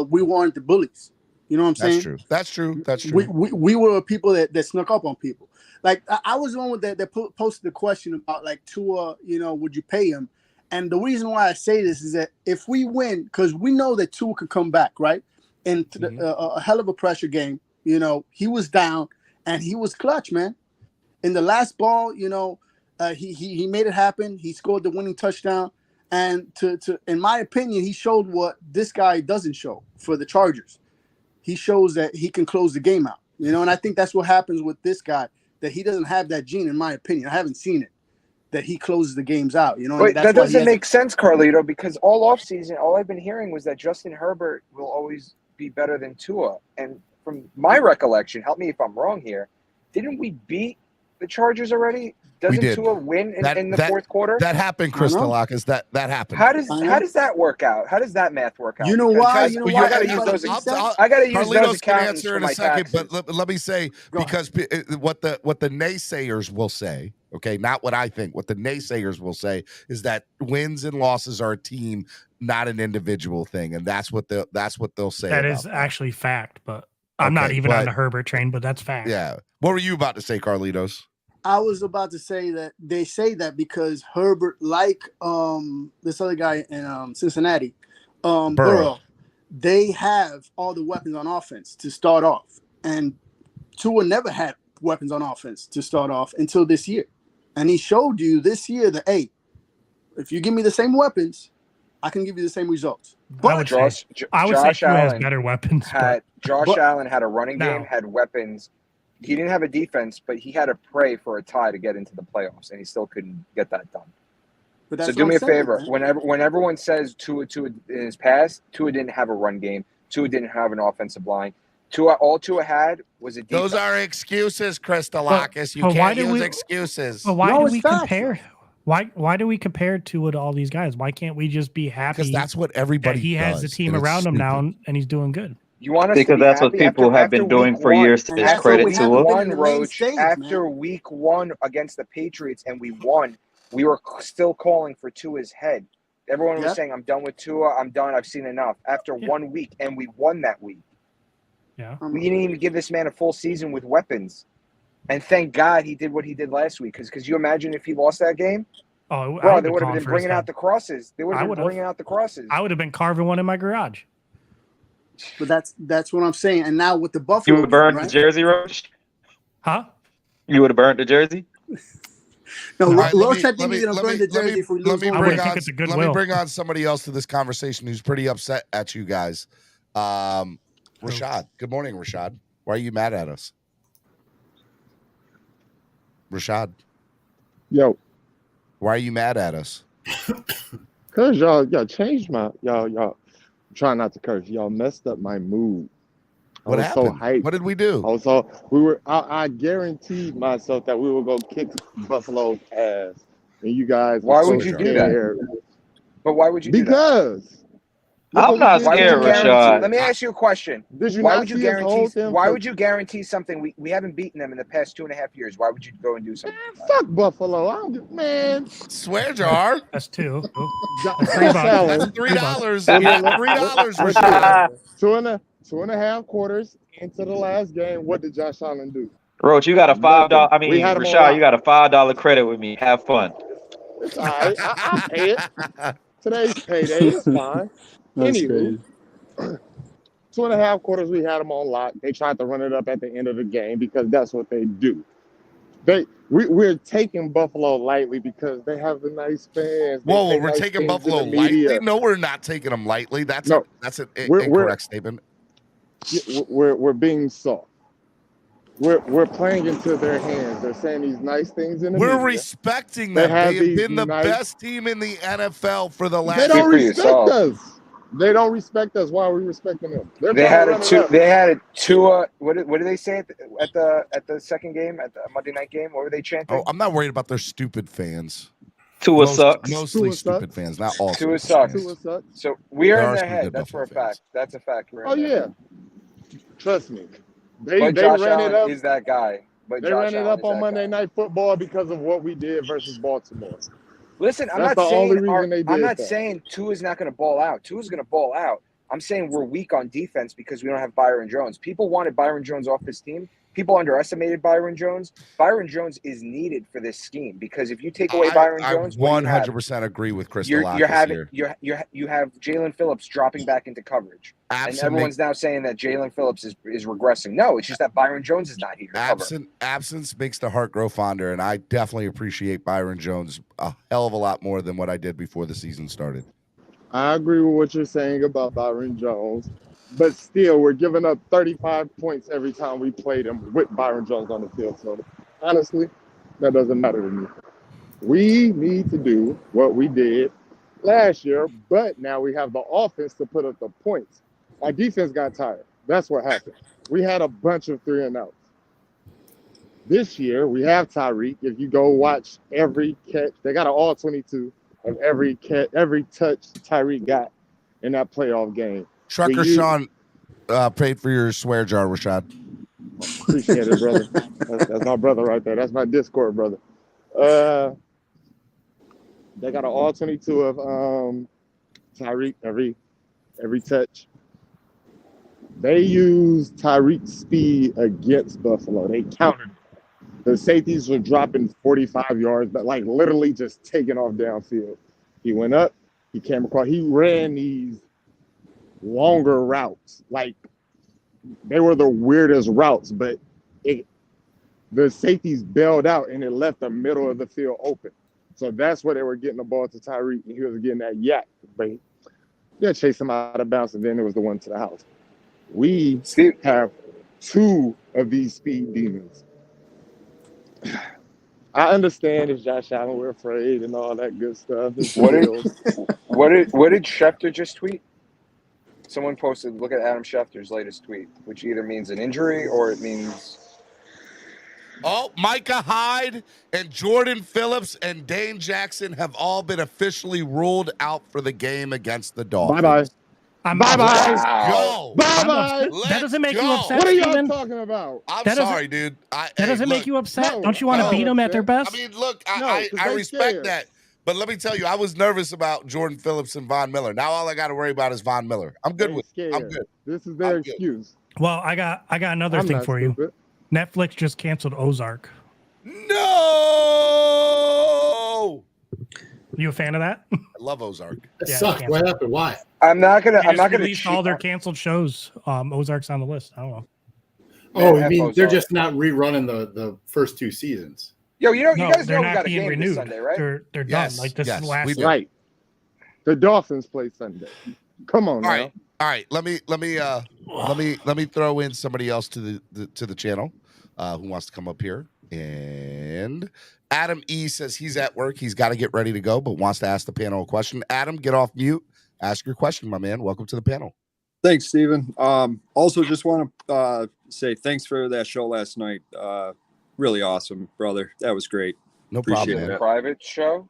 we weren't the bullies. You know what I'm saying? That's true. That's true. That's true. We were people that snuck up on people. Like I was the one that posted the question about like Tua, would you pay him? And the reason why I say this is that if we win, because we know that Tua could come back, right? And a hell of a pressure game, he was down and he was clutch, man. In the last ball, he made it happen. He scored the winning touchdown. And to in my opinion, he showed what this guy doesn't show for the Chargers. He shows that he can close the game out, and I think that's what happens with this guy, that he doesn't have that gene, in my opinion. I haven't seen it, that he closes the games out, But that doesn't make sense, Carlito, because all offseason, all I've been hearing was that Justin Herbert will always be better than Tua. And from my recollection, help me if I'm wrong here, didn't we beat the Chargers already? Doesn't Tua win in the fourth quarter? That happened, Crystalakis. That happened. How does that work out? How does that math work out? You know why? I got to use those. I got to use those accountants answer in a second, but let me say, because what the naysayers will say, okay, not what I think. What the naysayers will say is that wins and losses are a team, not an individual thing, and that's what they'll say. That is actually fact, but I'm not even on the Herbert train, but that's fact. Yeah. What were you about to say, Carlitos? I was about to say that they say that because Herbert, like this other guy in Cincinnati, Burrow, they have all the weapons on offense to start off. And Tua never had weapons on offense to start off until this year. And he showed you this year that, hey, if you give me the same weapons, I can give you the same results. But I would say Tua has better weapons. Josh Allen had a running game, had weapons. He didn't have a defense, but he had to pray for a tie to get into the playoffs, and he still couldn't get that done. So do me a favor. When everyone says Tua in his past, Tua didn't have a run game. Tua didn't have an offensive line. All Tua had was a defense. Those are excuses, Crystalakis. You can't use excuses. But why do we compare? Why do we compare Tua to all these guys? Why can't we just be happy? Because that's what everybody he has the team around him now, and he's doing good. You want us because that's what people have been doing for years to discredit Tua. After week one against the Patriots and we won, we were still calling for Tua's head. Everyone was saying, I'm done with Tua. I'm done. I've seen enough. After 1 week, and we won that week. Yeah. We didn't even give this man a full season with weapons. And thank God he did what he did last week. Because you imagine if he lost that game? Oh, bro, they would have been bringing out the crosses. They would have been bringing out the crosses. I would have been carving one in my garage. But that's what I'm saying. And now with the Buffalo, you would burn the jersey, Roach? Huh? You would have burned the jersey? No, Roach, I think he's going to burn the jersey if we lose. Let me bring on somebody else to this conversation who's pretty upset at you guys. Rashad. Good morning, Rashad. Why are you mad at us? Rashad. Yo. Why are you mad at us? Cause y'all changed my y'all. Try not to curse. Y'all messed up my mood. What happened? So hyped. What did we do? I guaranteed myself that we were gonna kick Buffalo's ass, and you guys. Why would you do that? But why would you do that? Because I'm not scared, Rashad. Let me ask you a question. Why would you guarantee something? We haven't beaten them in the past 2.5 years. Why would you go and do something? Fuck Buffalo. Man. Swear jar. That's two. That's $3. $3. Rashad. 2.5 quarters into the last game. What did Josh Allen do? Roach, you got a $5. I mean, Rashad, you got a $5 credit with me. Have fun. It's all right. I'll pay it. Today's payday. It's fine. Anyway, 2.5 quarters, we had them on lock. They tried to run it up at the end of the game because that's what they do. We're taking Buffalo lightly because they have the nice fans. Whoa, we're taking Buffalo lightly? No, we're not taking them lightly. That's an incorrect statement. We're being soft. We're playing into their hands. They're saying these nice things in the media. We're respecting them. They have been the best team in the NFL for the last. They don't respect us. They don't respect us. Why are we respecting them? They had a Tua. What did they say at the second game, at the Monday night game? What were they chanting? Oh, I'm not worried about their stupid fans. Tua sucks. Mostly stupid fans, not all. Tua sucks. So we are in their head. That's for a fact. That's a fact. Oh yeah, trust me. They ran it up. Is that guy? But they ran it up on Monday Night Football because of what we did versus Baltimore. Listen, I'm not saying Tua's not going to ball out. Tua's going to ball out. I'm saying we're weak on defense because we don't have Byron Jones. People wanted Byron Jones off this team. People underestimated Byron Jones. Byron Jones is needed for this scheme because if you take away Byron Jones, I 100% agree with Crystal Lock you this year. have Jalen Phillips dropping back into coverage, and everyone's now saying that Jalen Phillips is regressing. No, it's just that Byron Jones is not here. Absence makes the heart grow fonder, and I definitely appreciate Byron Jones a hell of a lot more than what I did before the season started. I agree with what you're saying about Byron Jones, but still, we're giving up 35 points every time we play them with Byron Jones on the field. So, honestly, that doesn't matter to me. We need to do what we did last year, but now we have the offense to put up the points. Our defense got tired. That's what happened. We had a bunch of 3-and-outs. This year, we have Tyreek. If you go watch every catch, they got an all 22 of every catch, every touch Tyreek got in that playoff game. Trucker Sean paid for your swear jar, Rashad. Appreciate it, brother. That's my brother right there. That's my Discord brother. They got an all 22 of Tyreek every touch. They used Tyreek's speed against Buffalo. They countered. The safeties were dropping 45 yards, but like literally just taking off downfield. He went up, he came across, he ran these longer routes. Like they were the weirdest routes, but the safeties bailed out and it left the middle of the field open. So that's where they were getting the ball to Tyreek, and he was getting that yak. But they chased him out of bounds, and then it was the one to the house. We have 2 of these speed demons. I understand it's Josh Allen, we're afraid and all that good stuff. What did Schefter just tweet? Someone posted, look at Adam Schefter's latest tweet, which either means an injury or it means... Oh, Micah Hyde and Jordan Phillips and Dane Jackson have all been officially ruled out for the game against the Dolphins. Bye-bye. Bye-bye. Go. Bye-bye. That doesn't make you upset, What are y'all Steven? talking about? I'm sorry, dude. That doesn't make you upset? Don't you want to beat them at their best? I mean, look, I respect that. But let me tell you, I was nervous about Jordan Phillips and Von Miller. Now all I got to worry about is Von Miller. I'm good with it. I'm good. This is their excuse. Well, I got another thing for you. Netflix just canceled Ozark. No. You a fan of that? I love Ozark. It sucks. What happened? Why? I'm not gonna release all their canceled shows. Ozark's on the list. I don't know. Oh, you mean they're just not rerunning the first 2 seasons? Yo, you guys know we not got a being game renewed. this Sunday, right? They're done. Like this is last. Right. The Dolphins play Sunday. Come on, all right. Let me throw in somebody else to the channel who wants to come up here. And Adam E says he's at work. He's got to get ready to go, but wants to ask the panel a question. Adam, get off mute. Ask your question, my man. Welcome to the panel. Thanks, Steven. Also, just want to say thanks for that show last night. Really awesome, brother. That was great. No Appreciate problem, man. Private show?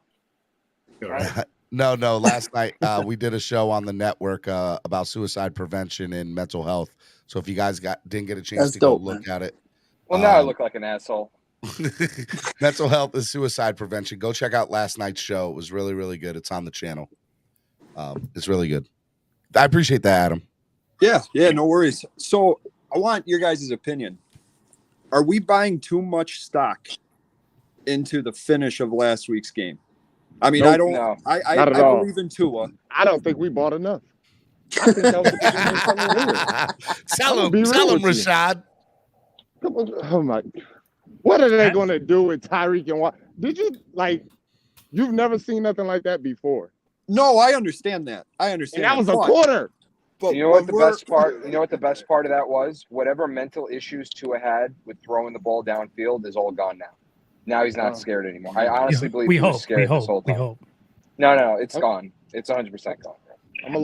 No. Last night we did a show on the network about suicide prevention and mental health. So if you guys didn't get a chance to go look at it. Well, now I look like an asshole. Mental health and suicide prevention. Go check out last night's show. It was really, really good. It's on the channel. It's really good. I appreciate that, Adam. Yeah, no worries. So I want your guys' opinion. Are we buying too much stock into the finish of last week's game? I mean, Nope. I don't. No, I not at all. believe in Tua. I don't think we bought enough. I think that was the Tell him, Rashad. Oh my! What are they going to do with Tyreek and what? Did you You've never seen nothing like that before. No, I understand that. I understand. And that was a quarter. But You know what the best part? You know what the best part of that was? Whatever mental issues Tua had with throwing the ball downfield is all gone now. Now he's not scared anymore. I honestly believe he was scared this whole time. No, it's gone. It's 100% gone.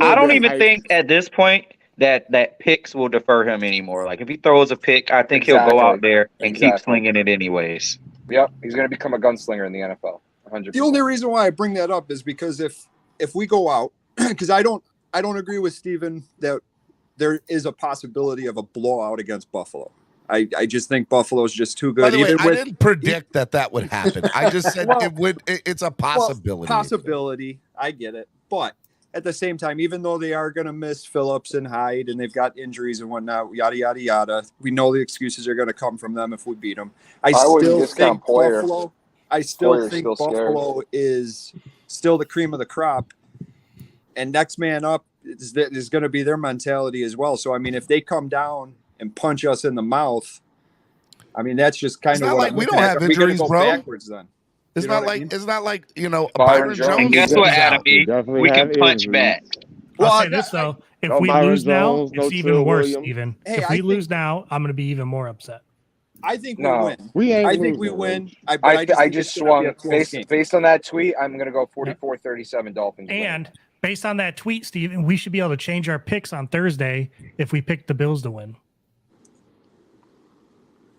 I don't even think at this point that picks will defer him anymore. Like if he throws a pick, I think he'll go out there and keep slinging it anyways. Yep, he's going to become a gunslinger in the NFL. 100%. The only reason why I bring that up is because if we go out, because I don't agree with Steven that there is a possibility of a blowout against Buffalo. I just think Buffalo's just too good. By the way, I didn't predict that would happen. I just said it would. It's a possibility. Possibility. I get it. But at the same time, even though they are going to miss Phillips and Hyde and they've got injuries and whatnot, yada, yada, yada, we know the excuses are going to come from them if we beat them. I wouldn't still discount think Poyer. Buffalo, I still Poyer's think still scared. Buffalo is still the cream of the crop. And next man up is going to be their mentality as well. So, I mean, if they come down and punch us in the mouth, I mean, that's just kind It's of not what like I'm we looking don't at. have Are we gonna injuries, go bro. backwards then? It's You know not what I like mean? it's not like Byron Byron Jones. And guess is what, out. Adam B? Definitely We can have punch injuries. back. I'll say this though: if No we Byron lose now, Jones, no it's even Trill worse. Williams. Even Hey, if we lose now, I'm going to be even more upset. I think we No. win. We ain't I think we losing, win. I think just it's gonna be a swung close game. based on that tweet. I'm going to go 44-37 Dolphins. win. And based on that tweet, Steven, we should be able to change our picks on Thursday if we pick the Bills to win.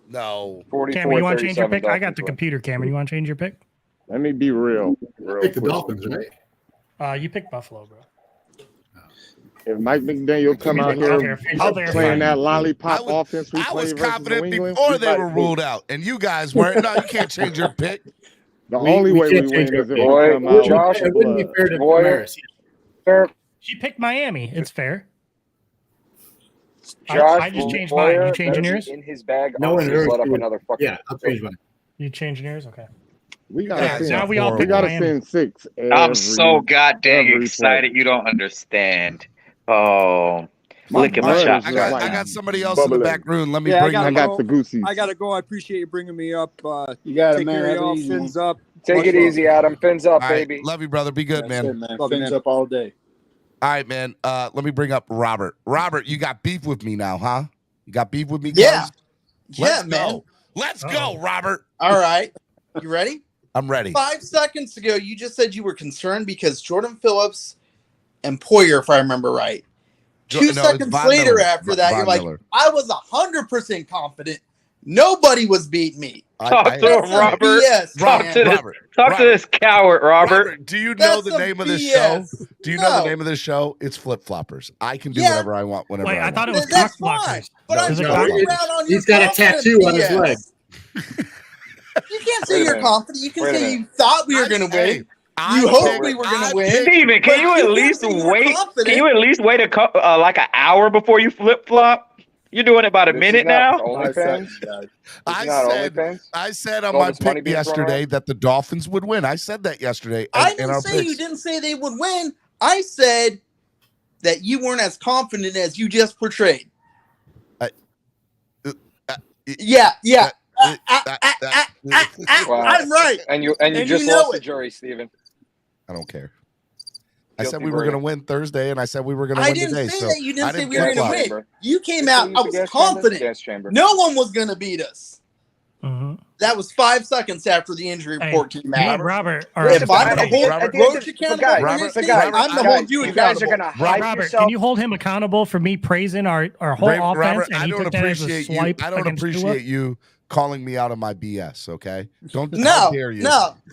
No. Cameron, you want to change your 44-37 pick? I got Dolphins the win. computer, Cameron. You want to change your pick? Let me be real. Pick the quick. Dolphins, right? You picked Buffalo, bro. If Mike McDaniel come out here playing that lollipop offense we I was played versus confident New England, before we they might were lose. ruled out, and you guys weren't. No, you can't change your pick. The only way we win is if we come out Josh, with it wouldn't be blood. fair to Boyer, Camaras. She picked Miami. It's fair. Josh I just changed Boyer mine. You changing better yours? be in his bag. No one Let up heard. another fucking. Yeah, I'll change mine. You changing yours? Okay. We gotta Yeah, send. now we all We pick gotta Miami. send 6. I'm so goddamn every excited. play. You don't understand. Oh, My look at my blood shot. is I just got like somebody else in the bubbling. back room. Let me Yeah, bring I them. gotta I got the goosies. I gotta go. I appreciate you bringing me up. You got it, take man. care of Have it y'all. easy, Fins man. up. Take Much it love. easy, Adam. Fins up, All right, baby. love you, brother. Be good, That's man. it, man. Love you, Fins man. up all day. All right, man. Let me bring up Robert. Robert, you got beef with me now, huh? You got beef with me? Yeah. cuz? Yeah, Let's man. go. Let's go, Robert. All right. You ready? I'm ready. 5 seconds ago, you just said you were concerned because Jordan Phillips and Poyer, if I remember right. No, 2 it's seconds Von later Miller. after that, Von you're like, Miller. I was 100% confident. Nobody was beating me. Talk to him, That's some Robert. BS, Talk man. to this. Talk to this coward, Robert. Do you know That's the some name of this BS. show? Do you know the No. name of this show? It's Flip Floppers. I can do Yeah. whatever I want whenever Wait, I I thought it want. was That's CLOCKBLOCKERs. fine. But No, I'm it's Is it calling you CLOCKBLOCKERs. out on your He's got a confidence tattoo on his BS. leg. You can't say Wait a you're minute. confident. You can Wait a say minute. you thought we were going to win. You hoped we were going to win. Steven, but can you at can't least say you were wait? confident. Can you at least wait like an hour before you flip flop? You're doing it about a This minute is not now. OnlyFans. I said on All my this money pick being thrown yesterday around? that the Dolphins would win. I said that yesterday I in didn't our say you picks. didn't say they would win. I said that you weren't as confident as you just portrayed. Yeah. Wow. I'm right. And you And just you know lost the it. jury, Steven. I don't care. I Guilty said we were going to verdict. win Thursday, and I said we were going to I win didn't today. say So that. You I didn't say we flip were going flop. to win. chamber. You came Just out. use I the was gas chamber. confident. Gas chamber. No one was going to beat us. Mm-hmm. That was 5 seconds after the injury report came Me out. and Robert are If I'm going to hold Robert, Roach accountable for guys, his but thing, guys, I'm going to hold you you guys are accountable. gonna hype Robert, yourself. can you hold him accountable for me praising our whole offense? Robert, and I he don't took that as a appreciate you. swipe I don't against appreciate Tua? you calling me out of my BS. Okay, don't. How No, dare you?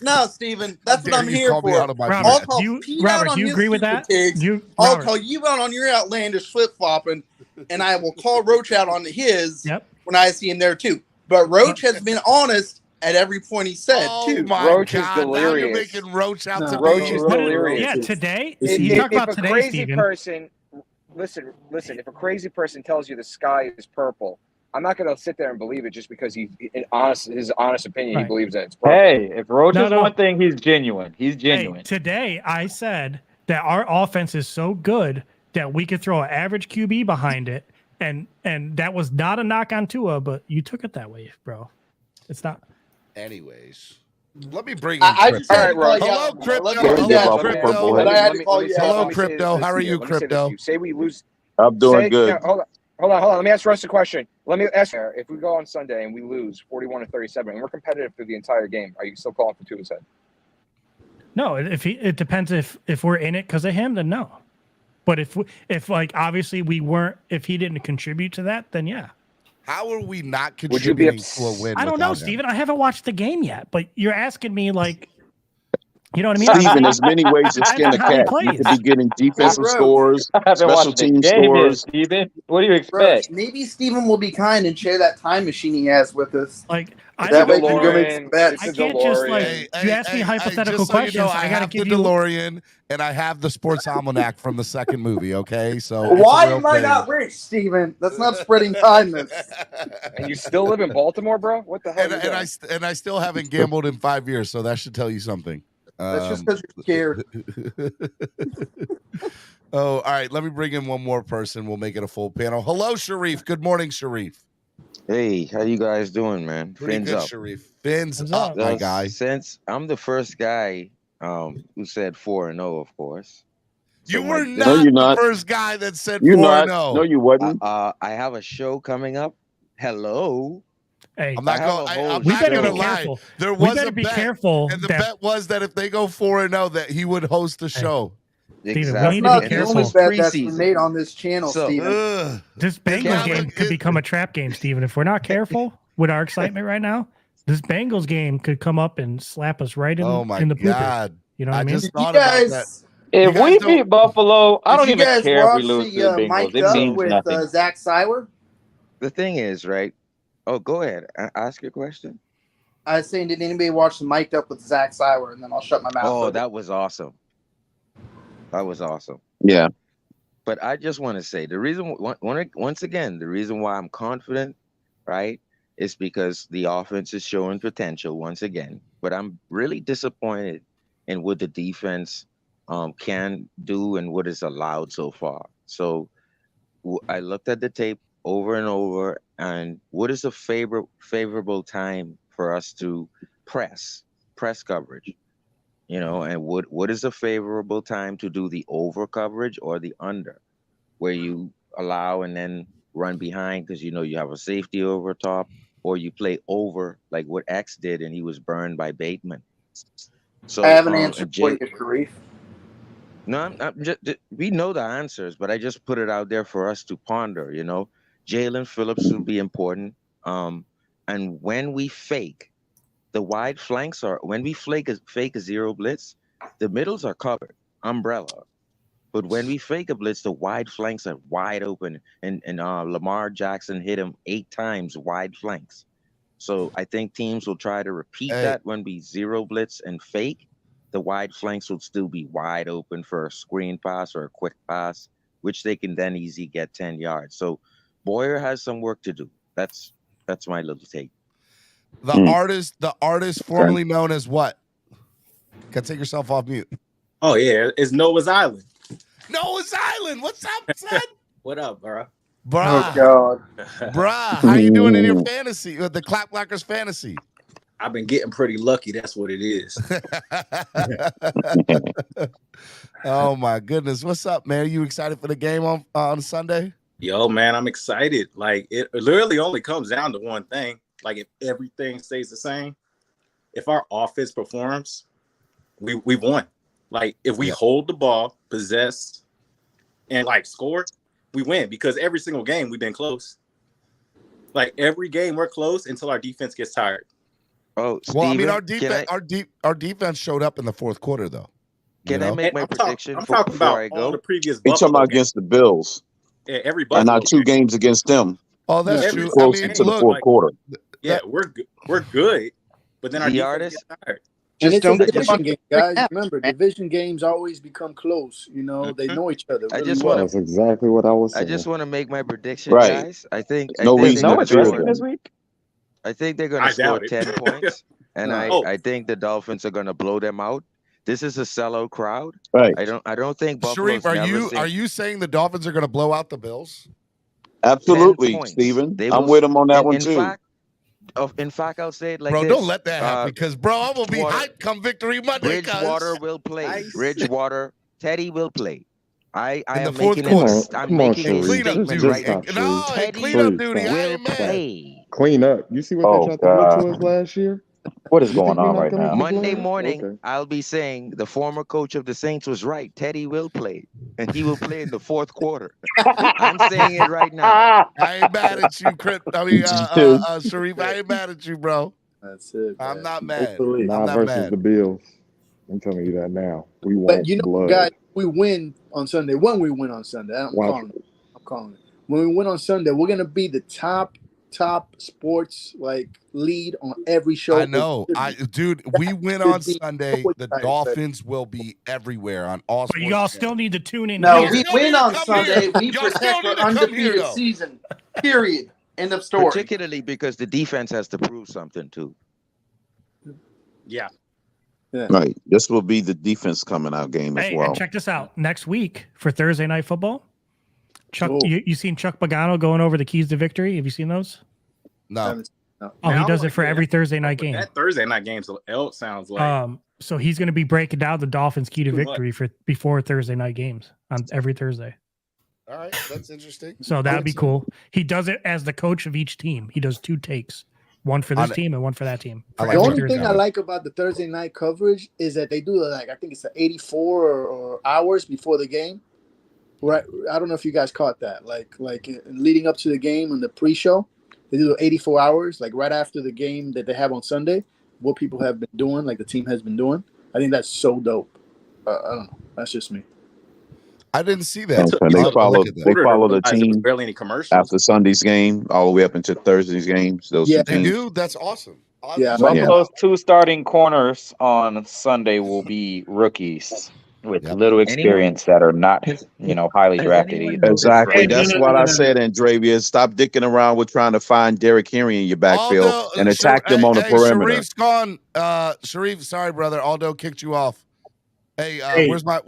no, Steven. That's what dare I'm you here call me for. out of my Robert, I'll BS. call do you, Pete Robert, out on do you his agree with stupid that? takes. You, I'll Robert, call you out on your outlandish flip flopping, and I will call Roach out on his when I see him there too. But Roach has been honest at every point he said too. My Roach is God, now you're delirious. making Roach out to Roach be. is delirious. yeah, today, If, you if, talk about if a today, crazy Steven. person, listen. If a crazy person tells you the sky is purple, I'm not going to sit there and believe it just because his honest opinion, he Right. believes that it's purple. Hey, if Roach No, is no. one thing, he's genuine. He's genuine. Hey, today I said that our offense is so good that we could throw an average QB behind it, and that was not a knock on Tua, but you took it that way, bro. It's not. Anyways, let me bring in I Crypto. just had to call you Hello, out. Crypto. Let me Hello, do that. Crypto. But I had to call you Hello, out. Crypto. How are you, Crypto? Say we lose. I'm doing Say, good. No, hold on. Let me ask Russ a question. Let me ask you: if we go on Sunday and we lose 41-37, and we're competitive through the entire game, are you still calling for Tua's head? No, it depends if we're in it because of him, then no. But if like obviously we weren't, if he didn't contribute to that, then yeah. How are we not Would you be contributing to a win? I don't know, without him? Steven. I haven't watched the game yet, but you're asking me like You know what I mean? Steven, there's many ways to skin Depends a on how he cat. You plays. could be getting defensive Roach. scores, I haven't special watched the team game yet, scores. Steven. What do you Bro, expect? maybe Steven will be kind and share that time machine he has with us. Like It's That a way we can go make some DeLorean. bets. I can't just like you ask me hypothetical just so you questions. know, I gotta have the give you. DeLorean and I have the sports almanac from the second movie. Okay, so it's a Why real am I thing. not rich, Steven? That's not spreading kindness. And you still live in Baltimore, bro? What the hell? And I still haven't gambled in 5 years, so that should tell you something. That's just because you're scared. Oh, all right. Let me bring in one more person. We'll make it a full panel. Hello, Sharif. Good morning, Sharif. Hey, how you guys doing, man? Pretty Fins good, up. Sharif. Fins up, my guy. Since I'm the first guy who said 4-0, of course. You So were my- not you're the not. first guy that said You're 4-0. not. No, you wasn't. I have a show coming up. Hello. Hey, I'm not going. I'm we not better going to be lie. careful. There We was better a be bet, careful and the that- bet was that if they go 4-0, that he would host the show. Steven, That's we need not to be the careful. only bet that's been made on this channel, So- Steven. This Bengals game could become a trap game, Steven. If we're not careful with our excitement right now, this Bengals game could come up and slap us right in, Oh my in the pooper. God. You know what I mean? just thought about that. If You guys we don't- beat Buffalo, I don't Did you even guys care if we watch lose to the Bengals. Mic'd It Up means with nothing. Zach Seiler? The thing is, right? Oh, go ahead. Ask your question. I was saying, did anybody watch the Mic'd Up with Zach Seiler? And then I'll shut my mouth. Oh, over. that was awesome. That was awesome. Yeah. But I just want to say the reason, once again, the reason why I'm confident, right, is because the offense is showing potential once again. But I'm really disappointed in what the defense can do and what is allowed so far. So I looked at the tape over and over, and what is a favorable time for us to press coverage? You know, and what is a favorable time to do the over coverage or the under, where you allow and then run behind because you know you have a safety over top, or you play over like what X did and he was burned by Bateman. So I have an answer for you, Sharif. No, I'm just, we know the answers, but I just put it out there for us to ponder. You know, Jalen Phillips will be important. And when we fake, the wide flanks are, when we fake a zero blitz, the middles are covered, umbrella. But when we fake a blitz, the wide flanks are wide open, and Lamar Jackson hit him 8 times wide flanks. So I think teams will try to repeat that when we zero blitz and fake. The wide flanks will still be wide open for a screen pass or a quick pass, which they can then easily get 10 yards. So Boyer has some work to do. That's my little take. The artist formerly known as what? Can take yourself off mute. Oh yeah, it's Noah's Island. Noah's Island. What's up, son? What up, bro? Bruh. Oh God. Bruh, how you doing in your fantasy? The CLOCKBLOCKERS fantasy? I've been getting pretty lucky. That's what it is. Oh my goodness. What's up, man? Are you excited for the game on Sunday? Yo, man, I'm excited. Like, it literally only comes down to one thing. Like, if everything stays the same, if our offense performs, we've won. Like, if we hold the ball, possess, and like score, we win, because every single game we've been close. Like, every game we're close until our defense gets tired. Oh, well, I mean, Steven, our defense showed up in the fourth quarter, though. Can I make my prediction I'm talking before about I go? all the previous He's talking Buffalo about against the Bills. games. Yeah, every And Buffalo not 2 games against them. Oh, that's Every true. Close I mean, into the look, fourth quarter. Yeah, we're good, but then our The defense artist, gets tired. And Just it's a don't get the division fucking game, guys. Remember, division games always become close. You know, they know each other I really just well. want That's exactly what I was I saying. just want to make my prediction, Right. guys. I think No they're reason gonna to fear score. them. week? I think they're going I to score doubt it. 10 points, and No. I think the Dolphins are going to blow them out. This is a sellout crowd. Right. I don't think Buffalo's Sharif, are never seen. you saying the Dolphins are going to blow out the Bills? Absolutely, 10 points. Steven. They I'm will- with him on that in, one in too. Fact, in fact, I'll say it like Bro, this. don't let that happen, because, bro, I'm going to be Bridgewater- hyped come Victory Monday. Bridgewater will play. Nice. Bridgewater, Teddy will play. I In the am fourth making quarter. I'm Come on, making a Sharif. Clean up statement duty. right now. Stop, No, Sharif. hey, Teddy clean up Please duty. stop. I will ain't mad. play. Clean up. You see what Oh, they tried to do God. to us last year? What is You think going we're on not right gonna now? Monday complain? morning, Okay. I'll be saying the former coach of the Saints was right. Teddy will play, and he will play in the fourth quarter. I'm saying it right now. I ain't mad at you, Sharif. I ain't mad at you, bro. That's it. I'm man. not Make mad. believe. I'm Nah not versus mad. the Bills. I'm telling you that now. We But want you know, blood. guys, we win on Sunday. When we win on Sunday, I'm calling it. When we win on Sunday, we're gonna be the top sports lead on every show. I know. Dude, we win on Sunday. The Dolphins will be everywhere on all But sports. y'all still need to tune in. No, here. we win on Sunday. here. We Y'all still protect need our to come here, undefeated though. season. Period. End of story. Particularly because the defense has to prove something too. Yeah. Right. This will be the defense coming out game as Hey, well. and check this out. Next week for Thursday Night Football, Chuck, you seen Chuck Pagano going over the keys to victory? Have you seen those? No. Oh, he does it for every Thursday night game. That Thursday night game sounds like So he's going to be breaking down the Dolphins' key to Too much. victory before Thursday night games on every Thursday. All right, that's interesting. So that'd be cool. He does it as the coach of each team. He does 2 takes, one for this team and one for that team. The only thing I like about the Thursday night coverage is that they do I think it's 84 or hours before the game. Right? I don't know if you guys caught that. Like leading up to the game and the pre-show, they do 84 hours, like right after the game that they have on Sunday. What people have been doing, like the team has been doing. I think that's so dope. I don't know. That's just me. I didn't see that. Okay, they follow the team barely any commercials after Sunday's game all the way up into Thursday's games. Those two They teams. do. That's awesome. Buffalo's 2 starting corners on Sunday will be rookies with little experience that are not, highly drafted either. Exactly. That's what I said, Andravia. Stop dicking around with trying to find Derrick Henry in your backfield and attack them on the perimeter. Sharif's gone. Sharif, sorry, brother. Aldo kicked you off. Hey, where's my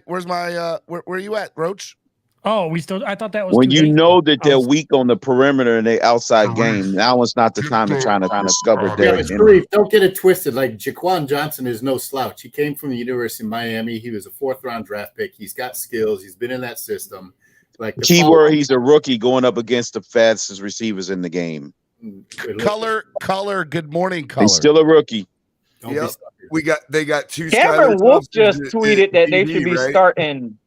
where are you at, Roach? Oh, I thought that was When too you late. know that they're weak on the perimeter in their outside game, now it's not the time to try to discover Derrick Henry. Sharif, don't get it twisted. Like Jaquan Johnson is no slouch. He came from the University of Miami. He was a 4th-round draft pick. He's got skills. He's been in that system. Like Keyword, he's a rookie going up against the fastest receivers in the game. Color. Good morning, Color. He's still a rookie. Yep. They got 2. Cameron Skylar Wolf Thompson just tweeted that they should be right? starting.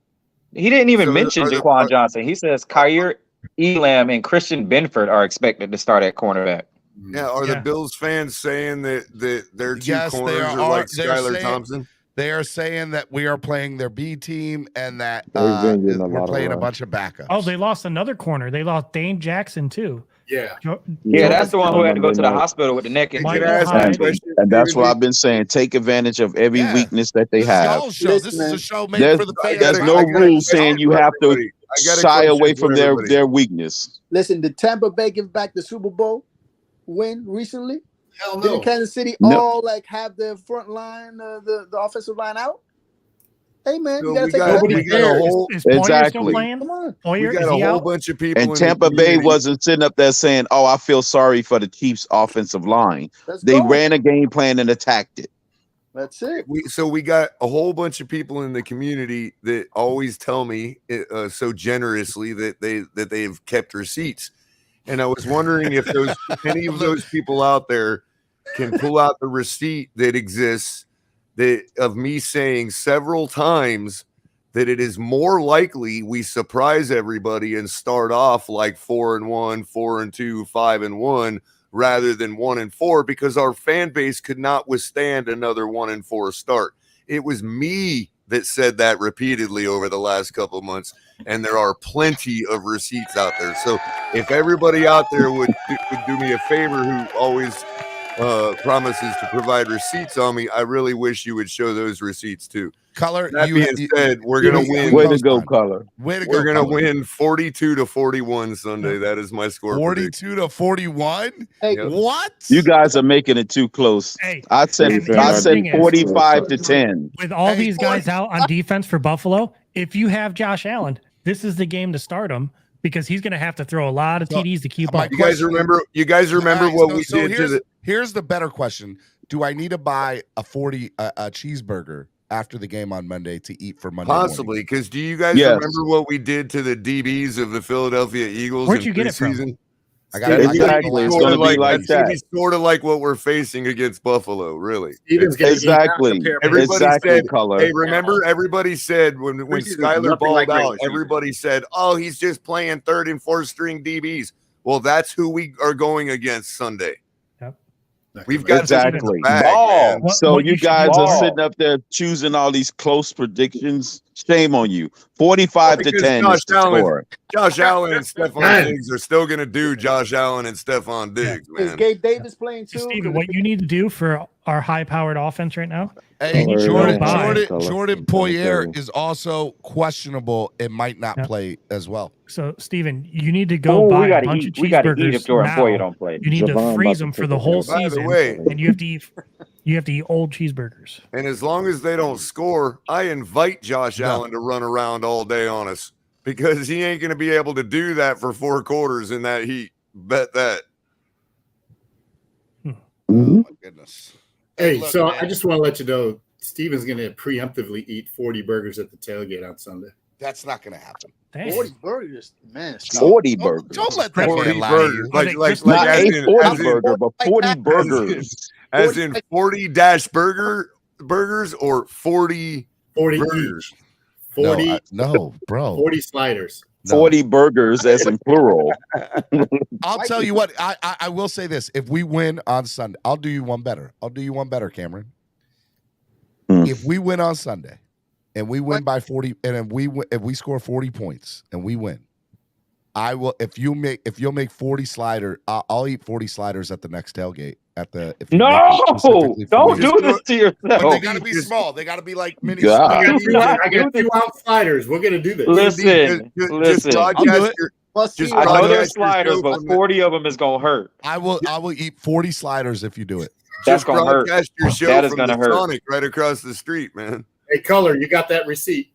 He didn't even mention Jaquan Johnson. He says Kyer Elam and Christian Benford are expected to start at cornerback. Yeah, are the Bills fans saying that their 2 corners are like Skylar Thompson? They are saying that we are playing their B team and that They've been getting we're playing a run. bunch of backups. Oh, they lost another corner. They lost Dane Jackson too. Yeah. Yeah, that's the one who had to go to the hospital with the neck injury. And that's what I've been saying. Take advantage of every weakness that they have. This is a show made for the fans. There's no rule saying you have to shy away from their weakness. Listen, did Tampa Bay give back the Super Bowl win recently? Hell no. Didn't Kansas City all have their front line, the offensive line out? Hey man, you gotta take a whole Is Poyer still playing? Come on. We got a whole bunch of people. And Tampa Bay wasn't sitting up there saying, "Oh, I feel sorry for the Chiefs' offensive line." They ran a game plan and attacked it. That's it. We got a whole bunch of people in the community that always tell me so generously that they've kept receipts, and I was wondering if any of those people out there can pull out the receipt that exists of me saying several times that it is more likely we surprise everybody and start off like 4-1, 4-2, 5-1, rather than 1-4, because our fan base could not withstand another 1-4 start. It was me that said that repeatedly over the last couple of months, and there are plenty of receipts out there. So if everybody out there would do me a favor, who always promises to provide receipts on me, I really wish you would show those receipts too. Color. That being said, we're gonna win. Way to go, Color. Way to go. We're gonna Color. win 42-41 Sunday. That is my score. 42-41. Hey, what? You guys are making it too close. Hey, I said and here's the thing is, 45-10. With all these guys out on defense for Buffalo, if you have Josh Allen, this is the game to start him because he's going to have to throw a lot of TDs to keep up. You guys remember what we did to the. Here's the better question: do I need to buy a cheeseburger after the game on Monday to eat for Monday? Possibly, because do you guys remember what we did to the DBs of the Philadelphia Eagles? Where'd you get it from? Exactly. It's going to be like that. It's sort of like what we're facing against Buffalo, really. Exactly. Everybody said, Color. hey, remember, everybody said when Skyler balled out, everybody said, oh, he's just playing 3rd and 4th string DBs. Well, that's who we are going against Sunday. Yep. We've got exactly. bag, So what you you should guys do- are sitting up there choosing all these close predictions. Shame on you. 45 to because 10 is the score. Josh Allen and Stephon Man. Diggs are still going to do Josh Allen and Stephon Diggs, Is man. Gabe Davis playing too? Steven, what you need to do for our high-powered offense right now? Hey, you need to go buy- Jordan Poyer is also questionable and might not play as well. So, Steven, you need to go buy a bunch of cheeseburgers We got to eat if Jordan now. Poyer don't play. You need to freeze them for the whole By the season, way- and you have to eat old cheeseburgers. And as long as they don't score, I invite Josh Allen to run around all day on us because he ain't going to be able to do that for 4 quarters in that heat. Bet that. Oh, my goodness. Hey, look, so man. I just want to let you know, Steven's going to preemptively eat 40 burgers at the tailgate on Sunday. That's not going to happen. 40 burgers, man. 40 burgers. Don't let that 40 man lie to you. burgers. Like Not as a in- 40 as in- burger, but 40 burgers. As in 40 dash burgers or 40 40 burgers? each. 40, No, bro. 40 sliders. 40 burgers as in plural. I'll tell you what. I will say this: if we win on Sunday, I'll do you one better. Cameron. If we win on Sunday, and we win by 40, and if we score 40 points and we win, I will. If you'll make 40 slider, I'll eat 40 sliders at the next tailgate. No, don't do this to yourself. But they gotta be small. They gotta be like mini. God. I got 2 ounce sliders. We're going to do this. Listen. I'll do it. I know they're sliders, but 40 of them is gonna hurt. I will eat 40 sliders if you do it. That's gonna hurt. Broadcast your show That is from gonna the hurt. Sonic right across the street, man. Hey, Color, you got that receipt.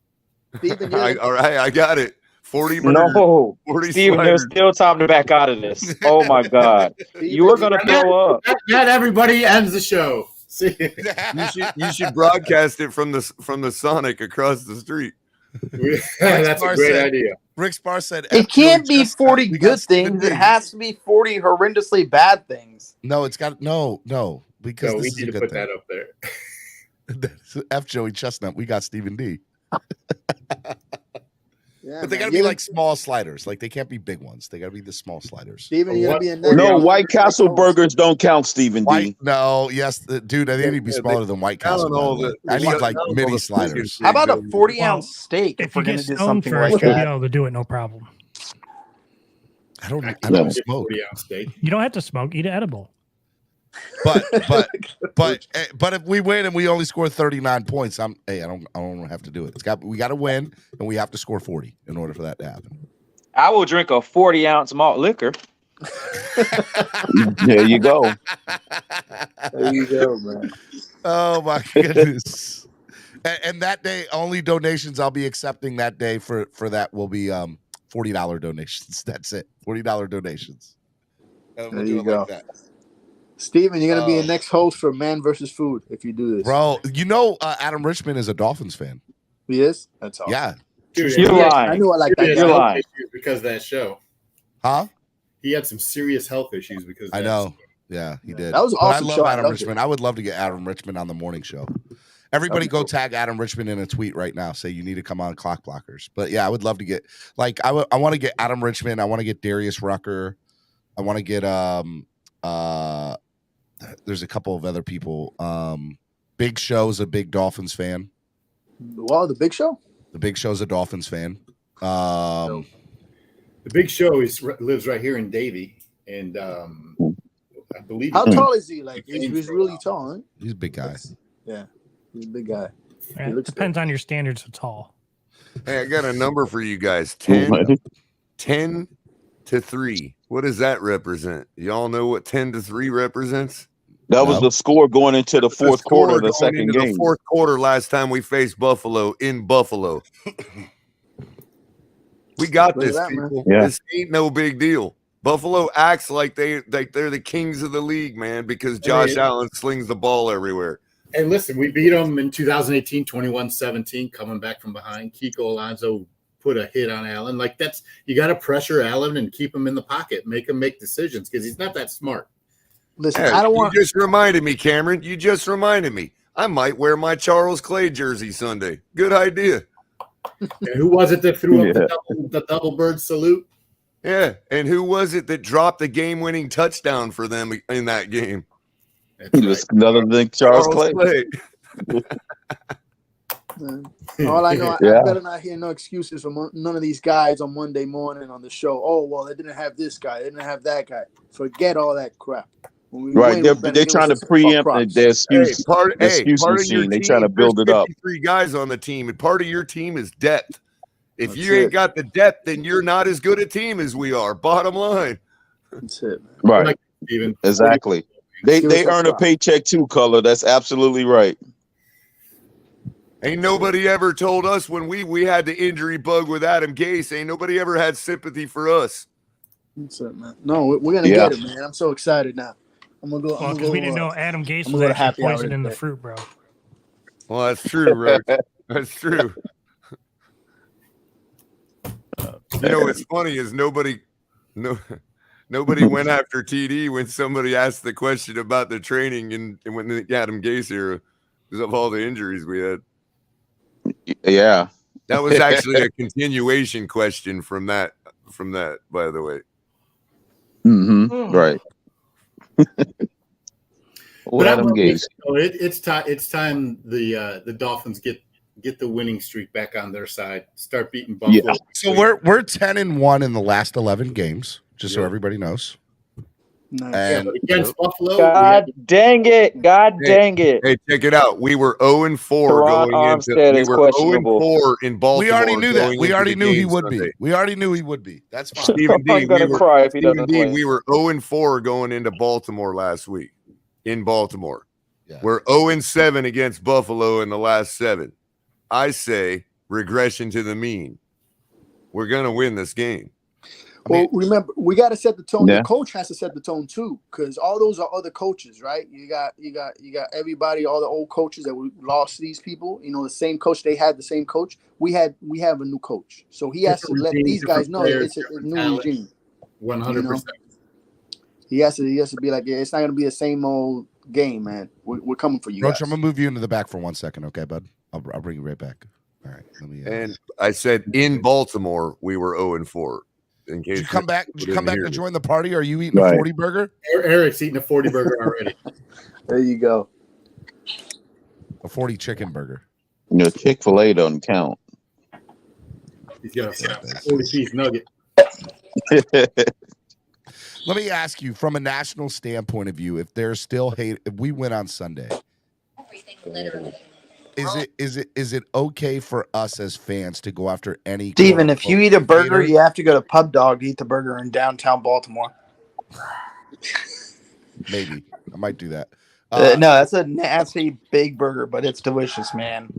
All right, I got it. 40 burgers, No, 40 Steven, there's sliders. still time to back out of this. Oh my God, you are gonna throw up. Not everybody ends the show. See, You should broadcast it from the Sonic across the street. that's a great idea. Rick Spar said It can't be 40 we got good Steven things. It D. has to be 40 horrendously bad things. No, it's got no, because No, we this is need a to good put thing. that up there. F Joey Chestnut, we got Stephen D. Yeah, But they man. gotta be like small sliders. Like they can't be big ones. They gotta be the small sliders. Steven, you're gonna be in No, White Castle burgers don't count, Stephen D. White, no, yes, dude. I think need to be smaller than White Castle. all by the way. the- I need like all mini the sliders. How about a 40 Well, ounce steak if If we're you going get to do stoned something first, like you'll be that? able to do it, no problem. I don't I smoke, get 40 ounce steak. You don't have to smoke. Eat an edible. but if we win and we only score 39 points, I don't have to do it. We got to win and we have to score 40 in order for that to happen. I will drink a 40-ounce malt liquor. There you go. There you go, man. Oh my goodness! and that day, only donations I'll be accepting that day for that will be $40 donations. That's it, $40 donations. We'll There do you it go. like that. Steven, you're gonna be the next host for Man versus Food if you do this. Bro, you know Adam Richmond is a Dolphins fan. He is? That's all. Yeah. Dude, You're he had- lying. I knew I like he that had You're guy. health lying. issues because of that show. Huh? He had some serious health issues because of I that know. Yeah, he did. That was an But awesome I love show. I Adam loved Richmond. it. I would love to get Adam Richmond on the morning show. Everybody go tag Adam Richmond in a tweet right now. Say you need to come on Clock Blockers. But yeah, I would love to get I want to get Adam Richmond. I want to get Darius Rucker. I want to get there's a couple of other people. Big Show's a big Dolphins fan. Wow, the Big Show? The Big Show's a Dolphins fan. The Big Show lives right here in Davie, and I believe. How tall is he? Like he's really tall, huh? He's a big guy. Yeah, he's a big guy. Yeah, it depends on your standards of tall. Hey, I got a number for you guys. 10 to 3. What does that represent? Y'all know what 10 to 3 represents? That was the score going into the fourth quarter of the Going second into game. The fourth quarter last time we faced Buffalo in Buffalo. We got Look at this, that, man. people. Yeah. This ain't no big deal. Buffalo acts like they're the kings of the league, man, because Josh Allen slings the ball everywhere. And listen, we beat them in 2018, 21-17, coming back from behind. Kiko Alonso put a hit on Allen. Like you got to pressure Allen and keep him in the pocket, make him make decisions because he's not that smart. Listen, Hey, I don't want. You just reminded me, Cameron. You just reminded me. I might wear my Charles Clay jersey Sunday. Good idea. And who was it that threw up Yeah. the double bird salute? Yeah, and who was it that dropped the game-winning touchdown for them in that game? He was another than Charles Clay. All I know, I Yeah. better not hear no excuses from none of these guys on Monday morning on the show. Oh, well, they didn't have this guy. They didn't have that guy. Forget all that crap. When we Right. win, we better They're give trying to us some preempt props. their excuse, part of your machine. They team, trying to build there's it up. 53 guys on the team, and part of your team is depth. If That's you ain't it. got the depth, then you're not as good a team as we are. Bottom line. That's it, man. Right. Steven. Exactly. They earn a paycheck too, Color. That's absolutely right. Ain't nobody ever told us when we had the injury bug with Adam Gase. Ain't nobody ever had sympathy for us. That's it, man. No, we're gonna get it, man. I'm so excited now. I'm gonna go. Well, because we didn't know Adam Gase I'm was gonna go to actually happy hour poisoning the today. fruit, bro. Well, that's true, Roach. That's true. You know what's funny is nobody went after TD when somebody asked the question about the training and when the Adam Gase era because of all the injuries we had. Yeah. That was actually a continuation question from that, by the way. Mm-hmm. Right. But Adam Gase. So it's time the Dolphins get the winning streak back on their side. Start beating Buffalo. Yeah. So we're 10-1 in the last 11 games, just so everybody knows. And but against Buffalo, God dang it. God Hey, dang it. Hey, check it out. We were 0-4 Teron going into. Armstead We is were questionable. 0-4 in Baltimore. we already knew that. going We into already the knew he game would Sunday. be. We already knew he would be. That's fine. Stephen D, I'm gonna cry if he doesn't play. we were 0-4 going into Baltimore last week. In Baltimore, Yeah. we're 0-7 against Buffalo in the last 7. I say regression to the mean. We're gonna win this game. Well, remember, we got to set the tone. Yeah. The coach has to set the tone too, because all those are other coaches, right? You got everybody, all the old coaches that we lost these people. You know, the same coach. They had the same coach. We have a new coach, so he has to let these guys know that it's a new regime. 100%. He has to be like, yeah, it's not gonna be the same old game, man. We're coming for you Roach, guys. I'm gonna move you into the back for 1 second, okay, bud? I'll bring you right back. All right. Let me. And I said in Baltimore we were 0-4. In case Did you come back? Did you come back to join the party? Are you eating Right. a 40 burger? Eric's eating a 40 burger already. There you go. A 40 chicken burger. You know, Chick-fil-A doesn't count. He's got a 40-piece nugget. Let me ask you, from a national standpoint of view, if there's still hate, if we win on Sunday, is it okay for us as fans to go after any? Steven, if you eat a burger, hater? you have to go to Pub Dog to eat the burger in downtown Baltimore. Maybe I might do that. No, that's a nasty big burger, but it's delicious, man.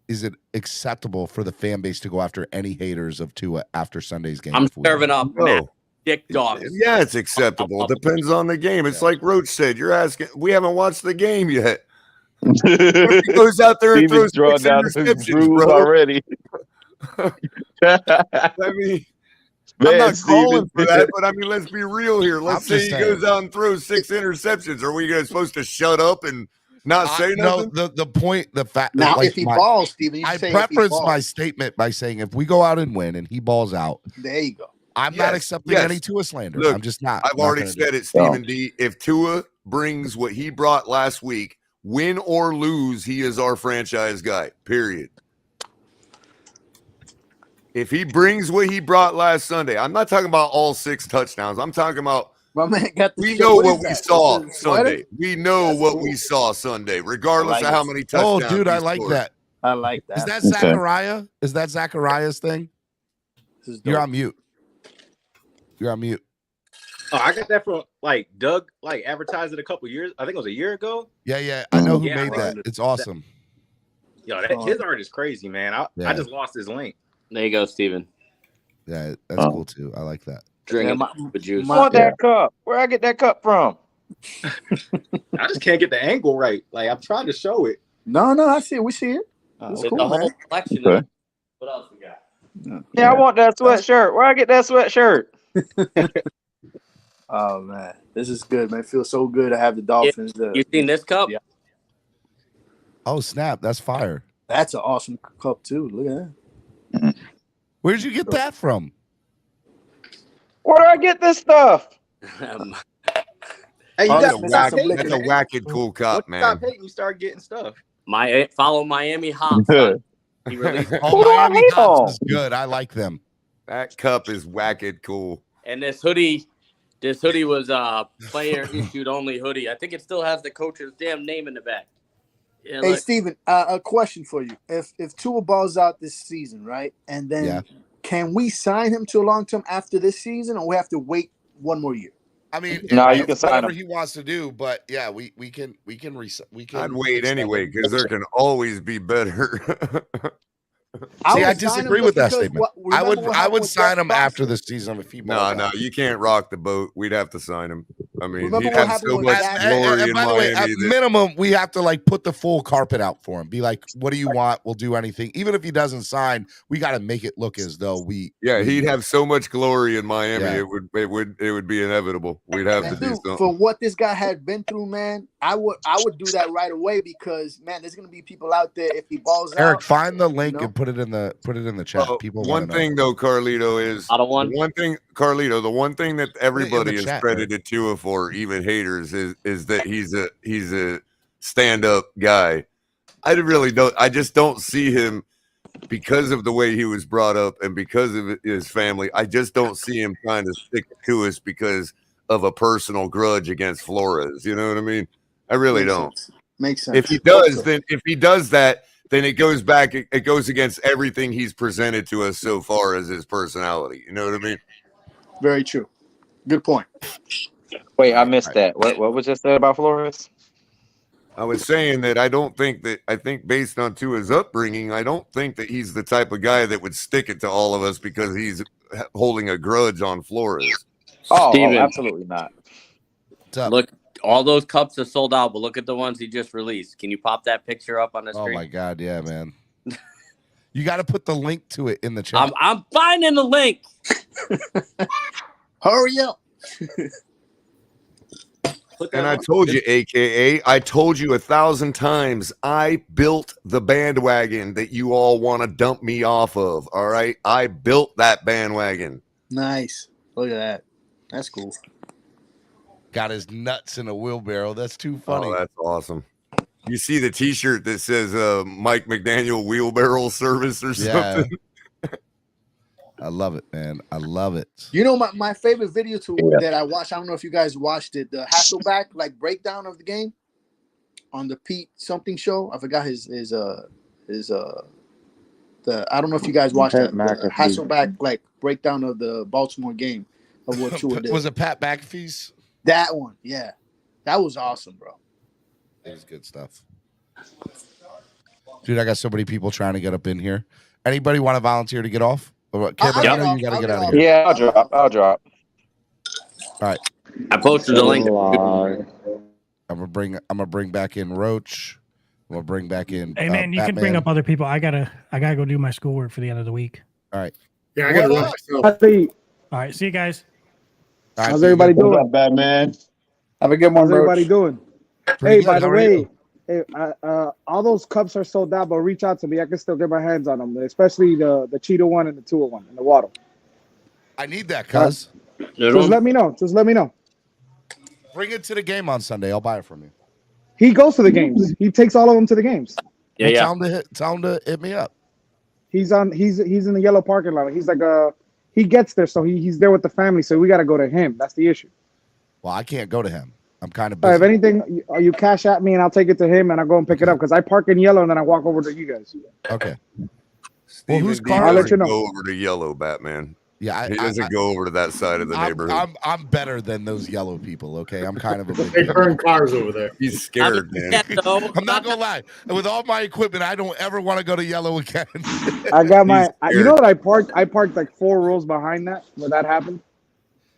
Is it acceptable for the fan base to go after any haters of Tua after Sunday's game? I'm if we win? serving up No. dick dogs. Yeah, it's acceptable. It depends on the game. It's like Roach said. You're asking. We haven't watched the game yet. He goes out there and Steven's throws drawing 6 down his interceptions, bruise bro. already. I mean, I'm not calling for that, but I mean, let's be real here. Let's say he goes out and throws 6 interceptions. Are we supposed to shut up and not say nothing? No, the fact Now, that if he balls, Steven, you I say if he preface balls. my statement by saying if we go out and win and he balls out, There you go. I'm not accepting any Tua slander. Look, I'm just not. I've already said it, Stephen D. If Tua brings what he brought last week, win or lose, he is our franchise guy. Period. If he brings what he brought last Sunday, I'm not talking about all 6 touchdowns. I'm talking about my man got the we shit. know What what is we that? saw Is it a sweater? Sunday. We know what we saw Sunday, regardless I like of how it. many touchdowns. Oh, dude, I he like scored. that. I like that. Is that Zachariah? Is that Zachariah's thing? You're on mute. You're on mute. Oh, I got that from like Doug, like advertised it a couple years. I think it was a year ago. Yeah. I know who Yeah, made that. It's awesome. Yo, his art is crazy, man. I just lost his link. There you go, Steven. Yeah, that's cool too. I like that. Drink the juice. I want that cup. Where I get that cup from? I just can't get the angle right. Like I'm trying to show it. No, I see it. We see it. It's With cool, the whole man. collection. Okay. What else we got? Yeah, I want that sweatshirt. Where I get that sweatshirt? Oh man, this is good, man. It feels so good to have the Dolphins. You seen this cup? Yeah. Oh snap! That's fire. That's an awesome cup too. Look at that. Where'd you get that from? Where do I get this stuff? Hey, you that's got that's Hating, a wacked cool cop, man. Stop hating. You start getting stuff. Follow Miami Hops. Son. He released Oh, Miami Hops is good. I like them. That cup is wacked cool. And this hoodie was player issued only hoodie. I think it still has the coach's damn name in the back. Yeah, Hey, look. Steven, a question for you. If Tua balls out this season, right, and then can we sign him to a long term after this season, or we have to wait one more year? I mean, No, you can sign whatever him. he wants to do, but yeah, we can. I'd wait extend anyway him. because there can always be better. See, I disagree with that statement. I would sign him after the season if he balls No, out. you can't rock the boat. We'd have to sign him. I mean, Remember he'd what have happened so with much Dak? glory And in by the way, at Miami. minimum, we have to like put the full carpet out for him. Be like, what do you want? We'll do anything. Even if he doesn't sign, we got to make it look as though we. He'd have so much glory in Miami. Yeah. It would be inevitable. We'd have to do Dude, something. for what this guy had been through, man, I would do that right away because man, there's gonna be people out there if he balls Eric, out. find the link and put it in the chat. People One want to know. thing though, Carlito, is the one thing that everybody is chat, credited Tua for, even haters, is that he's a stand-up guy. I just don't see him, because of the way he was brought up and because of his family. I just don't see him trying to stick to us because of a personal grudge against Flores. You know what I mean? I really don't. Makes sense. If he does that, then it goes back. It goes against everything he's presented to us so far as his personality. You know what I mean? Very true. Good point. Wait, I missed that. What was just said about Flores? I was saying that I think based on Tua's upbringing, I don't think that he's the type of guy that would stick it to all of us because he's holding a grudge on Flores. Steven. Absolutely not. Look, all those cups are sold out, but look at the ones he just released. Can you pop that picture up on the screen? Oh my God, yeah, man. You got to put the link to it in the chat. I'm finding the link. Hurry up. And I told you, AKA, I told you 1,000 times, I built the bandwagon that you all want to dump me off of. All right. I built that bandwagon. Nice. Look at that. That's cool. Got his nuts in a wheelbarrow. That's too funny. Oh, that's awesome. You see the T-shirt that says Mike McDaniel Wheelbarrow Service or something? I love it, man. I love it. You know, my favorite video that I watched, I don't know if you guys watched it, the Hasselback breakdown of the game on the Pete something show. I forgot his I don't know if you guys watched that. Hasselback breakdown of the Baltimore game of what Tua did. Was it Pat McAfee's? That one, yeah. That was awesome, bro. It was good stuff. Dude, I got so many people trying to get up in here. Anybody want to volunteer to get off? Kevin, I know you got to get out of here. Yeah, I'll drop. All right. I posted the link. I'm gonna bring back in Roach. I'm gonna bring back in. Hey man, you can bring up other people. I gotta go do my schoolwork for the end of the week. All right. Yeah, I gotta run myself. All right, see you guys. All right, how's everybody doing? What's up, Batman? Have a good one, How's everybody doing? Pretty Hey, good. by the How are way, you? hey, all those cups are sold out, but reach out to me. I can still get my hands on them, especially the Cheeto one and the Tua one and the Waddle. I need that, cuz. Just let me know. Bring it to the game on Sunday. I'll buy it from you. He goes to the games. He takes all of them to the games. Tell him to hit me up. He's in the yellow parking lot. He's he gets there, so he's there with the family. So we got to go to him. That's the issue. Well, I can't go to him. I'm kind of All busy. right, if anything, you cash at me and I'll take it to him and I'll go and pick it up because I park in yellow and then I walk over to you guys. Okay. Steven whose D car- I'll let doesn't you know. go over to yellow, Batman. Yeah, he doesn't go over to that side of the neighborhood. I'm better than those yellow people. Okay, I'm kind of a big. They burn cars over there. He's scared, man. I'm not gonna lie. With all my equipment, I don't ever want to go to yellow again. I got you know what I parked? I parked like 4 rows behind that where that happened.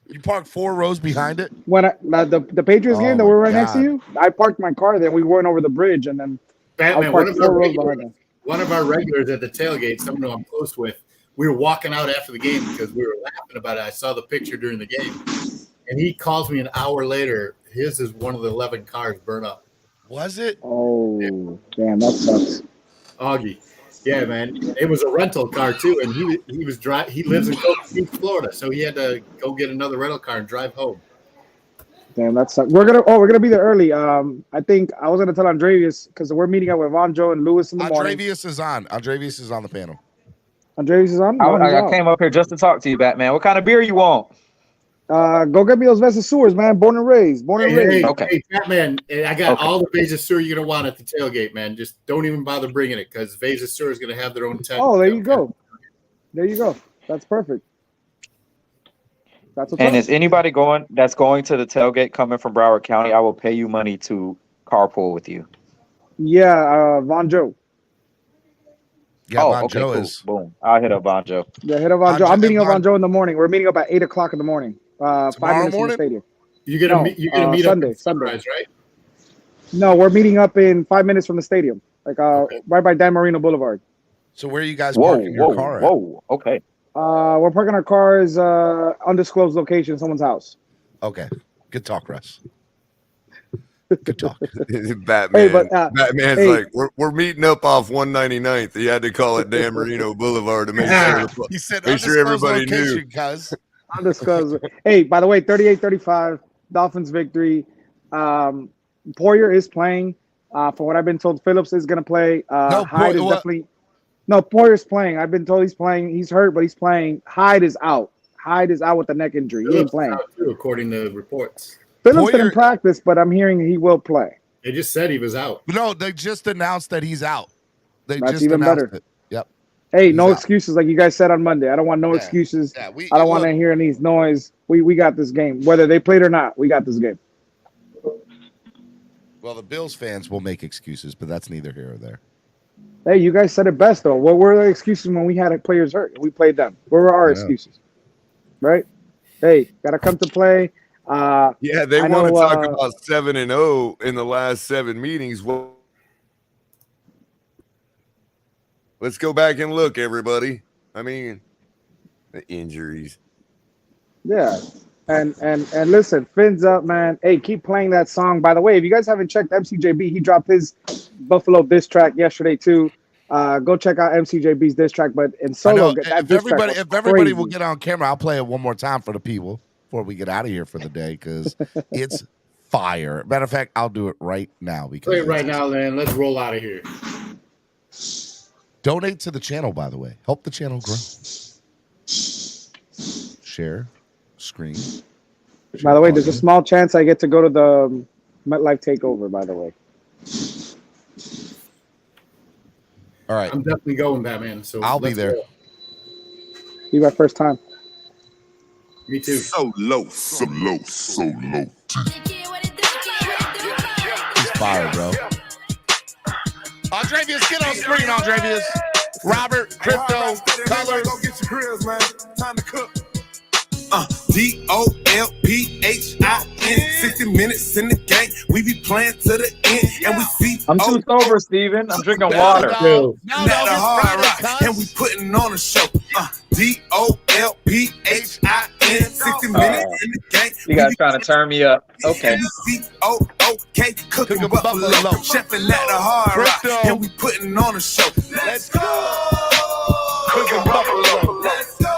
You parked 4 rows behind it? When the Patriots game that my we were right next to God. you, I parked my car there. We went over the bridge and then Batman, I parked 4 rows behind them. one of our regulars at the tailgate, someone who I'm close with, we were walking out after the game because we were laughing about it. I saw the picture during the game, and he calls me an hour later. His is one of the 11 cars burned up. Was it? Oh, damn, that sucks. Augie. Yeah, man. It was a rental car too, and he was drive. He lives in Cocoa Beach, Florida, so he had to go get another rental car and drive home. Damn, that sucks. We're gonna be there early. I think I was gonna tell Andrevius because we're meeting up with Vonjo and Lewis in the morning. Andrevius is on. Andrevius is on the panel. Andrevius is on. I came up here just to talk to you, Batman. What kind of beer you want? Go get me those Vesta Sewers, man. Born and raised. Okay. Hey, Batman, I got all the Vesa Sewer you're gonna want at the tailgate, man. Just don't even bother bringing it because Vesa Sewer is gonna have their own tent. Oh, there you go. There you go. That's perfect. That's what's And up. is anybody going to the tailgate coming from Broward County? I will pay you money to carpool with you. Yeah, Vonjo. Yeah, okay, cool. Boom. I'll hit up Vonjo. Yeah, hit up Vonjo. I'm meeting up Vonjo in the morning. We're meeting up at 8:00 in the morning. 5 minutes from the stadium. You're gonna meet Sunday, up Sunrise, right? No, we're meeting up in 5 minutes from the stadium, like right by Dan Marino Boulevard. So where are you guys parking your car at? Okay. We're parking our cars undisclosed location, someone's house. Okay. Good talk, Russ. Good talk. Batman. Hey, but, Batman's like, we're meeting up off 199th. He had to call it Dan Marino Boulevard to make sure. He said, make sure everybody knew. Undisclosed. Hey, by the way, 38-35, Dolphins victory. Poyer is playing. From what I've been told, Phillips is going to play. Hyde is definitely. No, Poyer's playing. I've been told he's playing. He's hurt, but he's playing. Hyde is out. Hyde is out with the neck injury. He ain't playing. Too, according to reports. Phillips didn't practice, but I'm hearing he will play. They just said he was out. No, they just announced that he's out. They That's just even announced better. it. Yep. Hey, no excuses like you guys said on Monday. I don't want no excuses. Yeah, I don't want to hear any noise. We got this game. Whether they played or not, we got this game. Well, the Bills fans will make excuses, but that's neither here or there. Hey, you guys said it best, though. What were the excuses when we had players hurt? We played them. Where were our excuses? Right? Hey, got to come to play. Yeah, they want to talk about 7-0 in the last 7 meetings. Well, let's go back and look, everybody. I mean, the injuries. Yeah. And listen, fins up, man. Hey, keep playing that song. By the way, if you guys haven't checked MCJB, he dropped his Buffalo diss track yesterday too. Go check out MCJB's diss track. But in solo, if everybody will get on camera, I'll play it one more time for the people before we get out of here for the day because it's fire. Matter of fact, I'll do it right now. Play it right now, man. Let's roll out of here. Donate to the channel, by the way. Help the channel grow. Share. Screen. By the way, there's a small chance I get to go to the MetLife takeover, by the way. All right. I'm definitely going, Batman. So I'll be there. You my first time. Me too. So low, so low, so low. He's fired, bro. Andrevius, get on screen, Andrevius. Robert, Crypto, Colors. Go get your grills, man. Time to cook. DOLPHIN 60 minutes in the game. We be playing to the end, and we see. I'm too sober, Steven. I'm drinking water. And we putting on a show. DOLPHIN 60 minutes in the game. You guys trying to turn me up? Okay. Okay, cooking buffalo, chefing at the hard rock, and we putting on a show. Let's go. Cooking buffalo. Let's go.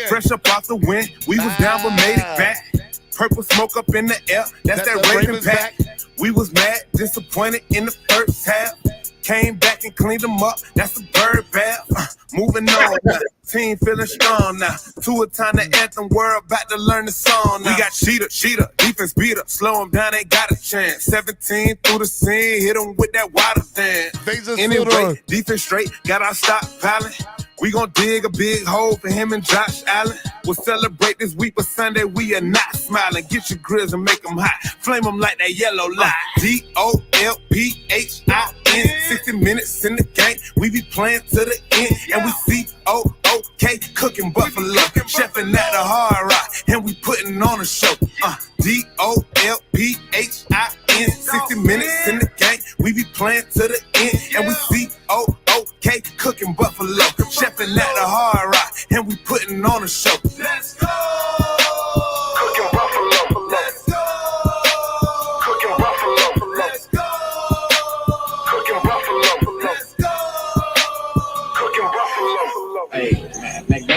Fresh up off the wind, we was down but made it back. Purple smoke up in the air, that's that Raven pack. We was mad, disappointed in the first half. Came back and cleaned them up, that's the bird bath. Moving on now, team feeling strong now. Two time the anthem, we're about to learn the song now. We got Cheetah, defense beater. Slow them down, they got a chance. 17 through the scene, hit them with that water dance. Anyway, defense straight, got our stop piling. We gon' dig a big hole for him and Josh Allen. We'll celebrate this week, but Sunday we are not smiling. Get your grills and make them hot. Flame them like that yellow light. DOLPHIN 60 minutes in the game. We be playing to the end, and we COOK cooking buffalo, chefing at the hard rock, and we putting on a show. DOLPHIN 60 minutes in the game. We be playing to the end, and we COOK cooking buffalo, chefing at the hard rock, and we putting on a show. Let's go. Cooking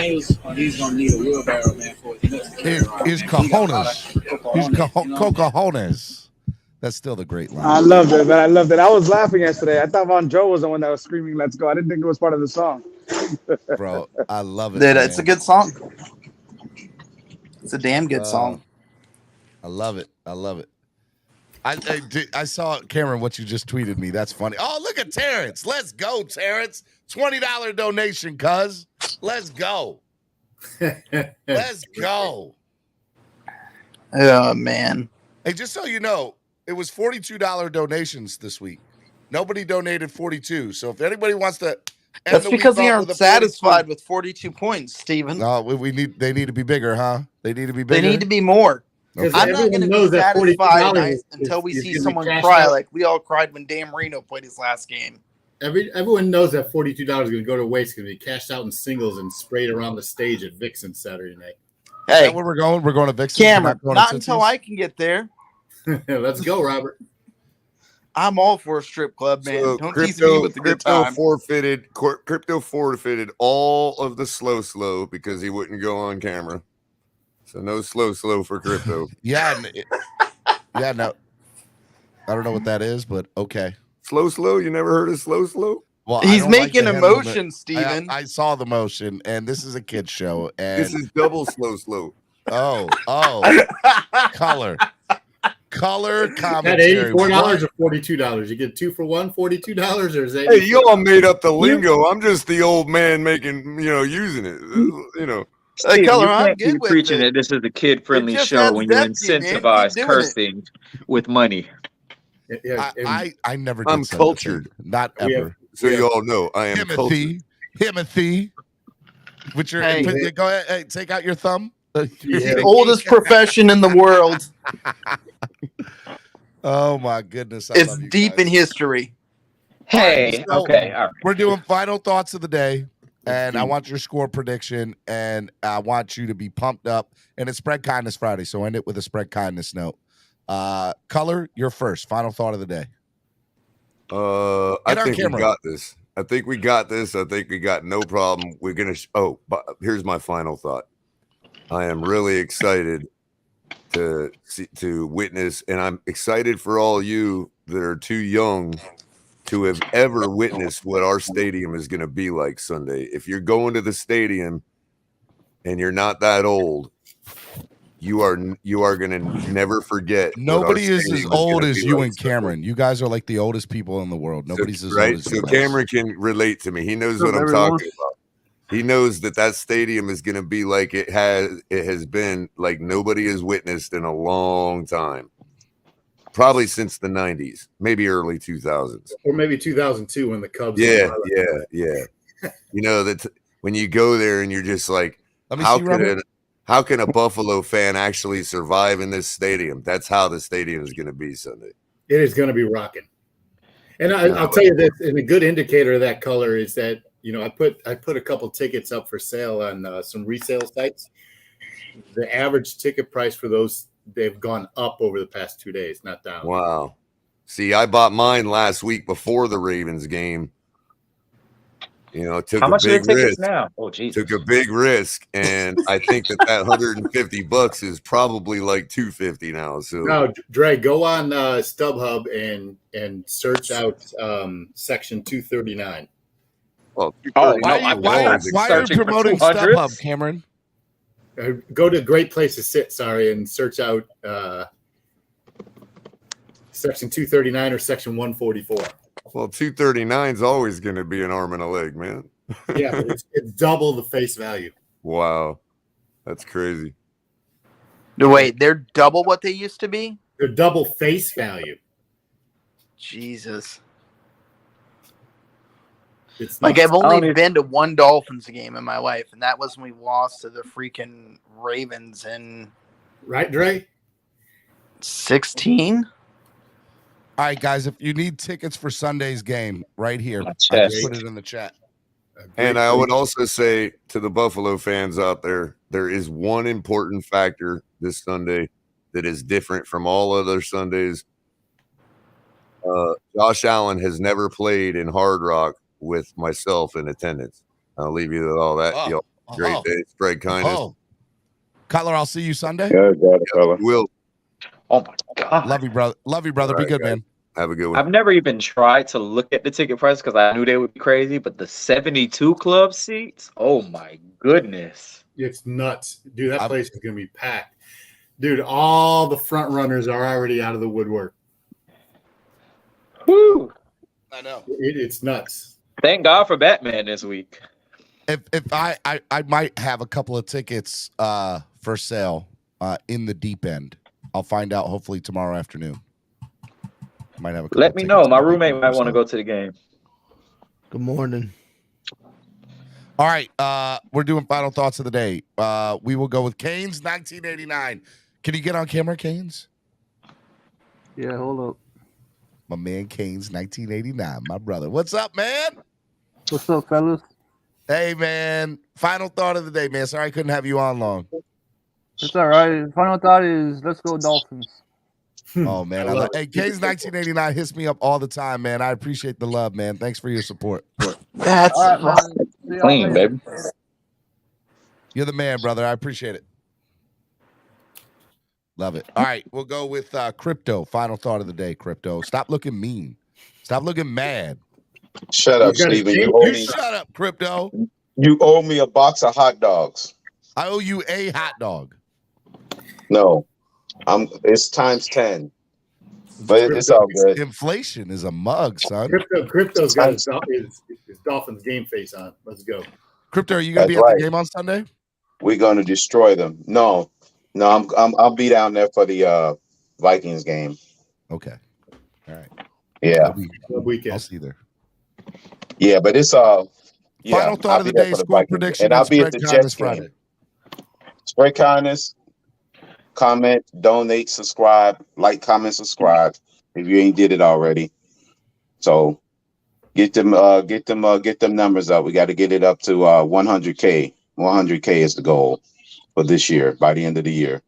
Daniels, he's gonna need a wheelbarrow, man, for his nuts to carry around, His man. He got a lot cojones. of cocoa His on it, you know? cojones. That's still the great line. I loved it, man. I loved it. I was laughing yesterday. I thought Von Joe was the one that was screaming, "Let's go." I didn't think it was part of the song. Bro, I love it. Dude, Man. it's a good song. It's a damn good song. I love it. I love it. I saw, Cameron, what you just tweeted me. That's funny. Oh, look at Terrence. Let's go, Terrence. $20 donation, cuz. Let's go. Let's go. Oh, man. Hey, just so you know, it was $42 donations this week. Nobody donated 42. So if anybody wants to That's because they aren't satisfied with 42 points, Steven. No, they need to be bigger, huh? They need to be bigger. They need to be more. Okay. I'm not going to be satisfied until we see someone cry like we all cried when Dan Marino played his last game. Everyone knows that $42 is going to go to waste. It's going to be cashed out in singles and sprayed around the stage at Vixen Saturday night. Hey, is that where we're going? We're going to Vixen. Cameron, not until I can get there. Let's go, Robert. I'm all for a strip club, man. So Don't tease me with the good time. Crypto forfeited all of the slow because he wouldn't go on camera. So no slow for crypto. Yeah, no. I don't know what that is, but okay. Slow? You never heard of slow? Well, he's making a motion, Steven. I saw the motion, and this is a kid's show. And this is double slow. Oh, color commentary. At $84 or $42? You get 2 for $1, $42, or is that? Hey, you all made up the lingo. I'm just the old man making, using it. Steve, Color, you I'm can't good be with preaching it. that this is a kid-friendly It just show adds when you depth, man. incentivize Keep doing cursing with money. I never did. I'm cultured. Not ever. So you all know I am cultured. Timothy. Which go ahead. Hey, take out your thumb. The oldest profession in the world. Oh my goodness. It's deep in history. Hey, so okay. All right. We're doing final thoughts of the day. And I want your score prediction, and I want you to be pumped up. And it's Spread Kindness Friday, so end it with a Spread Kindness note. Color, you're first. Final thought of the day. I think we got this. I think we got no problem. We're gonna. But here's my final thought. I am really excited to witness, and I'm excited for all you that are too young to have ever witnessed what our stadium is going to be like Sunday. If you're going to the stadium and you're not that old, you are going to never forget. Nobody is as old as you and Cameron. You guys are like the oldest people in the world. Nobody's as old as you. So Cameron can relate to me. He knows what I'm talking about. He knows that stadium is going to be like it has been, like nobody has witnessed in a long time. Probably since the 90s, maybe early 2000s. Or maybe 2002 when the Cubs. Yeah. That when you go there and you're just like, how can a Buffalo fan actually survive in this stadium? That's how the stadium is going to be Sunday. It is going to be rocking. And I'll tell you this, and a good indicator of that color is that, I put a couple tickets up for sale on some resale sites. The average ticket price for those, they've gone up over the past 2 days, not down. Wow. See, I bought mine last week before the Ravens game. Took How a much big are the tickets risk. now? Oh, geez. Took a big risk, and I think that $150 is probably like $250 now. So no, Dre, go on StubHub and search out section 239. Well, why are you promoting StubHub, Cameron? Go to Great Place to Sit, and search out section 239 or section 144. Well, 239 is always going to be an arm and a leg, man. Yeah, but it's double the face value. Wow. That's crazy. Wait, they're double what they used to be? They're double face value. Jesus. I've only been to one Dolphins game in my life, and that was when we lost to the freaking Ravens in right, Dre? 16. All right, guys, if you need tickets for Sunday's game, right here, I just put it in the chat. And I would also say to the Buffalo fans out there, there is one important factor this Sunday that is different from all other Sundays. Josh Allen has never played in Hard Rock with myself in attendance. I'll leave you with all that. Great day. Spread kindness. Oh. Cutler, I'll see you Sunday. Yeah, got it, fella. Will. Oh my God. Love you, brother. Love you, brother. All Be right, good, guys. man. Have a good one. I've never even tried to look at the ticket price because I knew they would be crazy, but the 72 club seats, oh my goodness. It's nuts. Dude, that place is going to be packed. Dude, all the front runners are already out of the woodwork. Whew. I know. It's nuts. Thank God for Batman this week. If I might have a couple of tickets for sale in the deep end. I'll find out hopefully tomorrow afternoon. Might have a couple Let me know. My roommate might want to go to the game. Good morning. All right, we're doing final thoughts of the day. We will go with Canes 1989. Can you get on camera, Canes? Yeah, hold up. My man Canes 1989, my brother. What's up, man? What's up, fellas? Hey, man. Final thought of the day, man. Sorry I couldn't have you on long. It's all right. Final thought is let's go Dolphins. Oh, man. Hey, Canes 1989 hits me up all the time, man. I appreciate the love, man. Thanks for your support. That's all right, man. Clean, baby. You're the man, brother. I appreciate it. Love it. All right, we'll go with Crypto. Final thought of the day, Crypto. Stop looking mean. Stop looking mad. Shut up, Steven. You shut up, Crypto. You owe me a box of hot dogs. I owe you a hot dog. No, it's times 10. But it's all good. Inflation is a mug, son. Crypto's got his Dolphins game face on. Let's go. Crypto, are you gonna be at the game on Sunday? We're gonna destroy them. No, I'll be down there for the Vikings game. Okay. All right. Yeah. Weekend. I'll see you there. Yeah, but it's yeah, Final thought of the day, score prediction, and I'll be at the Jets Friday. game. Spread kindness, comment, donate, subscribe, like, comment, subscribe if you ain't did it already. So get them numbers up. We got to get it up to 100K. 100K is the goal for this year, by the end of the year.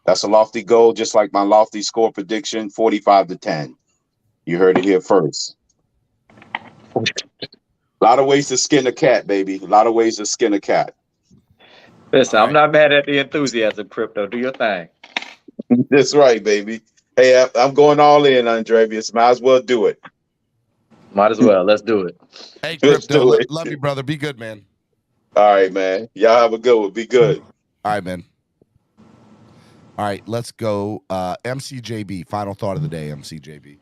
That's a lofty goal, just like my lofty score prediction, 45-10. You heard it here first. A lot of ways to skin a cat, baby. A lot of ways to skin a cat. Listen, I'm not mad at the enthusiasm, Crypto. Do your thing. That's right, baby. Hey, I'm going all in, Andrevius. Might as well do it. Might as well. Let's do it. Hey, Let's Crypto, do it. love you, brother. Be good, man. All right, man. Y'all have a good one. Be good. All right, man. All right, let's go. MCJB, final thought of the day, MCJB.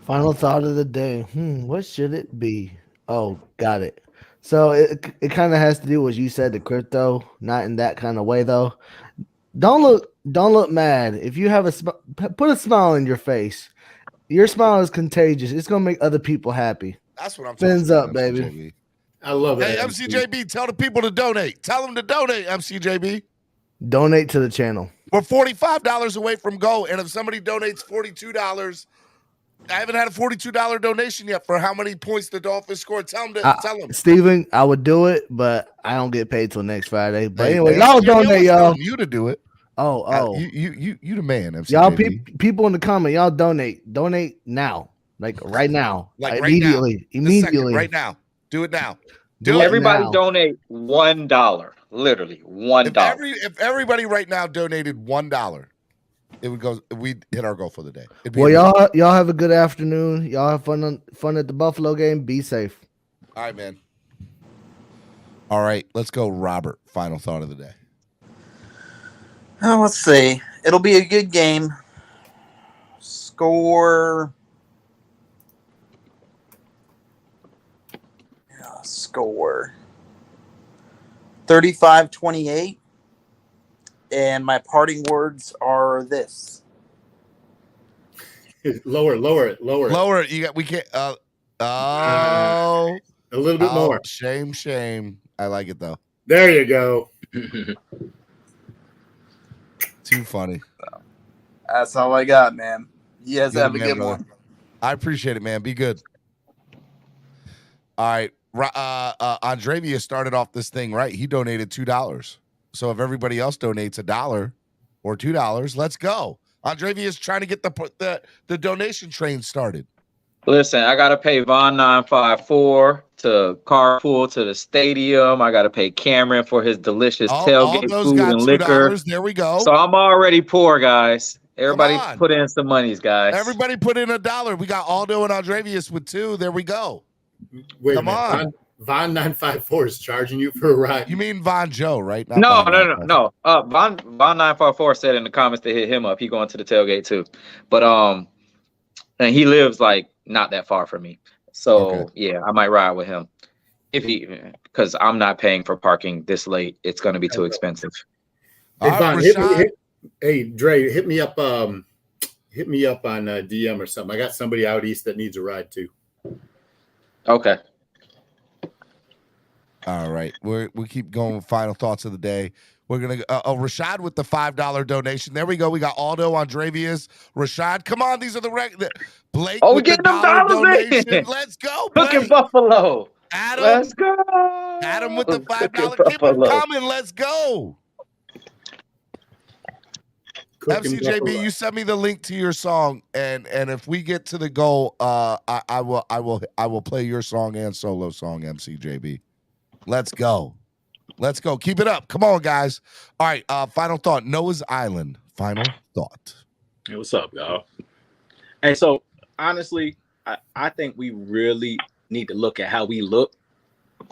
Final thought of the day. What should it be? Oh, got it. So it kind of has to do with what you said to Crypto, not in that kind of way though. Don't look mad. If you have put a smile on your face. Your smile is contagious. It's gonna make other people happy. That's what I'm talking Fins about, up, baby. MCJB. I love it. Hey, MCJB, tell the people to donate. Tell them to donate, MCJB. Donate to the channel. We're $45 away from goal, and if somebody donates $42, I haven't had a $42 donation yet for how many points the Dolphins scored. Tell them. Steven, I would do it, but I don't get paid till next Friday. But Hey, anyway, man, y'all donate, y'all. You to do it. Oh. You the man, MCJB. Y'all people in the comment, y'all donate. Donate now. Like right now. Like immediately. right now. This second, right now. Do it now. Do it Everybody now. donate $1. Literally $1. If everybody right now donated $1, it would go. We'd hit our goal for the day. Well, y'all have a good afternoon. Y'all have fun at the Buffalo game. Be safe. All right, man. All right, let's go, Robert. Final thought of the day. Let's see. It'll be a good game. Score 35-28. And my parting words are this. Lower it. Lower it. We can't. A little bit more. Shame. I like it though. There you go. Too funny. That's all I got, man. You guys have a good brother. one. I appreciate it, man. Be good. All right. Andravia started off this thing right. He donated $2. So if everybody else donates $1 or $2, let's go. Andravia is trying to get the donation train started. Listen, I gotta pay Von 954 to carpool to the stadium. I gotta pay Cameron for his delicious tailgate those food got and liquor. $2. There we go. So I'm already poor, guys. Everybody on. put in some monies, guys. Everybody put in $1. We got Aldo and Andrevius with 2. There we go. Wait Come a minute. on. Von 954 is charging you for a ride. You mean Von Joe, right? Not No. Von 954 said in the comments to hit him up. He going to the tailgate too. But and he lives like not that far from me. So yeah, I might ride with him. Because I'm not paying for parking this late. It's gonna be too expensive. Hey, Von, hey Dre, hit me up on DM or something. I got somebody out east that needs a ride too. Okay. All right. We keep going with final thoughts of the day. We're going to Rashad with the $5 donation. There we go. We got Aldo, Andrevius, Rashad. Come on. These are the Blake we with the getting them $1 dollars donation. in. Let's go, Blake. Cooking Buffalo. Adam. Let's go. Adam with the $5. Keep them coming. Let's go. FCJB, you send me the link to your song, and if we get to the goal, I will play your song and solo song, MCJB. Let's go. Let's go. Keep it up. Come on, guys. All right. Final thought. Noah's Island. Final thought. Hey, what's up, y'all? Hey, so honestly, I think we really need to look at how we look,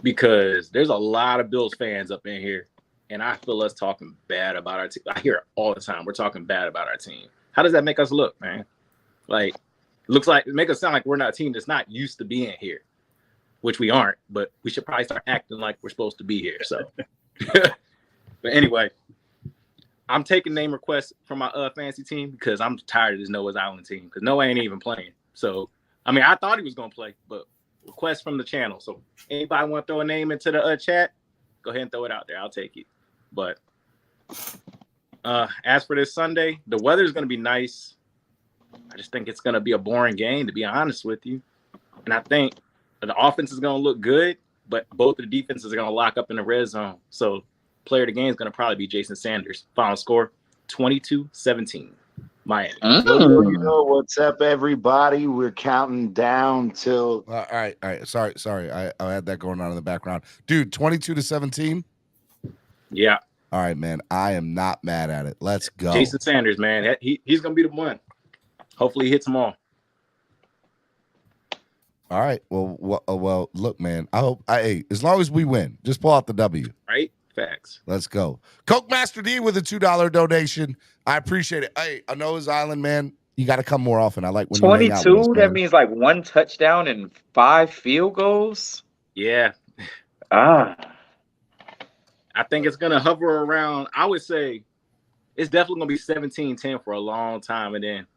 because there's a lot of Bills fans up in here, and I feel us talking bad about our team. I hear it all the time. We're talking bad about our team. How does that make us look, man? Like, make us sound like we're not a team that's not used to being here, which we aren't, but we should probably start acting like we're supposed to be here. So, but anyway, I'm taking name requests from my fantasy team because I'm tired of this Noah's Island team, because Noah ain't even playing. So, I mean, I thought he was going to play, but requests from the channel. So anybody want to throw a name into the chat, go ahead and throw it out there. I'll take it. But as for this Sunday, the weather is going to be nice. I just think it's going to be a boring game, to be honest with you. And I think the offense is going to look good, but both of the defenses are going to lock up in the red zone. So player of the game is going to probably be Jason Sanders. Final score, 22-17. Miami. You know what's up, everybody? We're counting down till. All right. Sorry. I had that going on in the background, dude. 22-17. Yeah. All right, man. I am not mad at it. Let's go. Jason Sanders, man. He's gonna be the one. Hopefully, he hits them all. All right. Well. Look, man. I hope. Hey, as long as we win, just pull out the W. Right. Facts. Let's go. Coke Master D with a $2 donation. I appreciate it. Hey, I know his island, man. You got to come more often. I like when 22. You hang out with us, that means like 1 touchdown and 5 field goals. Yeah. I think it's gonna hover around. I would say it's definitely gonna be 17-10 for a long time, and then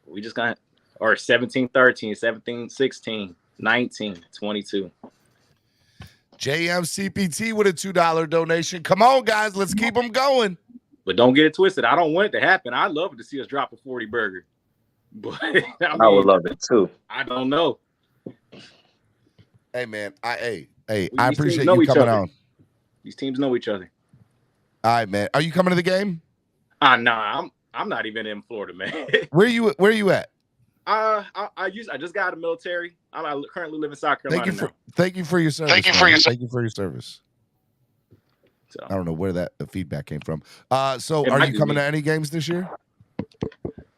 we just got or 17-13, 17-16, 19-22. JMCPT with a $2 donation. Come on, guys. Let's keep them going. But don't get it twisted. I don't want it to happen. I'd love to see us drop a 40 burger. But I would love it too. I don't know. Hey, man. I appreciate you coming other. on. These teams know each other. All right, man. Are you coming to the game? Nah, I'm not even in Florida, man. Where you at? I just got out of the military. I currently live in South Carolina. Thank you for your service. Thank you for your service. So, I don't know where that feedback came from. So are you coming to any games this year?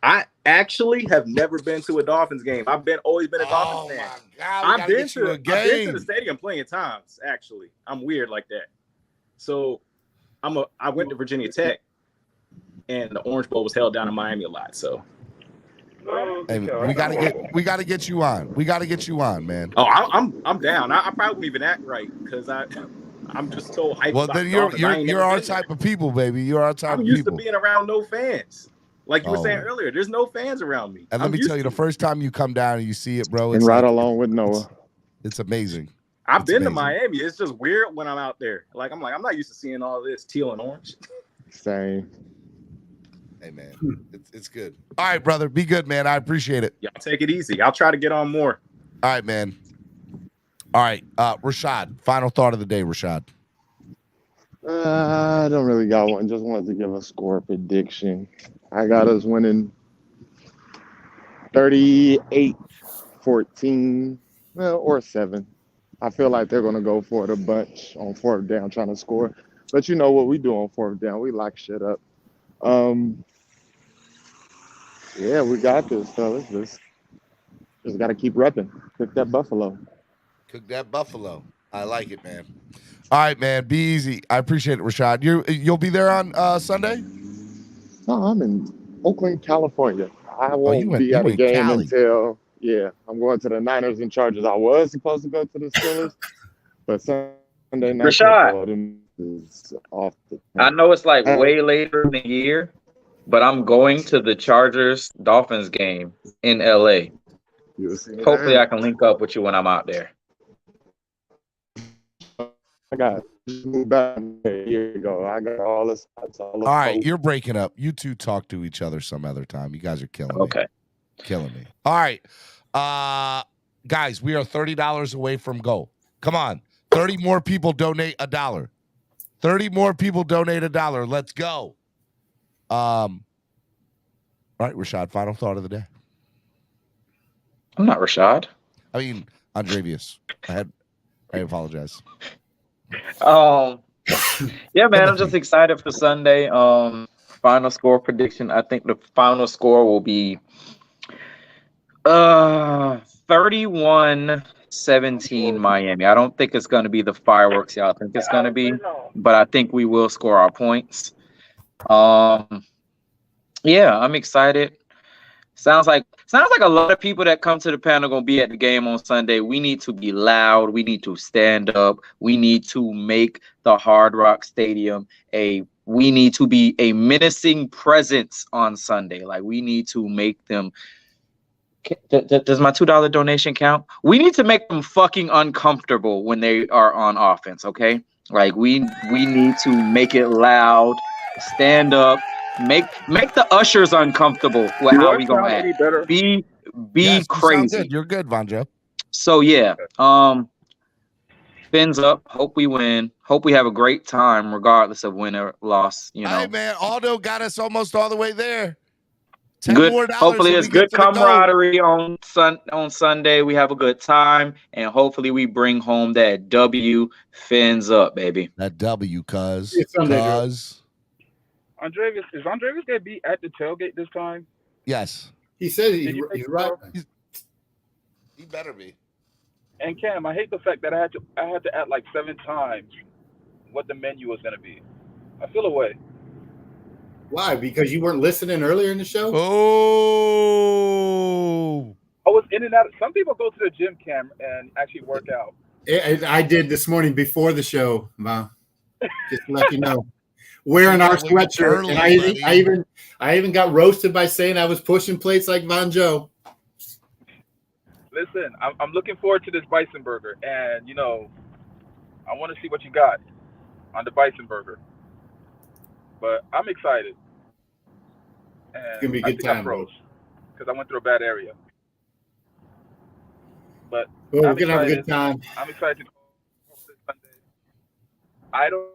I actually have never been to a Dolphins game. I've always been a Dolphins fan. I've been to the stadium plenty of times. Actually, I'm weird like that. So I went to Virginia Tech, and the Orange Bowl was held down in Miami a lot. So. Hey, we gotta get you on. We gotta get you on, man. Oh, I'm down. I probably won't even act right because I'm just so hyped. Well, then you're our type of people, baby. You're our type of people. I'm used to being around no fans. Like you were saying earlier, there's no fans around me. And let me tell you, the first time you come down and you see it, bro, and ride along with Noah. It's amazing. I've been to Miami. It's just weird when I'm out there. I'm not used to seeing all this teal and orange. Same. Hey, man, it's good. All right, brother. Be good, man. I appreciate it. Y'all take it easy. I'll try to get on more. All right, man. All right, Rashad, final thought of the day, Rashad. I don't really got one. Just wanted to give a score prediction. I got us winning 38-24. 14, well, or 7. I feel like they're going to go for it a bunch on 4th down trying to score. But you know what we do on 4th down? We lock shit up. Yeah, we got this, fellas. Just got to keep repping. Cook that buffalo. Cook that buffalo. I like it, man. All right, man. Be easy. I appreciate it, Rashad. You'll be there on Sunday? No, I'm in Oakland, California. I won't you be at a in game Cali. until, I'm going to the Niners and Chargers. I was supposed to go to the Steelers, but Sunday night Rashad, is off the I know it's like way later in the year, but I'm going to the Chargers Dolphins game in LA. Hopefully, I can link up with you when I'm out there. I got moved back a year ago. I got all the spots. All right, you're breaking up. You two talk to each other some other time. You guys are killing me. Okay. Killing me. All right. Guys, we are $30 away from goal. Come on. 30 more people donate $1. 30 more people donate $1. Let's go. All right, Rashad, final thought of the day. I'm not Rashad. I mean, Andrevius. I apologize. Yeah, man, I'm just excited for Sunday. Final score prediction. I think the final score will be 31-17 Miami. I don't think it's going to be the fireworks y'all think it's going to be, but I think we will score our points. Yeah, I'm excited. Sounds like a lot of people that come to the panel gonna be at the game on Sunday. We need to be loud. We need to stand up. We need to make the Hard Rock Stadium we need to be a menacing presence on Sunday. Like, we need to make them. Does my $2 donation count? We need to make them fucking uncomfortable when they are on offense. Okay, like we need to make it loud. Stand up. Make the ushers uncomfortable with how we gonna act. Be Yes, crazy. Good. You're good, Vonjo. So yeah, fins up. Hope we win. Hope we have a great time, regardless of win or loss. You know. Hey man, Aldo got us almost all the way there. Good. More Hopefully, it's good camaraderie on Sunday. We have a good time, and hopefully, we bring home that W. Fins up, baby. That W, cuz. Andrevius, is Andrevius gonna be at the tailgate this time? Yes. He said he's right. He better be. And Cam, I hate the fact that I had to add like 7 times what the menu was gonna be. I feel away. Why? Because you weren't listening earlier in the show? Oh. I was in and out. Some people go to the gym, Cam, and actually work out. I did this morning before the show, Mom. Just to let you know. Wearing our sweatshirt, and I even got roasted by saying I was pushing plates like Vonjo. Listen, I'm looking forward to this bison burger, and I want to see what you got on the bison burger. But I'm excited. And It's gonna be a good time, bro. Because I went through a bad area. But we're gonna have a good time. I'm excited to go this Sunday. I don't.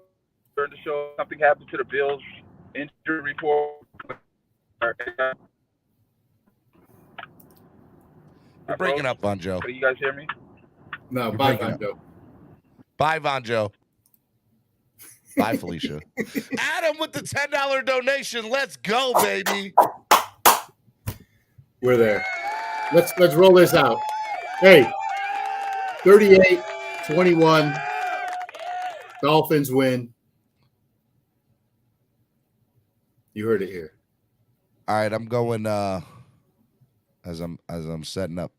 During the show, something happened to the Bills injury report. You're breaking up, Vonjo. Can you guys hear me? No, bye, Vonjo. Bye, Vonjo. Bye, Felicia. Adam with the $10 donation. Let's go, baby. We're there. Let's roll this out. Hey, 38-21. Dolphins win. You heard it here. All right, I'm going as I'm setting up.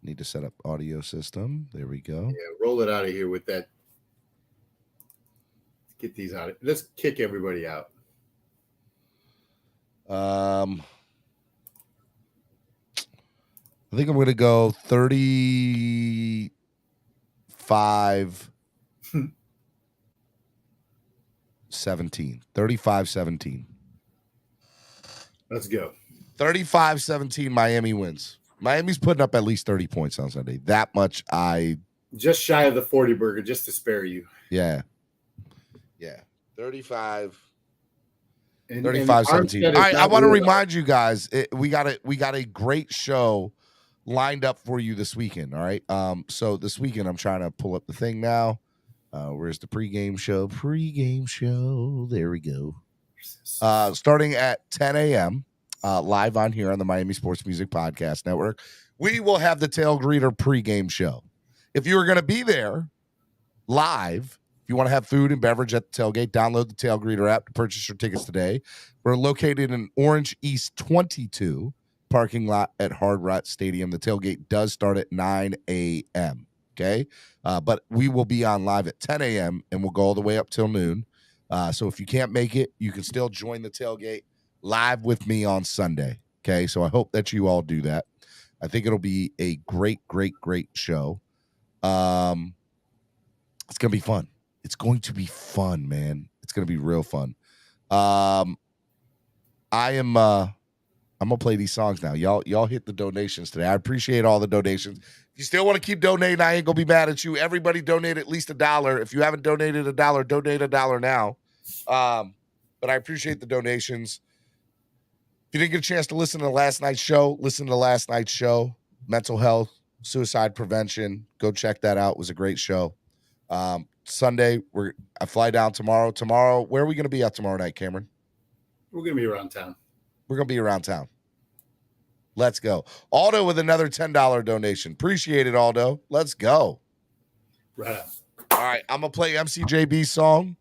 Need to set up audio system. There we go. Yeah, roll it out of here with that. Let's get these out. Let's kick everybody out. I think I'm going to go 35 17. 35-17. Let's go. 35-17 Miami wins. Miami's putting up at least 30 points on Sunday. That much just shy of the 40 burger just to spare you. Yeah. 35 And 35-17. All right, I want to remind you guys, we got a great show lined up for you this weekend. All right. So this weekend, I'm trying to pull up the thing now. Where's the pregame show? Pregame show. There we go. Starting at 10 a.m. Live on here on the Miami Sports Music Podcast Network, we will have the Tailgreeter pregame show. If you are going to be there live, if you want to have food and beverage at the tailgate, download the Tailgreeter app to purchase your tickets today. We're located in Orange East 22 parking lot at Hard Rock Stadium. The tailgate does start at 9 a.m. Okay, but we will be on live at 10 a.m. and we'll go all the way up till noon. So if you can't make it, you can still join the tailgate live with me on Sunday. Okay, so I hope that you all do that. I think it'll be a great show. It's gonna be fun. It's going to be fun, man. It's gonna be real fun. I'm gonna play these songs now. Y'all hit the donations today. I appreciate all the donations. If you still want to keep donating, I ain't gonna be mad at you. Everybody donate at least $1. If you haven't donated $1, donate $1 now. But I appreciate the donations. If you didn't get a chance to listen to last night's show, listen to last night's show. Mental health, suicide prevention. Go check that out. It was a great show. Sunday, I fly down tomorrow. Tomorrow, where are we going to be at tomorrow night, Cameron? We're going to be around town. We're going to be around town. Let's go. Aldo with another $10 donation. Appreciate it, Aldo. Let's go. Right on. All right, I'm going to play MCJB's song,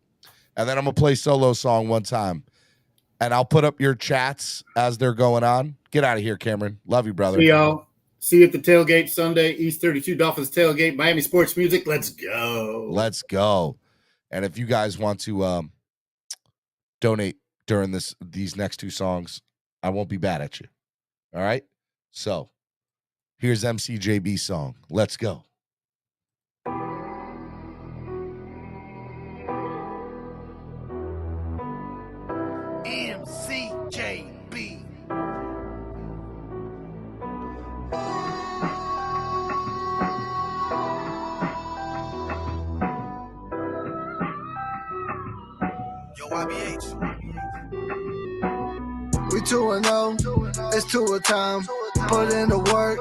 and then I'm going to play solo song one time. And I'll put up your chats as they're going on. Get out of here, Cameron. Love you, brother. See y'all. See you at the tailgate Sunday, East 32 Dolphins tailgate, Miami Sports Music. Let's go. Let's go. And if you guys want to donate during these next two songs, I won't be bad at you. All right? So here's MCJB's song. Let's go. MCJB. Yo, IBH. We 2-0, it's 2 a time. Put in the work,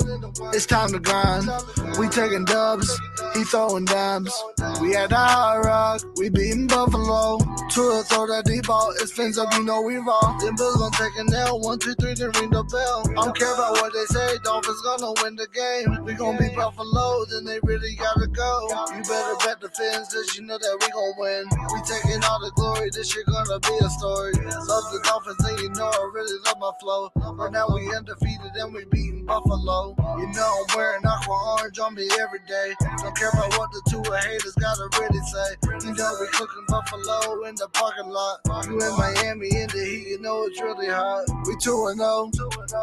it's time to grind. We taking dubs, he throwing dimes. We at the Hard Rock, we beating Buffalo. Tua throw that deep ball, it's fins up, you know we raw. Them Bills gon' take a nail, 1, 2, 3 to ring the bell. I don't care about what they say, Dolphins gonna win the game. We gon' beat Buffalo, then they really gotta go. You better bet the Fins, cause you know that we gon' win. We taking all the glory, this shit gonna be a story. Love the Dolphins, and you know I really love my flow. Right now we undefeated and we beating Buffalo. You know I'm wearing aqua orange on me every day. Don't care about what the two haters gotta really say. You know we cooking Buffalo in the parking lot. You in Miami in the heat, you know it's really hot. We 2-0,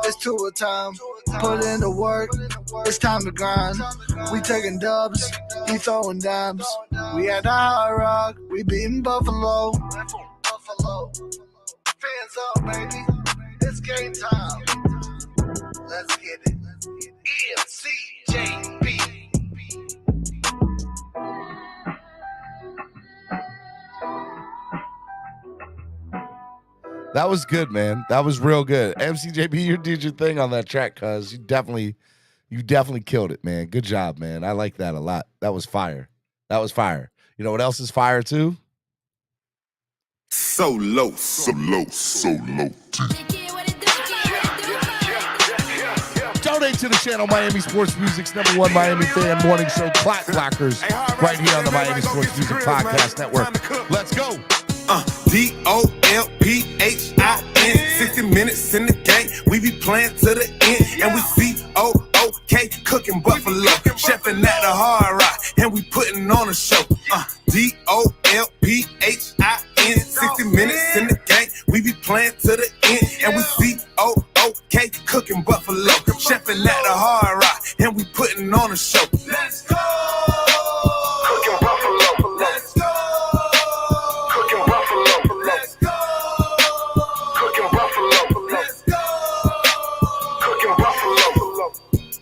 it's 2 a time. Put in the work, it's time to grind. We taking dubs, he throwing dimes. We at the Hard Rock, we beating Buffalo. Buffalo, fans up, baby. It's game time. Let's get it. MCJB. That was good, man. That was real good. MCJB, you did your thing on that track, cuz you definitely killed it, man. Good job, man. I like that a lot. That was fire. That was fire. You know what else is fire too? So low. Donate to the channel, Miami Sports Music's #1 Miami fan morning show, Clock Blockers, right here on the Miami Sports Music Podcast Network. Let's go. DOLPHIN, 60 minutes in the game. We be playing to the end, and we COOK, cooking Buffalo, chefing at the Hard Rock, and we putting on a show. DOLPHIN, 60 minutes in the game. We be playing to the end, and we COOK, cooking Buffalo, chefing at the Hard Rock, and we putting on a show. Let's go. Cooking Buffalo. Let's go. Cooking Buffalo. Let's go. Cooking Buffalo. Let's go. Cooking Buffalo.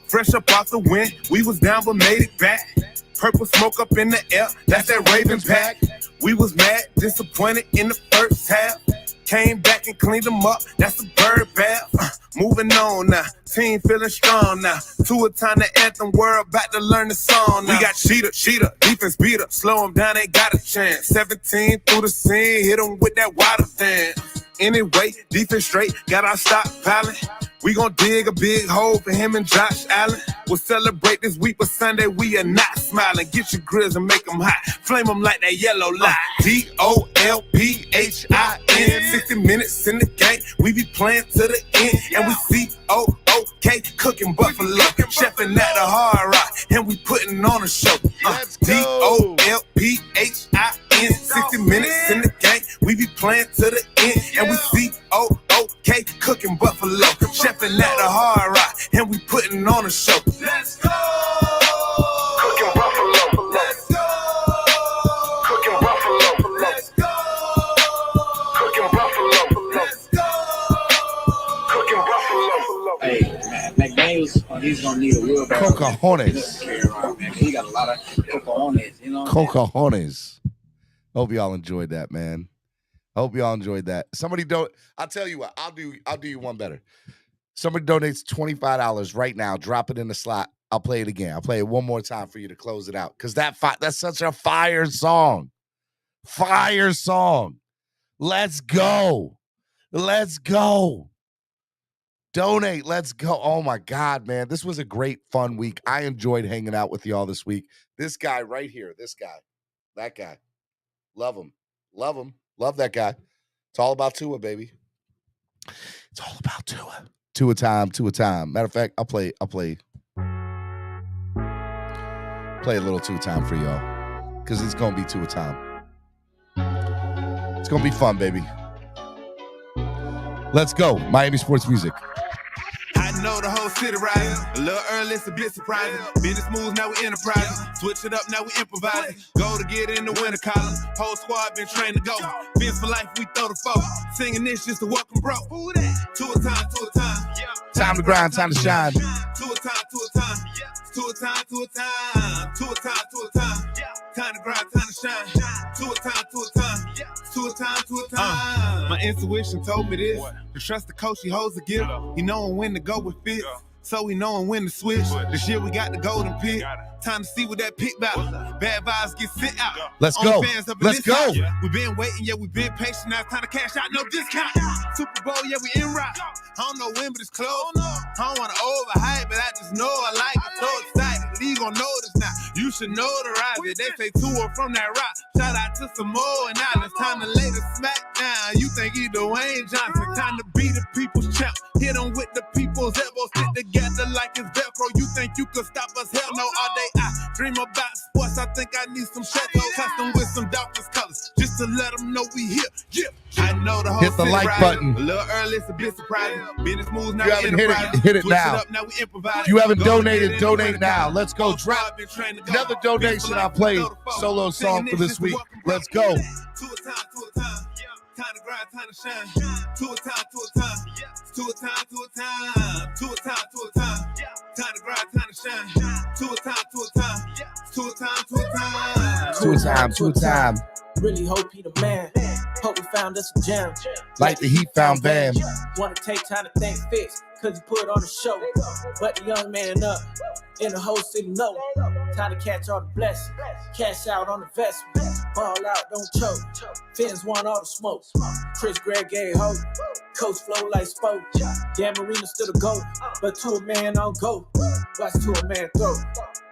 Fresh up off the wind, we was down but made it back. Purple smoke up in the air, that's that Raven pack. We was mad, disappointed in the first half. Came back and cleaned them up. That's the bird bath. Moving on now. Team feeling strong now. To a time the anthem. We're about to learn the song now. We got Sheeta, defense beater. Slow them down, they got a chance. 17 through the scene. Hit them with that water dance. Anyway, defense straight. Got our stock piling. We gon' dig a big hole for him and Josh Allen. We'll celebrate this week, but Sunday we are not smiling. Get your grills and make them hot. Flame them like that yellow light. DOLPHIN. 60 minutes in the game. We be playing to the end. And we COOK cooking buffalo. Chefing at the Hard Rock. And we putting on a show. DOLPHIN. 60 minutes in the game. We be playing to the end. And we COOK cooking buffalo. Chefing at the Hard Rock. And we putting on a show. Let's go. Cooking buffalo. Let's go. Cooking buffalo. Let's go. Cooking buffalo. Let's go. Cooking buffalo. Hey, McDaniels, he's gonna need a wheelbarrow. Cocajones. Man. He got a lot of cocajones, you know. Cocajones. Hope y'all enjoyed that, man. Hope y'all enjoyed that. Somebody don't. I'll tell you what. I'll do you one better. Somebody donates $25 right now. Drop it in the slot. I'll play it again. I'll play it one more time for you to close it out. Because that's such a fire song. Fire song. Let's go. Let's go. Donate. Let's go. Oh my God, man. This was a great, fun week. I enjoyed hanging out with y'all this week. This guy right here. This guy. That guy. Love him. Love him. Love that guy. It's all about Tua, baby. It's all about Tua. Tua time. Matter of fact, I'll play a little Tua time for y'all. Because it's gonna be Tua time. It's gonna be fun, baby. Let's go. Miami sports music. I know the whole city rising. A little early, it's a bit surprising. Business moves, now we enterprising. Switch it up, now we improvising. Go to get in the winter column. Whole squad been trained to go. Fins for life, we throw the foe. Singing this just to welcome bro. To a time. Time to grind, time to shine. To a time. To a time. Time to grind, time to shine. To a time. My intuition told me this. To trust the coach, he holds the gift. He knowing when to go with fits. So we knowing when to switch. This year we got the golden pick. Time to see what that pick about. Bad vibes get sent out. Let's go. Let's go. We've been waiting, yeah, we've been patient. Now it's time to cash out, no discount. Super Bowl, yeah, we in rock. I don't know when, but it's close. I don't want to overhype, but I just know I like it. So excited, the league gon' notice now. You should notarize it. They say Tua from that rock. Shout out to Samoa and Islands. Time to lay the smack down. You think he Dwayne Johnson. Time to be the people's champ. Hit him with the people's elbows. Stick together like it's Velcro. You think you could stop us? Hell no. All day I dream about sports. I think I need some Chateau custom with some Dolphins colors. Just to let them know we here. Yeah. I know the whole Hit the city like riding. button. A little early, it's a bit surprising. Business moves now. You haven't hit it Switch now. up, now we improvise. If you haven't Go donated, get it, donate now. Let's go. Drop another donation. I'll play solo song for this week. Let's go. To a time. Time to grind, time to shine. To a time. To a time. Time to grind, time to shine. To a time. Really hope he the man. Hope we found us a gem. Like the Heat found Bam. Wanna take time to think fits, cause he put on a show. But the young man up, in the whole city know. Time to catch all the blessings. Cash out on the investment. Ball out, don't choke. Fins want all the smoke. Chris Gregg gave hope. Coach flow like spoke. Dan Marino still a GOAT, but to a man on go. Watch to a man throw.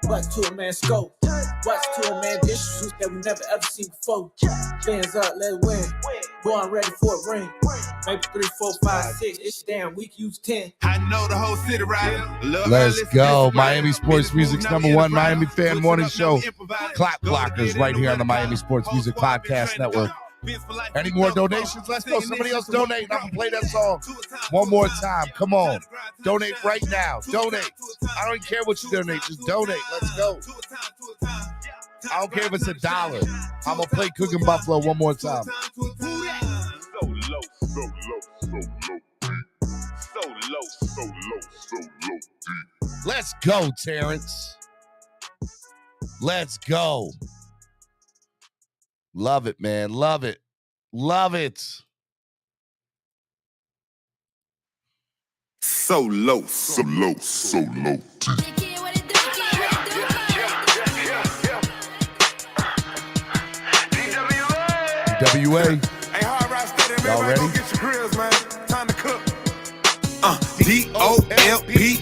Watch to a man scope. Watch to a man dishes that we never ever seen before. Fins up, let's win. Boy, I'm ready for a ring. Maybe 3, 4, 5, 6. It's damn week, use 10. I know the whole city riding. Let's go. Miami Sports Music's #1 Miami fan morning show. Clock Blockers right here on the Miami Sports Music Podcast Network. Any more donations? Let's go. Somebody else donate. I'm going to play that song one more time. Come on. Donate right now. Donate. I don't care what you donate. Just donate. Let's go. I don't care if it's $1. I'm going to play Cooking Buffalo one more time. Let's go, Terrence. Let's go. Love it, man. Love it. Love it. So low, so low, so low. DWA. Y'all ready? Get your grills, man. Time to cook. DOLPHIN.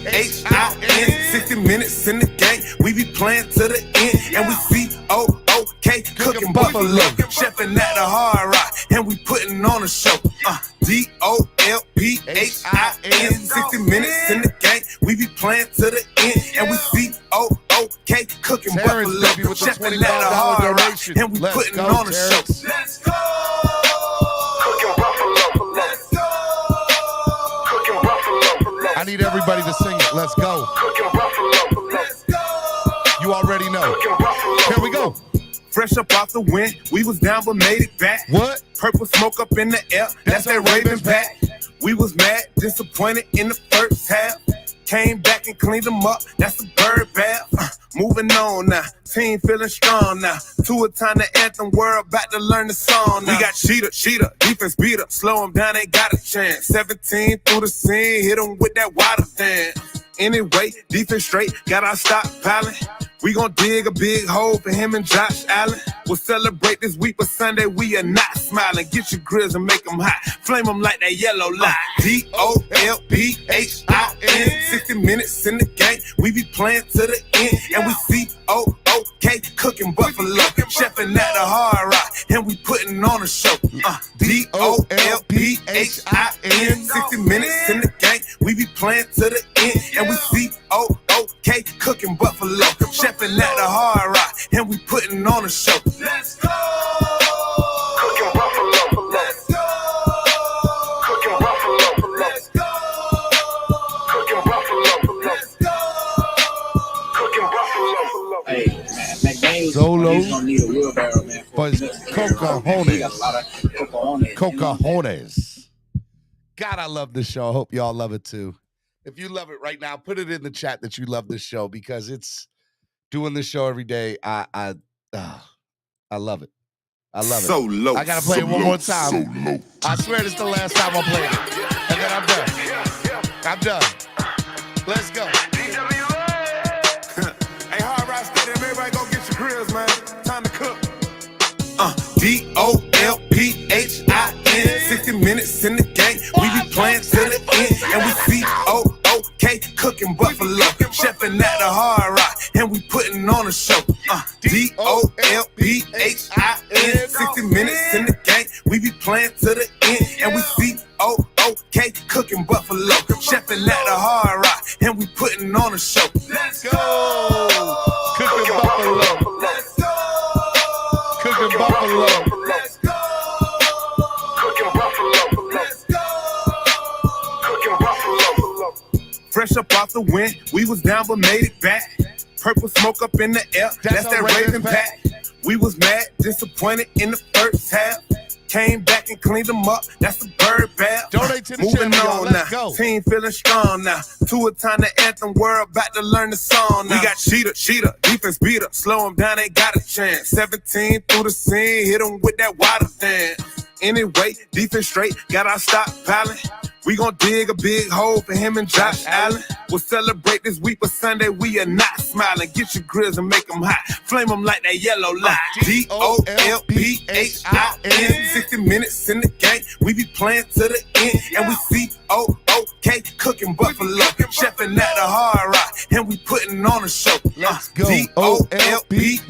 60 minutes in the game. We be playing to the end. And we COOK cooking buffalo. Chefing at the Hard Rock. And we putting on a show. DOLPHIN. 60 minutes in the game. We be playing to the end. And we COOK cooking buffalo. Chefing at the Hard Rock. And we putting on a show. Let's go. I need everybody to sing it. Let's go. You already know. Here we go. Fresh up off the wind, we was down but made it back. What? Purple smoke up in the air, that's that Ravens back. We was mad, disappointed in the first half. Came back and cleaned them up, that's the bird bath. Moving on now, team feeling strong now. To a time the anthem, we're about to learn the song now. We got Sheeta, defense beat up, slow them down, ain't got a chance. 17 through the scene, hit them with that water dance. Anyway, defense straight, got our stock piling. We gon' dig a big hole for him and Josh Allen. We'll celebrate this week, but Sunday we are not smiling. Get your grills and make them hot. Flame them like that yellow light. DOLPHIN. 60 minutes in the game. We be playing to the end. And we COOK cooking buffalo. Chefing at the Hard Rock. And we putting on a show. DOLPHIN. 60 minutes in the game. We be playing to the end. And we COOK cooking buffalo. Chefing at the Hard Rock. And we putting on a show. Let's go. Cooking buffalo. Let's go. Cooking buffalo. Let's go. Cooking buffalo. Let's go. Cooking buffalo. Hey, man, McDaniels, Solo. he's gonna need a wheelbarrow, man. But cocajones. He got a lot of cocajones. Cocajones. God, I love this show. I hope y'all love it too. If you love it right now, put it in the chat that you love this show, because it's doing this show every day. I love it. I love it. So low. I gotta play it one more time. So low. I swear this is the last time I play it. And then I'm done. I'm done. Let's go. Hey, Hard Rock Stadium, everybody go get your grills, man. Time to cook. DOLPHIN. 60 minutes in the game. We be playing to the end. And we COOK cooking buffalo. Chefing at the Hard Rock. And we putting on a show. DOLPHIN. 60 minutes in the game. We be playing to the end. And we COOK cooking buffalo. Chefing at the Hard Rock. And we putting on a show. Let's go. Cooking buffalo. Let's go. Cooking buffalo. Let's go. Cooking buffalo. Let's go. Cooking buffalo. Fresh up off the wind, we was down but made it back. Purple smoke up in the air, that's that Raven pack. We was mad, disappointed in the first half. Came back and cleaned them up, that's the bird bath. Donate to the Moving channel, y'all. on Let's now, go. team feeling strong now. To a time the anthem, we're about to learn the song now. We got Sheeta, defense beat up, slow them down, ain't got a chance. 17 through the scene, hit them with that water dance. Anyway, defense straight, got our stock piling. We gon' dig a big hole for him and Josh Allen. We'll celebrate this week, but Sunday we are not smiling. Get your grills and make them hot. Flame them like that yellow light. DOLPHIN. 60 minutes in the game. We be playing to the end. And we COOK cooking buffalo. Chefing at the Hard Rock. And we putting on a show. Let's go. DOLPHIN.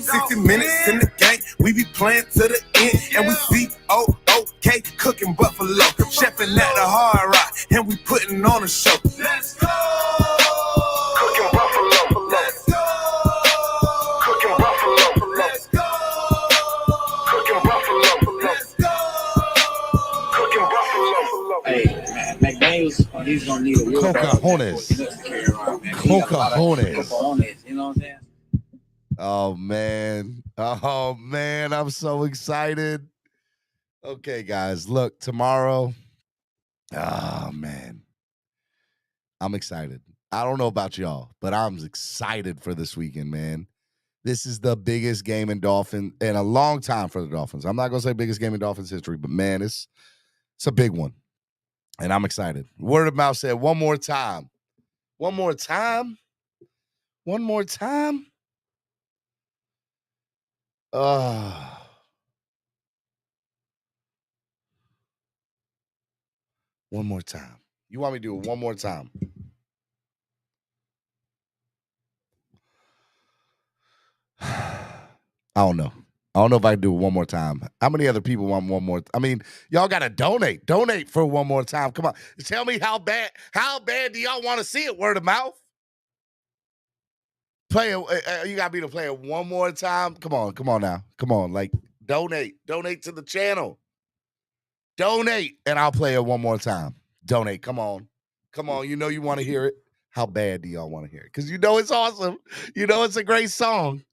60 minutes in the game. We be playing to the end. And we COOK cooking buffalo. Chefing at the Hard Rock. And we putting on a show. Let's go. Cooking buffalo. Let's go. Cooking buffalo. Let's go. Cooking buffalo. Let's go. Cooking buffalo. Hey, man, McDaniels, he's gonna need a wheelbarrow. Cocajones. Cocajones. You know what I'm saying? Oh man, I'm so excited. Okay, guys, look, tomorrow. Oh man, I'm excited. I don't know about y'all, but I'm excited for this weekend, man. This is the biggest game in a long time for the Dolphins. I'm not gonna say biggest game in Dolphins history, but man, it's a big one. And I'm excited. Word of mouth said one more time. One more time. One more time. One more time. You want me to do it one more time? I don't know. I don't know if I can do it one more time. How many other people want one more? I mean, y'all got to donate. Donate for one more time. Come on. Tell me how bad do y'all want to see it? Word of mouth. Play it. You got me to play it one more time. Come on now. Come on. Like, donate to the channel. Donate, and I'll play it one more time. Donate. Come on. You know you want to hear it. How bad do y'all want to hear it? Because you know it's awesome. You know it's a great song.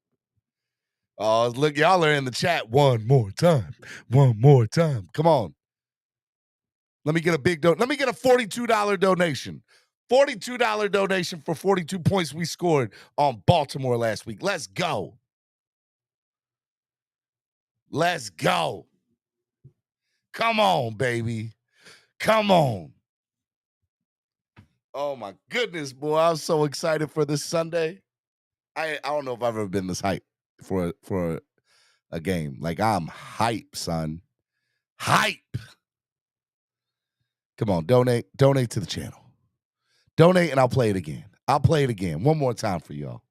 Oh, look, y'all are in the chat. One more time. One more time. Come on. Let me get a big donation. Let me get a $42 donation. $42 donation for 42 points we scored on Baltimore last week. Let's go. Let's go. Come on, baby. Come on. Oh, my goodness, boy. I'm so excited for this Sunday. I don't know if I've ever been this hyped for a game. Like, I'm hype, son. Hype. Come on, donate to the channel. Donate, and I'll play it again. I'll play it again one more time for y'all.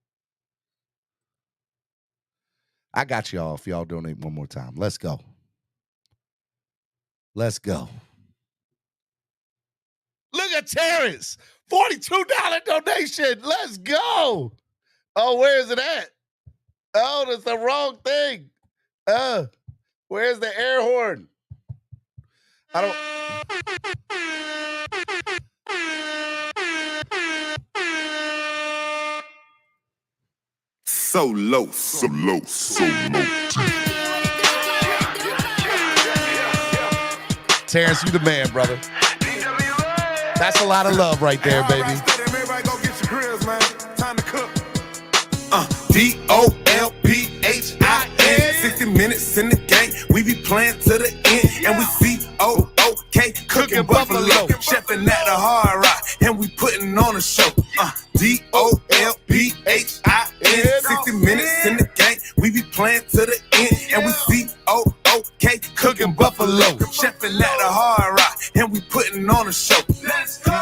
I got y'all if y'all donate one more time. Let's go. Let's go. Look at Terrence. $42 donation. Let's go. Oh, where is it at? Oh, that's the wrong thing. Where's the air horn? I don't. So low. Terrence, you the man, brother. That's a lot of love right there, baby. Everybody go get your grills, man. Time to cook. Dolphins. 60 minutes in the game. We be playing to the end. And we CLOCK cooking buffalo. Chefing at the Hard Rock. And we putting on a show. Dolphins. 60 minutes in the game. We be playing to the end. And we CLOCK cooking buffalo. Chefing at the Hard Rock. And we putting on a show. Let's go.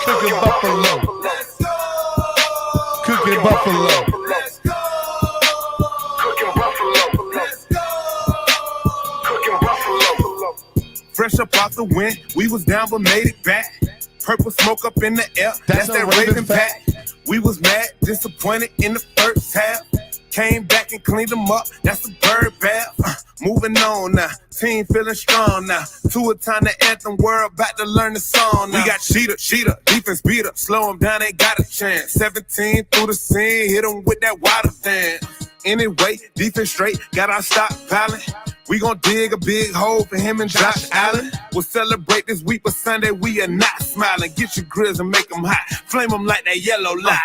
Cooking buffalo. Let's go. Cooking buffalo. Let's go. Cooking buffalo. Let's go. Cooking buffalo. Fresh up off the wind, we was down but made it back. Purple smoke up in the air, that's that Raven pack. We was mad, disappointed in the first half. Came back and cleaned them up, that's a bird bath. Moving on now, team feeling strong now. To a time the anthem, we're about to learn the song now. We got Cheetah, defense beater. Slow them down, they got a chance. 17 through the scene, hit them with that water dance. Anyway, defense straight, got our stock piling. We gon' dig a big hole for him and Josh Allen. We'll celebrate this week, but Sunday we are not smiling. Get your grills and make them hot. Flame them like that yellow light.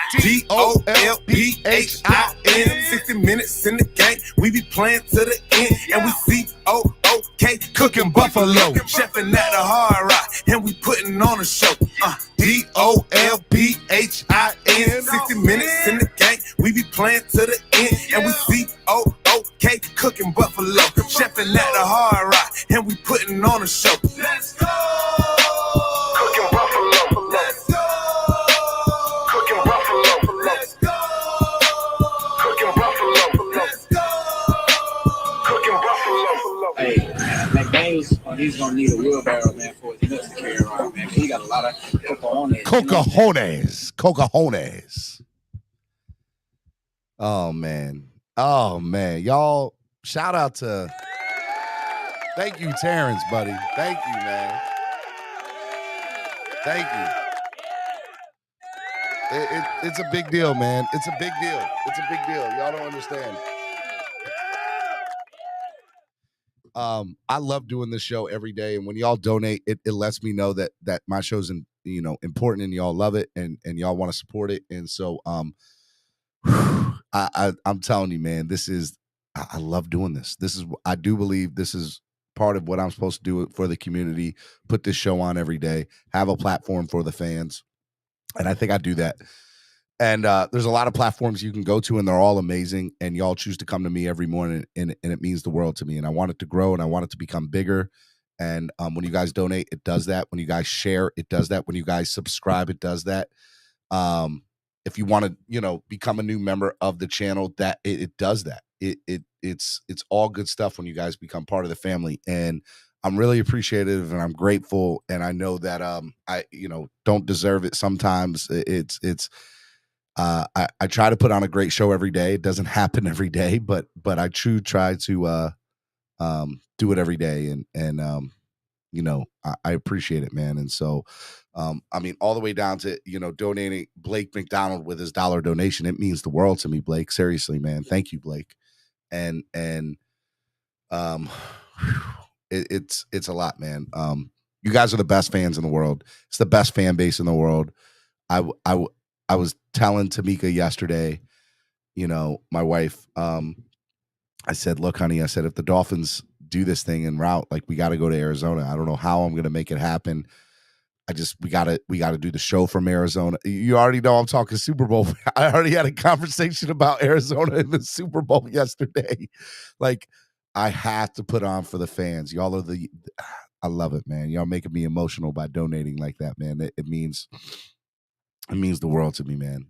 Dolphins. 60 minutes in the game. We be playing to the end. And we CLOCK cooking buffalo. Chefing at the Hard Rock. And we putting on a show. Dolphins. 60 minutes in the game. We be playing to the end. And we CLOCK cooking buffalo. Chefing at the Hard Rock. And we putting on a show. Let's go. Cooking buffalo. Let's go. Cooking buffalo. Let's go. Cooking buffalo. Let's go. Cooking buffalo. Hey, McDaniels, he's gonna need a wheelbarrow, man, for his nuts to carry around, man. He got a lot of cocajones. Oh man, y'all! Shout out to. Thank you, Terrence, buddy. Thank you, man. Thank you. It's a big deal, man. It's a big deal. It's a big deal. Y'all don't understand. I love doing this show every day, and when y'all donate, it lets me know that my show's important, and y'all love it, and y'all want to support it. And so I'm telling you, man, I love doing this. I do believe this is part of what I'm supposed to do for the community, put this show on every day, have a platform for the fans. And I think I do that. And there's a lot of platforms you can go to, and they're all amazing. And y'all choose to come to me every morning, and it means the world to me. And I want it to grow, and I want it to become bigger. And when you guys donate, it does that. When you guys share, it does that. When you guys subscribe, it does that. If you want to, become a new member of the channel, that it does that. It's all good stuff when you guys become part of the family. And I'm really appreciative, and I'm grateful. And I know that I don't deserve it sometimes. I try to put on a great show every day. It doesn't happen every day, but I try to do it every day. And I appreciate it, man. And so, all the way down to, donating Blake McDonald with his $1 donation. It means the world to me, Blake. Seriously, man. Thank you, Blake. And it's a lot, man. You guys are the best fans in the world. It's the best fan base in the world. I was telling Tamika yesterday, my wife, I said, look, honey, I said, if the Dolphins do this thing en route, like, we got to go to Arizona. I don't know how I'm going to make it happen. We got to do the show from Arizona. You already know I'm talking Super Bowl. I already had a conversation about Arizona in the Super Bowl yesterday. Like, I have to put on for the fans. Y'all are I love it, man. Y'all making me emotional by donating like that, man. It means the world to me, man.